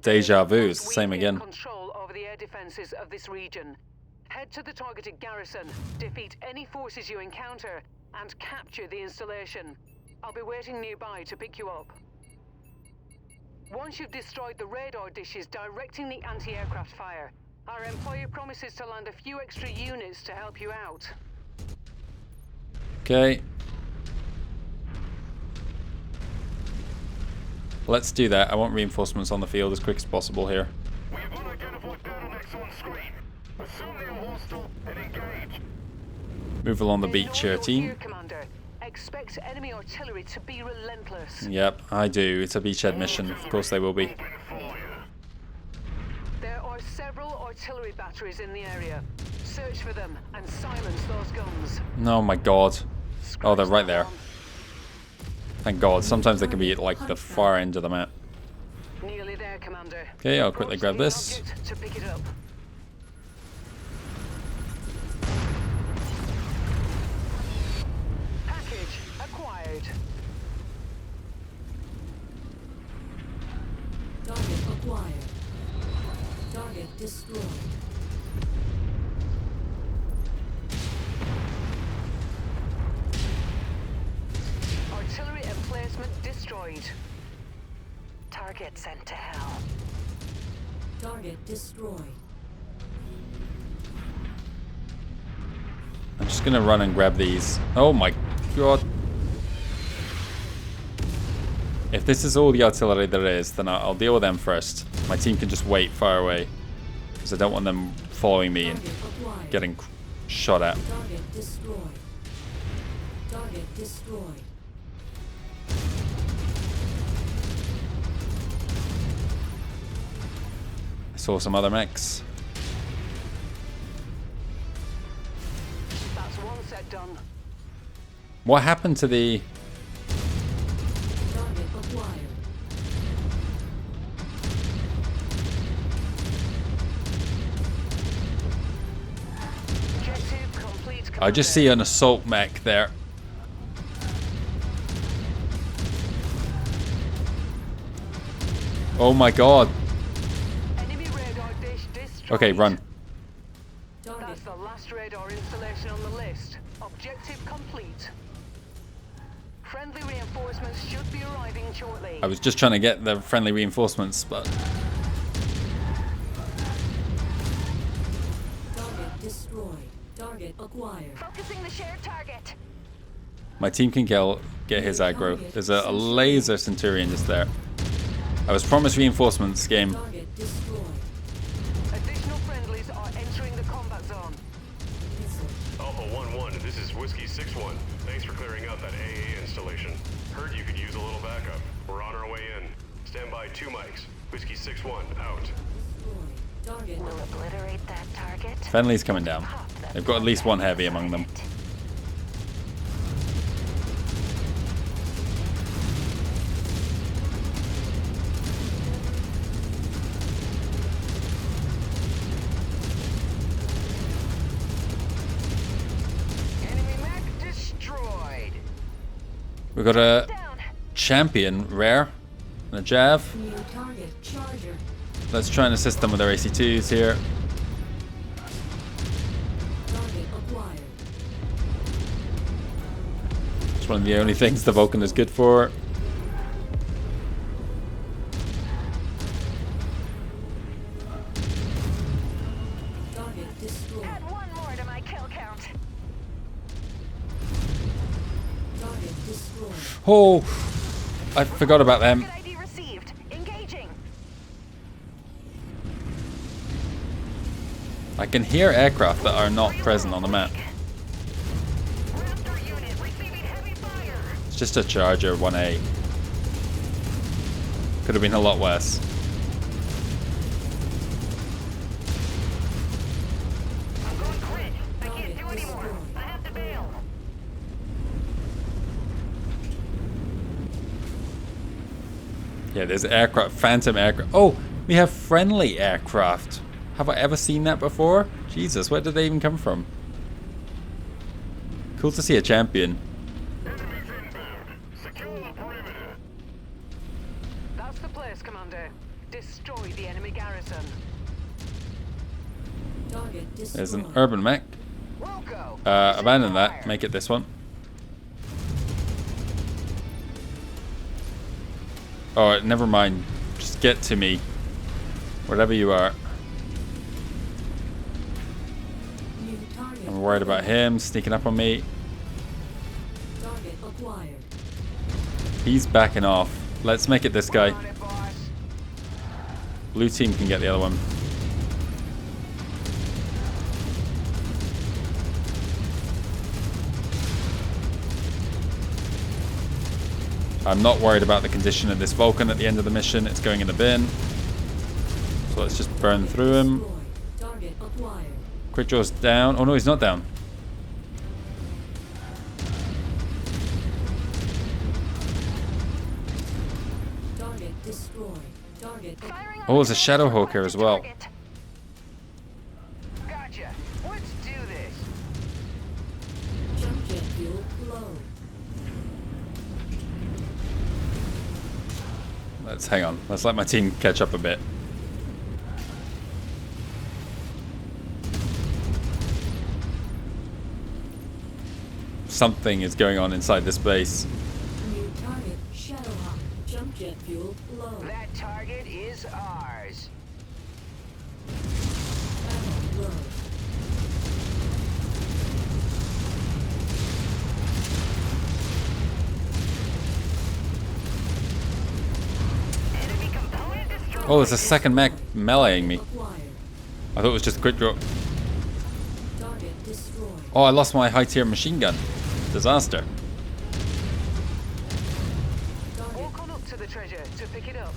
deja vu, it's the same again. Control over the air defenses of this region. Head to the targeted garrison, defeat any forces you encounter, and capture the installation. I'll be waiting nearby to pick you up. Once you've destroyed the radar dishes directing the anti-aircraft fire, our employer promises to land a few extra units to help you out. Okay. Let's do that. I want reinforcements on the field as quick as possible here. We have unidentified battlenecks on screen. Assume they're hostile and engage. Move along the beach here, team. Here, Commander. Expect enemy artillery to be relentless. Yep, I do. It's a beachhead mission. Of course they will be. There are several artillery batteries in the area. Search for them and silence those guns. Oh my god. Oh, they're right there. Thank god. Sometimes they can be at like the far end of the map. Nearly there, Commander. Okay, I'll quickly grab this. To pick it up. Package acquired. Target acquired. Target destroyed. destroyed. Target sent to hell. Target destroyed. I'm just gonna run and grab these. Oh my god. If this is all the artillery there is, then I'll deal with them first. My team can just wait far away. Because I don't want them following me and Target acquired. getting shot at. Target destroyed. Target destroyed. I saw some other mechs. That's one set done. What happened to the... Target acquired. Objective complete. I just see an assault mech there. Oh my god. Enemy radar dish destroyed. Okay, run. Target That's the last radar installation on the list. Objective complete. Friendly reinforcements should be arriving shortly. I was just trying to get the friendly reinforcements, but... target destroyed. Target acquired. Focusing the shared target. My team can get his aggro. There's a laser Centurion just there. I was promised reinforcements, game. Target destroyed. Additional friendlies are entering the combat zone. Missile. Alpha 1-1, this is Whiskey 6-1. Thanks for clearing out that AA installation. Heard you could use a little backup. We're on our way in. Stand by 2 mics. Whiskey 6-1, out. Destroyed. Target Will obliterate that target. Friendly's coming down. They've got at least one heavy among them. Enemy mech destroyed. We've got a Down. champion rare and a Jav. new target. Charger. Let's try and assist them with their AC2s here. Target acquired. It's one of the only things the Vulcan is good for. Target destroyed. Add 1 more to my kill count. Target destroyed. Oh, I forgot about them. Target ID received. Engaging. I can hear aircraft that are not present on the map. Raptor unit receiving heavy fire. It's just a Charger 1A. Could have been a lot worse. I'm going crit. I can't do anymore. I have to bail. Yeah, there's aircraft, phantom aircraft. Oh, we have friendly aircraft. Have I ever seen that before? Jesus, where did they even come from? Cool to see a champion. Enemies inbound. Secure the perimeter. That's the place, Commander. Destroy the enemy garrison. Target destroyed. There's an urban mech. Wilco. Abandon that. Make it this one. Oh, never mind. Just get to me. Wherever you are. New target. I'm worried about him sneaking up on me. Target acquired. He's backing off. Let's make it this guy. On it, boss. Blue team can get the other one. I'm not worried about the condition of this Vulcan at the end of the mission. It's going in the bin. So let's just burn through him. Destroyed. Target acquired. Quick Draw's down. Oh no, he's not down. Target destroyed. Target Firing on Oh, there's a the Shadow commander Hawk here as requested well. target. Gotcha. Let's do this. jump jet fuel low. Let's hang on. Let's let my team catch up a bit. Something is going on inside this base. New target Shadowhawk. target is ours. Ammo low. Enemy component destroyed. Oh, there's a second mech meleeing me. Acquired. I thought it was just a quick draw. Target destroyed. Oh, I lost my high tier machine gun. Disaster. Target, Walk on up to the treasure to pick it up.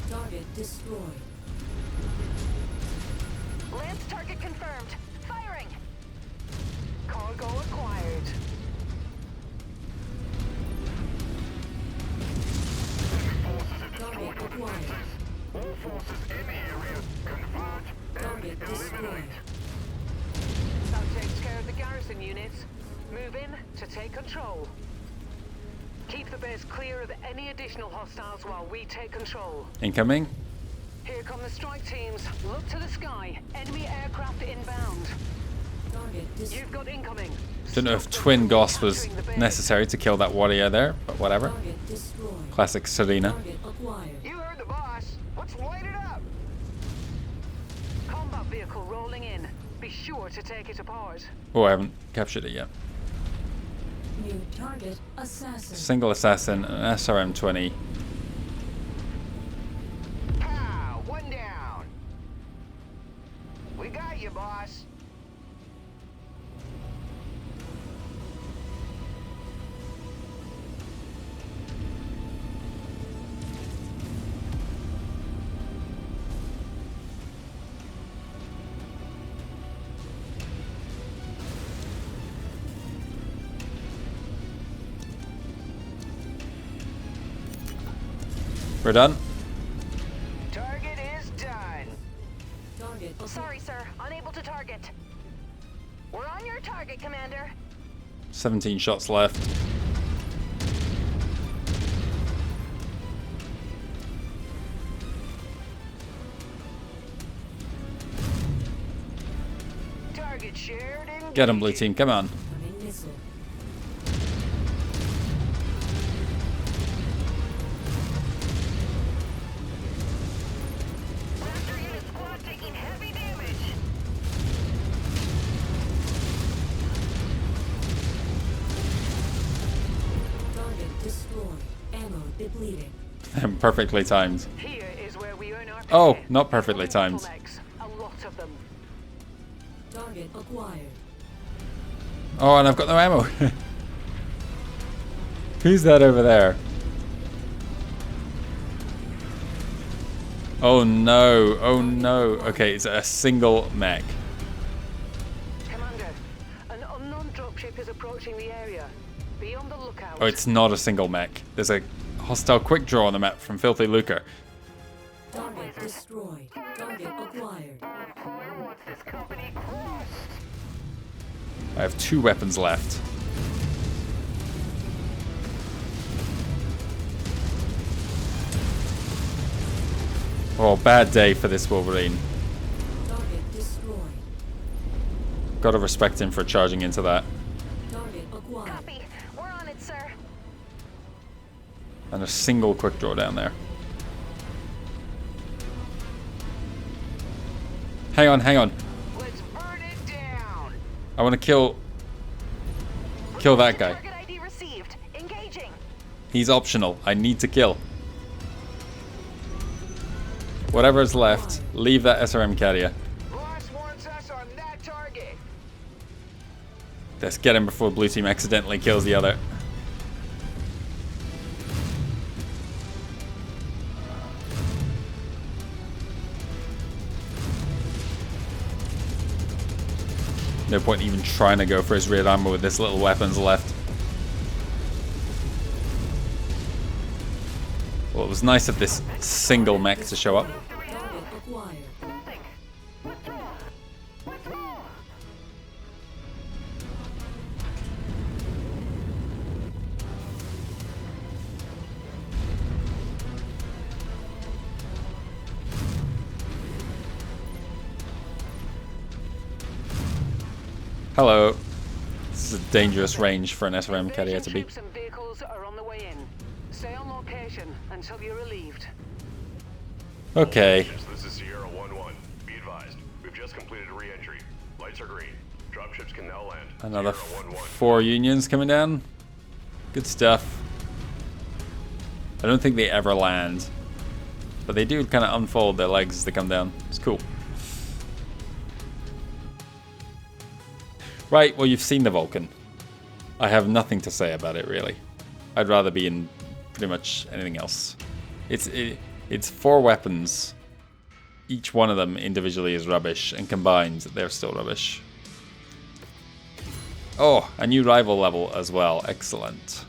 target destroyed. Lance target confirmed. Firing. Cargo acquired. Target acquired. All forces in the area converge Target destroyed. That takes care of the garrison units. Move in to take control. Keep the base clear of any additional hostiles while we take control. Incoming. Here come the strike teams. Look to the sky. Enemy aircraft inbound. Target destroyed. You've got incoming. Don't know if Stop them Twin from Goss was capturing the base. necessary to kill that warrior there, but whatever. Target destroyed. Classic Serena. Target acquired. You heard the boss. Let's light it up. Combat vehicle rolling in. Be sure to take it apart. Oh, I haven't captured it yet. New target assassin. Single assassin, an SRM-20. Pow! One down. We got you, boss. We're done. Target is done. Target Sorry, sir. Unable to target. We're on your target, Commander. 17 shots left. Target shared and Get him, blue team. Come on. incoming missile. Raptor unit squad taking heavy damage. Target destroyed. Ammo depleting. Perfectly timed. Here is where we earn our pay. Oh, not perfectly timed. Bottlenecks. A lot of them. Target acquired. Oh, and I've got no ammo. Who's that over there? Oh no, oh no. Okay, it's a single mech. Commander, an unknown dropship is approaching the area. Be on the lookout. Oh, it's not a single mech. There's a hostile quick draw on the map from Filthy Lucre. Target destroyed. Target acquired. Employer wants this company crossed. I have 2 weapons left. Oh, bad day for this Wolverine. Target destroyed. Gotta respect him for charging into that. Target acquired. Copy. We're on it, sir. And a single quick draw down there. Hang on, hang on. let's burn it down. I want to kill that guy. Target ID received. Engaging. He's optional. I need to kill. Whatever's left, leave that SRM carrier. Boss wants us on that target. Let's get him before blue team accidentally kills the other. No point even trying to go for his rear armor with this little weapons left. Well, it was nice of this single mech to show up. Target acquired. Nothing. Withdraw. Withdraw. Hello. This is a dangerous range for an SRM carrier to be. Troops and vehicles are on the way in. Stay on location until you're relieved. Okay. This is Sierra 1-1. Be advised, we've just completed a re-entry. Lights are green. Dropships can now land. Another Sierra 1-1. 4 unions coming down. Good stuff. I don't think they ever land, but they do kind of unfold their legs as they come down. It's cool. Right, well, you've seen the Vulcan. I have nothing to say about it, really. I'd rather be in pretty much anything else. It's 4 weapons. Each one of them individually is rubbish, and combined, they're still rubbish. Oh, a new rival level as well. Excellent.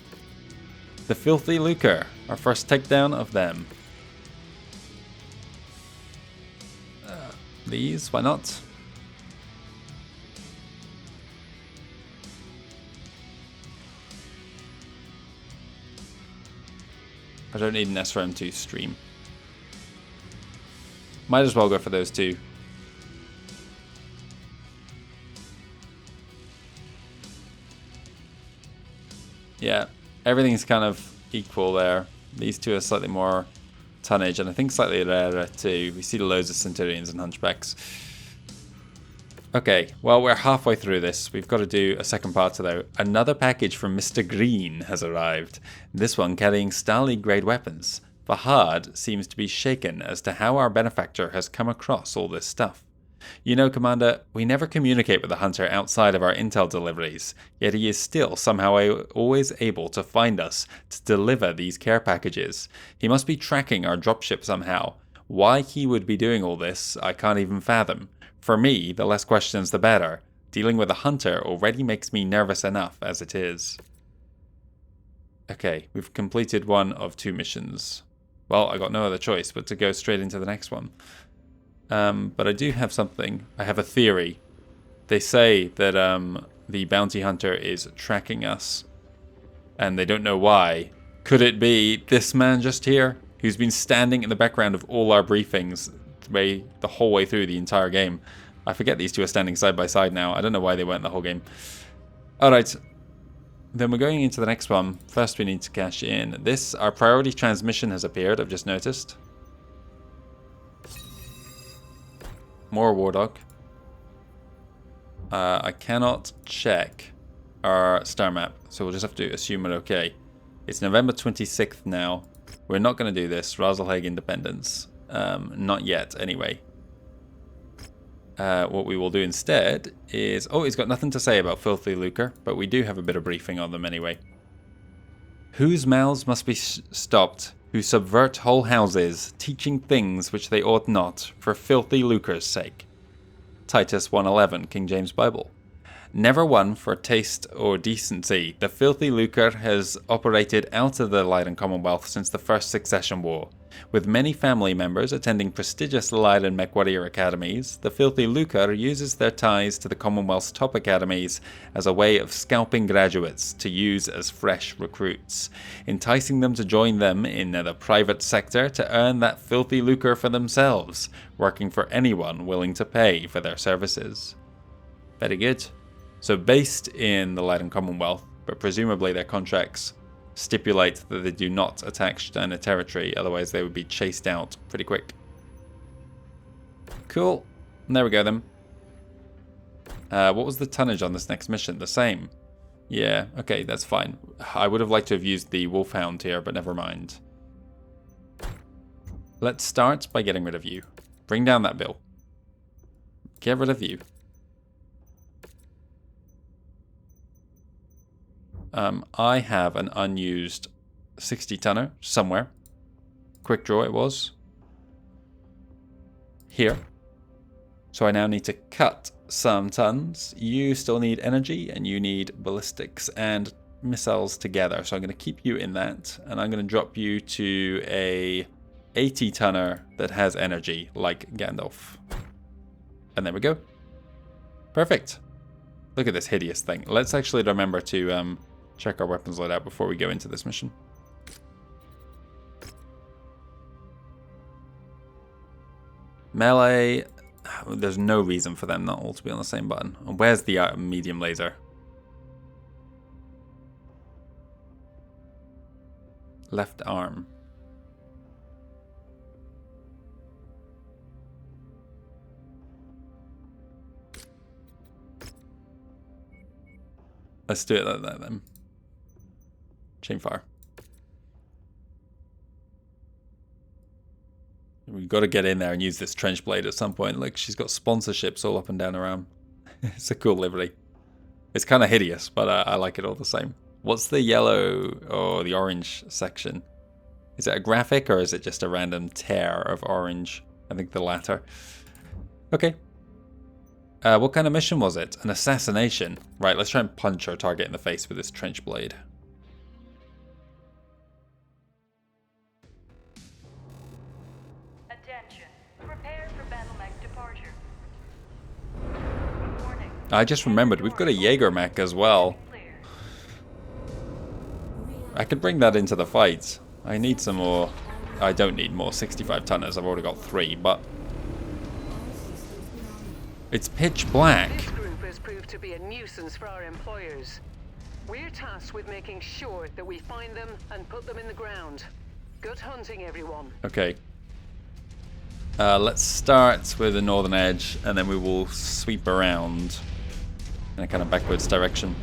The Filthy Lucre. Our first takedown of them. These, why not? I don't need an SRM2 stream. Might as well go for those two. Yeah, everything's kind of equal there. These two are slightly more tonnage, and I think slightly rarer too. We see loads of Centurions and Hunchbacks. Okay, well, we're halfway through this. We've got to do a second part though. Another package from Mr. Green has arrived. This one carrying Starly grade weapons. Fahad seems to be shaken as to how our benefactor has come across all this stuff. You know, Commander, we never communicate with the Hunter outside of our intel deliveries, yet he is still somehow always able to find us to deliver these care packages. He must be tracking our dropship somehow. Why he would be doing all this, I can't even fathom. For me, the less questions the better. Dealing with a Hunter already makes me nervous enough as it is. Okay, we've completed one of 2 missions. Well, I got no other choice but to go straight into the next one. But I do have something. I have a theory. They say that the bounty hunter is tracking us, and they don't know why. Could it be this man just here, who's been standing in the background of all our briefings the whole way through the entire game? I forget these two are standing side by side now. I don't know why they weren't the whole game. Alright, then we're going into the next one. First we need to cash in. Our priority transmission has appeared, I've just noticed. More War Dog. I cannot check our star map, so we'll just have to assume we're okay. It's November 26th now. We're not going to do this. Rasalhague Independence. Not yet, anyway. What we will do instead is... Oh, he's got nothing to say about Filthy Lucre, but we do have a bit of briefing on them anyway. Whose mouths must be stopped, who subvert whole houses, teaching things which they ought not, for filthy lucre's sake. Titus 1:11, King James Bible. Never one for taste or decency, the filthy lucre has operated out of the Leiden Commonwealth since the First Succession War. With many family members attending prestigious Leiden MechWarrior academies, the filthy lucre uses their ties to the Commonwealth's top academies as a way of scalping graduates to use as fresh recruits, enticing them to join them in the private sector to earn that filthy lucre for themselves, working for anyone willing to pay for their services. Very good. So based in the Leiden Commonwealth, but presumably their contracts stipulate that they do not attack Steiner territory, otherwise they would be chased out pretty quick. Cool. And there we go then. What was the tonnage on this next mission? The same. Yeah, okay, that's fine. I would have liked to have used the Wolfhound here, but never mind. Let's start by getting rid of you. Bring down that bill. Get rid of you. I have an unused 60-tonner somewhere. Quick draw it was. Here. So I now need to cut some tons. You still need energy, and you need ballistics and missiles together. So I'm going to keep you in that, and I'm going to drop you to a 80-tonner that has energy, like Gandalf. And there we go. Perfect. Look at this hideous thing. Let's actually remember to check our weapons loadout before we go into this mission. Melee. There's no reason for them not all to be on the same button. Where's the medium laser? Left arm. Let's do it like that then. Chain fire. We've got to get in there and use this trench blade at some point. Like, she's got sponsorships all up and down her arm. It's a cool livery. It's kind of hideous, but I like it all the same. What's the yellow or the orange section? Is it a graphic or is it just a random tear of orange? I think the latter. Okay. What kind of mission was it? An assassination. Right, let's try and punch our target in the face with this trench blade. Attention. Prepare for battle mech departure. Warning. I just remembered, we've got a Jaeger mech as well. Clear. I could bring that into the fight. I need some more. I don't need more 65 tonners. I've already got 3, but it's pitch black. This group has proved to be a nuisance for our employers. We're tasked with making sure that we find them and put them in the ground. Good hunting, everyone. Okay. Let's start with the northern edge, and then we will sweep around in a kind of backwards direction.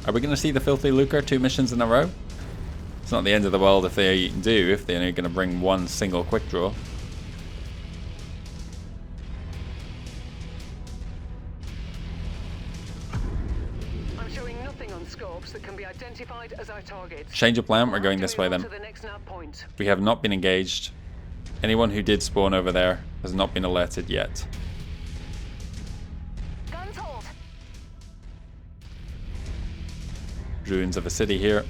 Are we going to see the Filthy Lucre 2 missions in a row? It's not the end of the world if they do, if they're only going to bring one single quick draw. I'm showing nothing on scopes that can be identified as our targets. Change of plan, we're going this way then. To the next nav point. We have not been engaged. Anyone who did spawn over there has not been alerted yet. Guns hold. Ruins of a city here.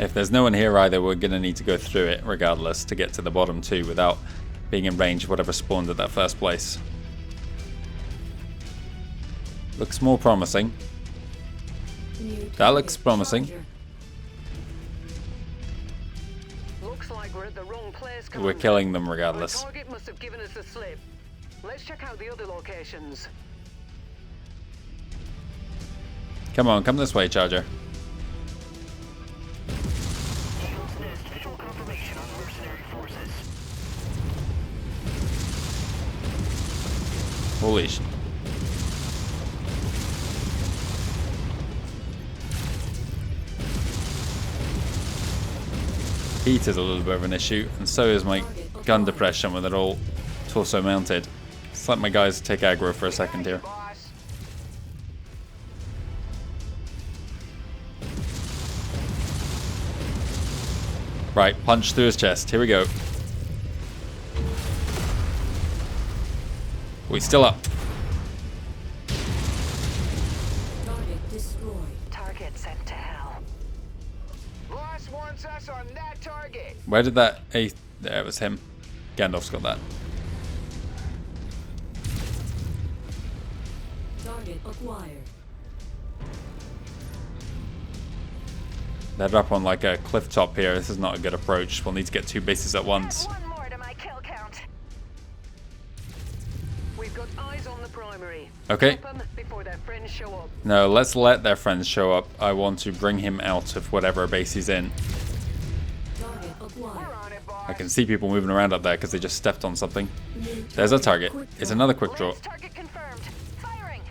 If there's no one here either, we're going to need to go through it regardless to get to the bottom too without being in range of whatever spawned at that first place. Looks more promising. That looks promising. Looks like we're at the wrong place. We're killing them regardless. Our target must have given us the slip. Let's check out the other locations. Come on, come this way, Charger. Eagle's Nest visual confirmation on mercenary forces. Holy sh... Heat is a little bit of an issue, and so is my gun depression when they're all torso mounted. Let's let my guys take aggro for a second here. Boss. Right, punch through his chest. Here we go. We're still up. Target destroyed. Target sent to hell. Boss wants us on that target. Where did that... Hey, there, it was him. Gandalf's got that. Target acquired. They're up on like a cliff top here. This is not a good approach. We'll need to get 2 bases at once. Add one more to my kill count. We've got eyes on the primary. Okay. Stop them before their friends show up. No, let's let their friends show up. I want to bring him out of whatever base he's in. Target acquired. We're on it, boss. I can see people moving around up there because they just stepped on something. There's a target. It's another quick draw. Last target confirmed. Firing.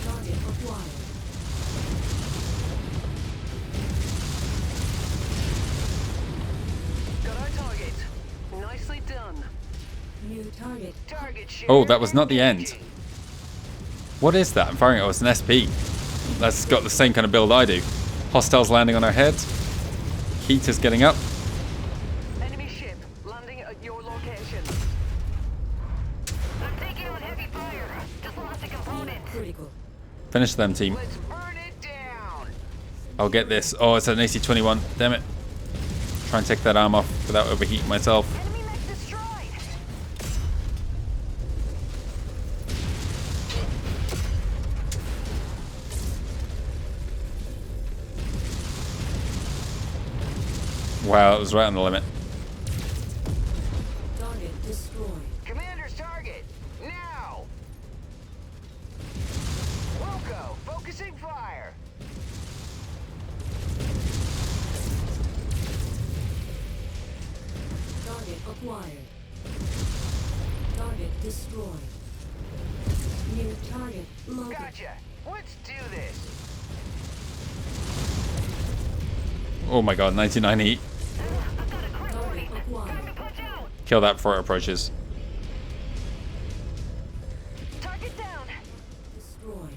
Target acquired. Got our target. Nicely done. New target. Target shared Oh, that was not the and end. engaging. What is that? I'm firing it. Oh, it's an SP. That's got the same kind of build I do. Hostiles landing on our heads. Heat is getting up. Enemy ship landing at your location. I'm taking on heavy fire. Just lost a component. Critical. Finish them, team. Let's burn it down. I'll get this. Oh, it's an AC-21. Damn it. Try and take that arm off without overheating myself. Enemy mech destroyed. Wow, it was right on the limit. Target destroyed. Commander's target, now. Wilco, focusing fire. Target acquired. Target destroyed. New target located. Gotcha. Let's do this. Oh my god, 99 heat. Target acquired. Punch out. Kill that before it approaches. Target down. Destroyed.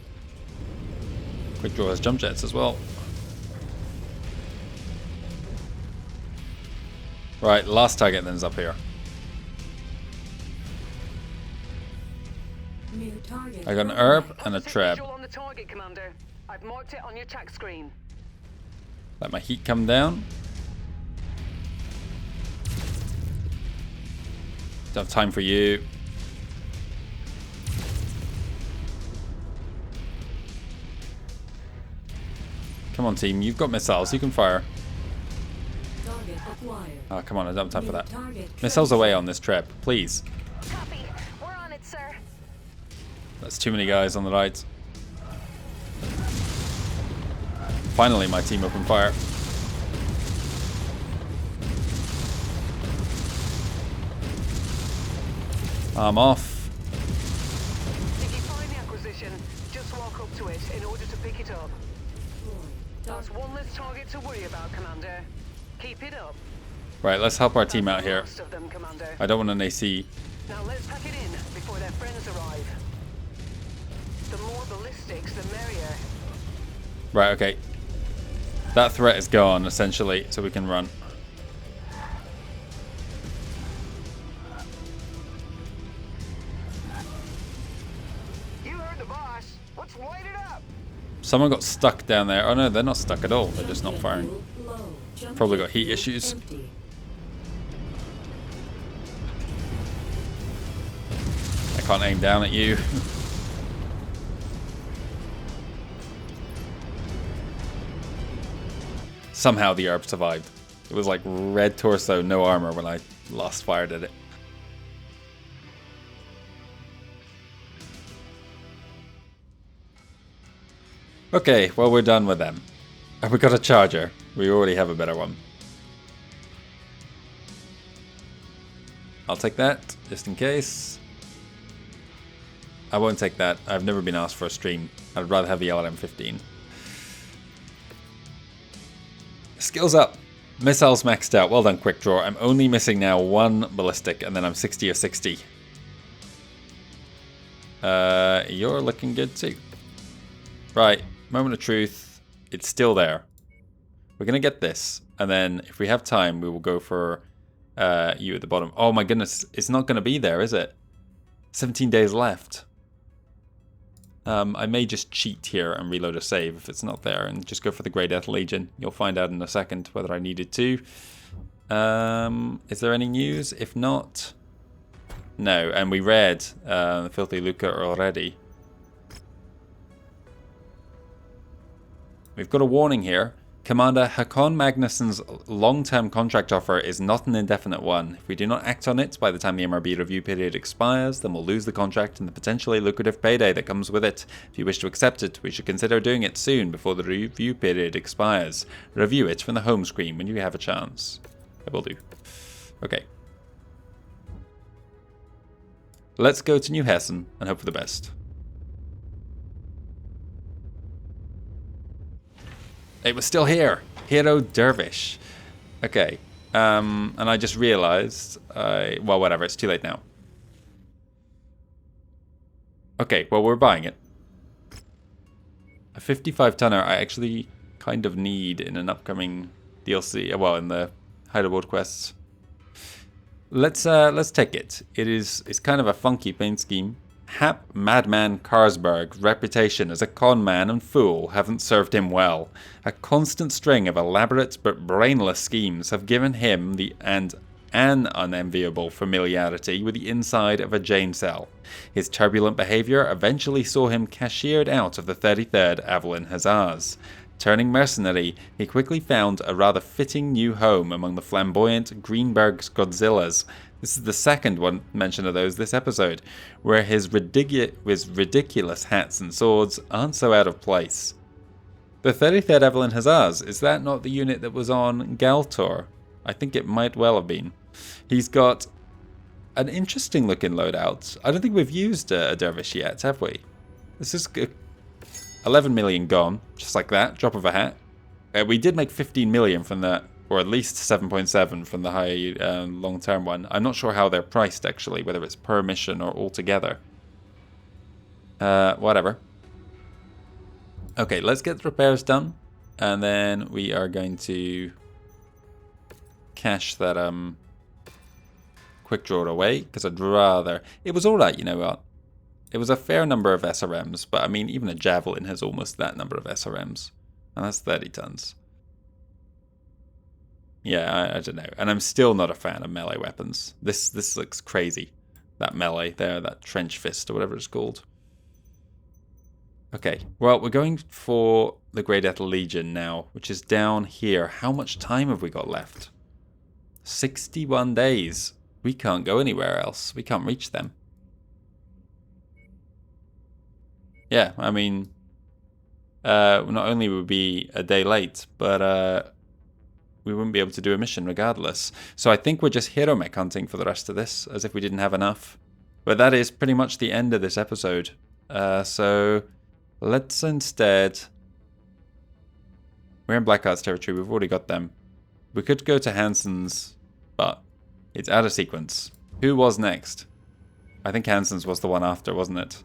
Quick draw has jump jets as well. Right, last target then is up here. New target. I got an herb and a Set trap. visual on the target, Commander. I've marked it on your track screen. Let my heat come down. Don't have time for you. Come on, team. You've got missiles. You can fire. Target acquired. Oh, come on. I don't have time for New that. target. Missiles away on this trap, please. Copy. We're on it, sir. That's too many guys on the right. Finally, my team opened fire. I'm off. If you find the acquisition, just walk up to it in order to pick it up. That's one less target to worry about, Commander. Keep it up. Right, let's help our team out here. Most of them, Commander. I don't want an AC. Now let's pack it in before their friends arrive. The more ballistics, the merrier. Right, okay. That threat is gone, essentially, so we can run. You heard the boss. Let's light it up. Someone got stuck down there. Oh no, they're not stuck at all. They're just not firing. Low. Jump Probably jet got heat fuel issues. empty. I can't aim down at you. Somehow the herb survived. It was like red torso, no armor when I last fired at it. Okay, well we're done with them. And we got a charger. We already have a better one. I'll take that, just in case. I won't take that. I've never been asked for a stream. I'd rather have the LM15. Skills up. Missiles maxed out. Well done, Quick Draw. I'm only missing now one ballistic, and then I'm 60 of 60. You're looking good too. Right, moment of truth. It's still there. We're going to get this, and then if we have time, we will go for you at the bottom. Oh my goodness, it's not going to be there, is it? 17 days left. I may just cheat here and reload a save if it's not there and just go for the Grey Death Legion. You'll find out in a second whether I needed to. Is there any news? If not, no. And we read Filthy Lucre already. We've got a warning here. Commander Hakon Magnuson's long-term contract offer is not an indefinite one. If we do not act on it by the time the MRB review period expires, then we'll lose the contract and the potentially lucrative payday that comes with it. If you wish to accept it, we should consider doing it soon before the review period expires. Review it from the home screen when you have a chance. I will do. Okay. Let's go to New Hessen and hope for the best. It was still here. Hero Dervish. Okay. And I just realized... well, whatever. It's too late now. Okay, well, we're buying it. A 55 tonner I actually kind of need in an upcoming DLC. Well, in the Hideout quests. Let's take it. It's kind of a funky paint scheme. Hap Madman Karsberg's reputation as a con man and fool haven't served him well. A constant string of elaborate but brainless schemes have given him an unenviable familiarity with the inside of a jail cell. His turbulent behavior eventually saw him cashiered out of the 33rd Avalon Hussars. Turning mercenary, he quickly found a rather fitting new home among the flamboyant Greenberg's Godzillas. This is the second one mention of those this episode, where his ridiculous hats and swords aren't so out of place. The 33rd Avalon Hussars, is that not the unit that was on Galtor? I think it might well have been. He's got an interesting looking loadout. I don't think we've used a dervish yet, have we? This is 11 million gone, just like that, drop of a hat. We did make 15 million from that, or at least 7.7 from the high long-term one. I'm not sure how they're priced, actually, whether it's per mission or altogether. Whatever. Okay, let's get the repairs done, and then we are going to cache that quick draw away, because I'd rather... It was alright, you know what? It was a fair number of SRMs, but I mean, even a Javelin has almost that number of SRMs. And that's 30 tons. Yeah, I don't know. And I'm still not a fan of melee weapons. This looks crazy. That melee there, that trench fist or whatever it's called. Okay, well, we're going for the Grey Death Legion now, which is down here. How much time have we got left? 61 days. We can't go anywhere else. We can't reach them. Yeah, I mean, not only would we be a day late, but we wouldn't be able to do a mission regardless. So I think we're just hero mech hunting for the rest of this, as if we didn't have enough. But that is pretty much the end of this episode. So let's instead... We're in Blackheart's territory, we've already got them. We could go to Hansen's, but it's out of sequence. Who was next? I think Hansen's was the one after, wasn't it?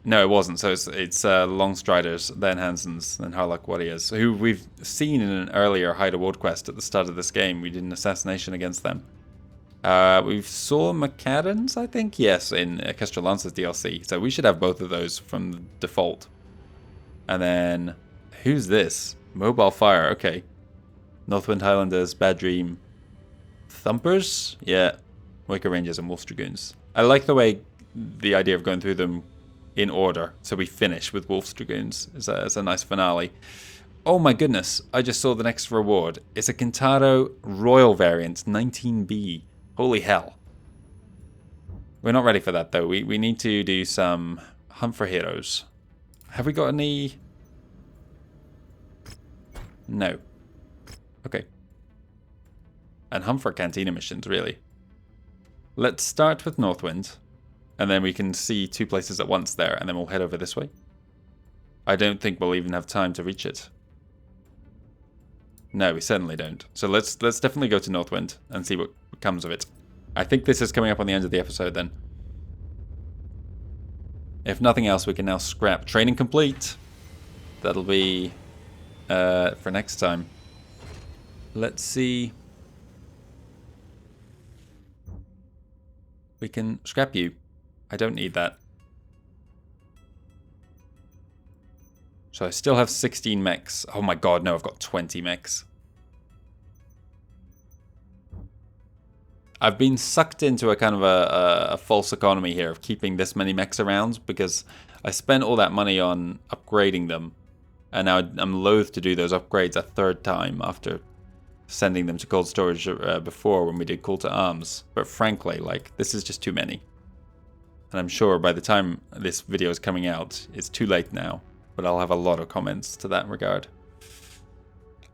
No, it wasn't. So it's Longstriders, then Hansen's, then Harlock Warriors, who we've seen in an earlier Hideout quest at the start of this game. We did an assassination against them. We saw McCadden's, I think? Yes, in Kestrel Lance's DLC. So we should have both of those from default. And then, who's this? Mobile Fire, okay. Northwind Highlanders, Bad Dream, Thumpers? Yeah, Waker Rangers and Wolf Dragoons. I like the way the idea of going through them in order, so we finish with Wolf's Dragoons as a nice finale. Oh my goodness, I just saw the next reward. It's a Kintaro Royal variant, 19B. Holy hell. We're not ready for that though. We need to do some hunt for heroes. Have we got any? No. Okay. And hunt for Cantina missions, really. Let's start with Northwind. And then we can see two places at once there, and then we'll head over this way. I don't think we'll even have time to reach it. No, we certainly don't. So let's definitely go to Northwind and see what comes of it. I think this is coming up on the end of the episode then. If nothing else, we can now scrap. Training complete. That'll be for next time. Let's see. We can scrap you. I don't need that. So I still have 16 mechs. Oh my god, no, I've got 20 mechs. I've been sucked into a kind of a false economy here of keeping this many mechs around because I spent all that money on upgrading them. And now I'm loath to do those upgrades a third time after sending them to cold storage before when we did Call to Arms. But frankly, like, this is just too many. And I'm sure by the time this video is coming out, it's too late now. But I'll have a lot of comments to that regard.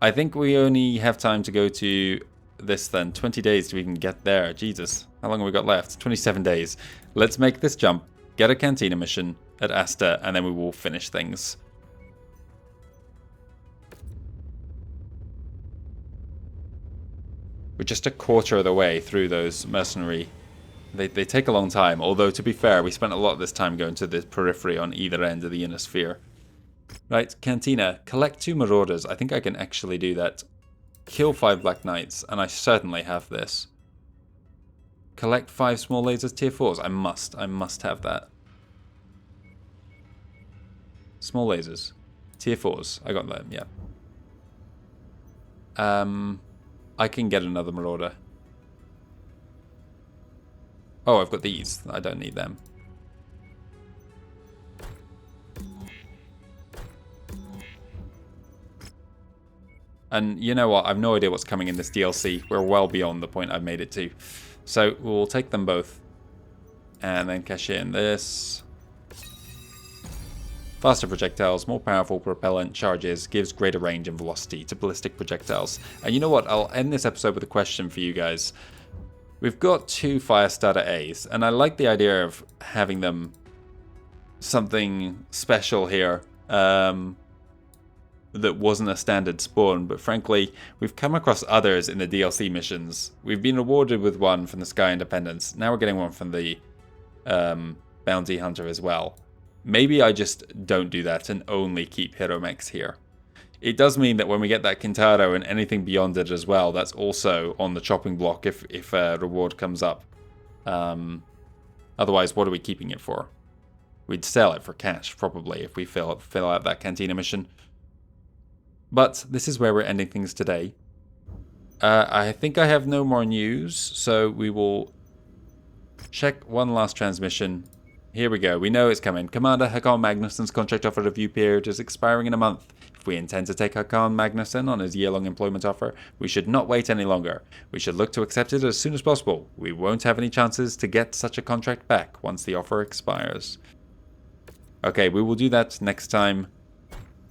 I think we only have time to go to this then. 20 days to even get there. Jesus. How long have we got left? 27 days. Let's make this jump. Get a Cantina mission at Asta. And then we will finish things. We're just a quarter of the way through those mercenary. They take a long time, although to be fair, we spent a lot of this time going to the periphery on either end of the Ionosphere. Right, Cantina, collect 2 Marauders. I think I can actually do that. Kill 5 Black Knights, and I certainly have this. Collect 5 small lasers tier 4s. I must have that. Small lasers. Tier 4s. I got them, yeah. I can get another Marauder. Oh, I've got these. I don't need them. And you know what? I've no idea what's coming in this DLC. We're well beyond the point I've made it to. So we'll take them both. And then cash in this. Faster projectiles, more powerful propellant charges, gives greater range and velocity to ballistic projectiles. And you know what? I'll end this episode with a question for you guys. We've got 2 Firestarter A's, and I like the idea of having them something special here. That wasn't a standard spawn, but frankly, we've come across others in the DLC missions. We've been rewarded with one from the Sky Independence. Now we're getting one from the Bounty Hunter as well. Maybe I just don't do that and only keep Hero Mechs here. It does mean that when we get that Kintaro and anything beyond it as well, that's also on the chopping block if a reward comes up. Otherwise, what are we keeping it for? We'd sell it for cash, probably, if we fill out that Cantina mission. But this is where we're ending things today. I think I have no more news, so we will check one last transmission. Here we go. We know it's coming. Commander Haakon Magnussen's contract offer review period is expiring in a month. If we intend to take Haakon Magnussen on his year-long employment offer, we should not wait any longer. We should look to accept it as soon as possible. We won't have any chances to get such a contract back once the offer expires. Okay, we will do that next time.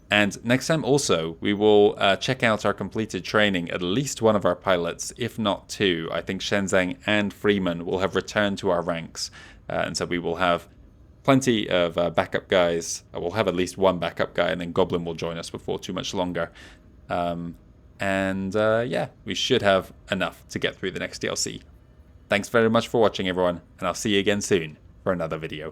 And next time also, we will check out our completed training. At least one of our pilots, if not 2. I think Shenzheng and Freeman will have returned to our ranks. And so we will have plenty of backup guys. We'll have at least one backup guy, and then Goblin will join us before too much longer. Yeah, we should have enough to get through the next DLC. Thanks very much for watching, everyone, and I'll see you again soon for another video.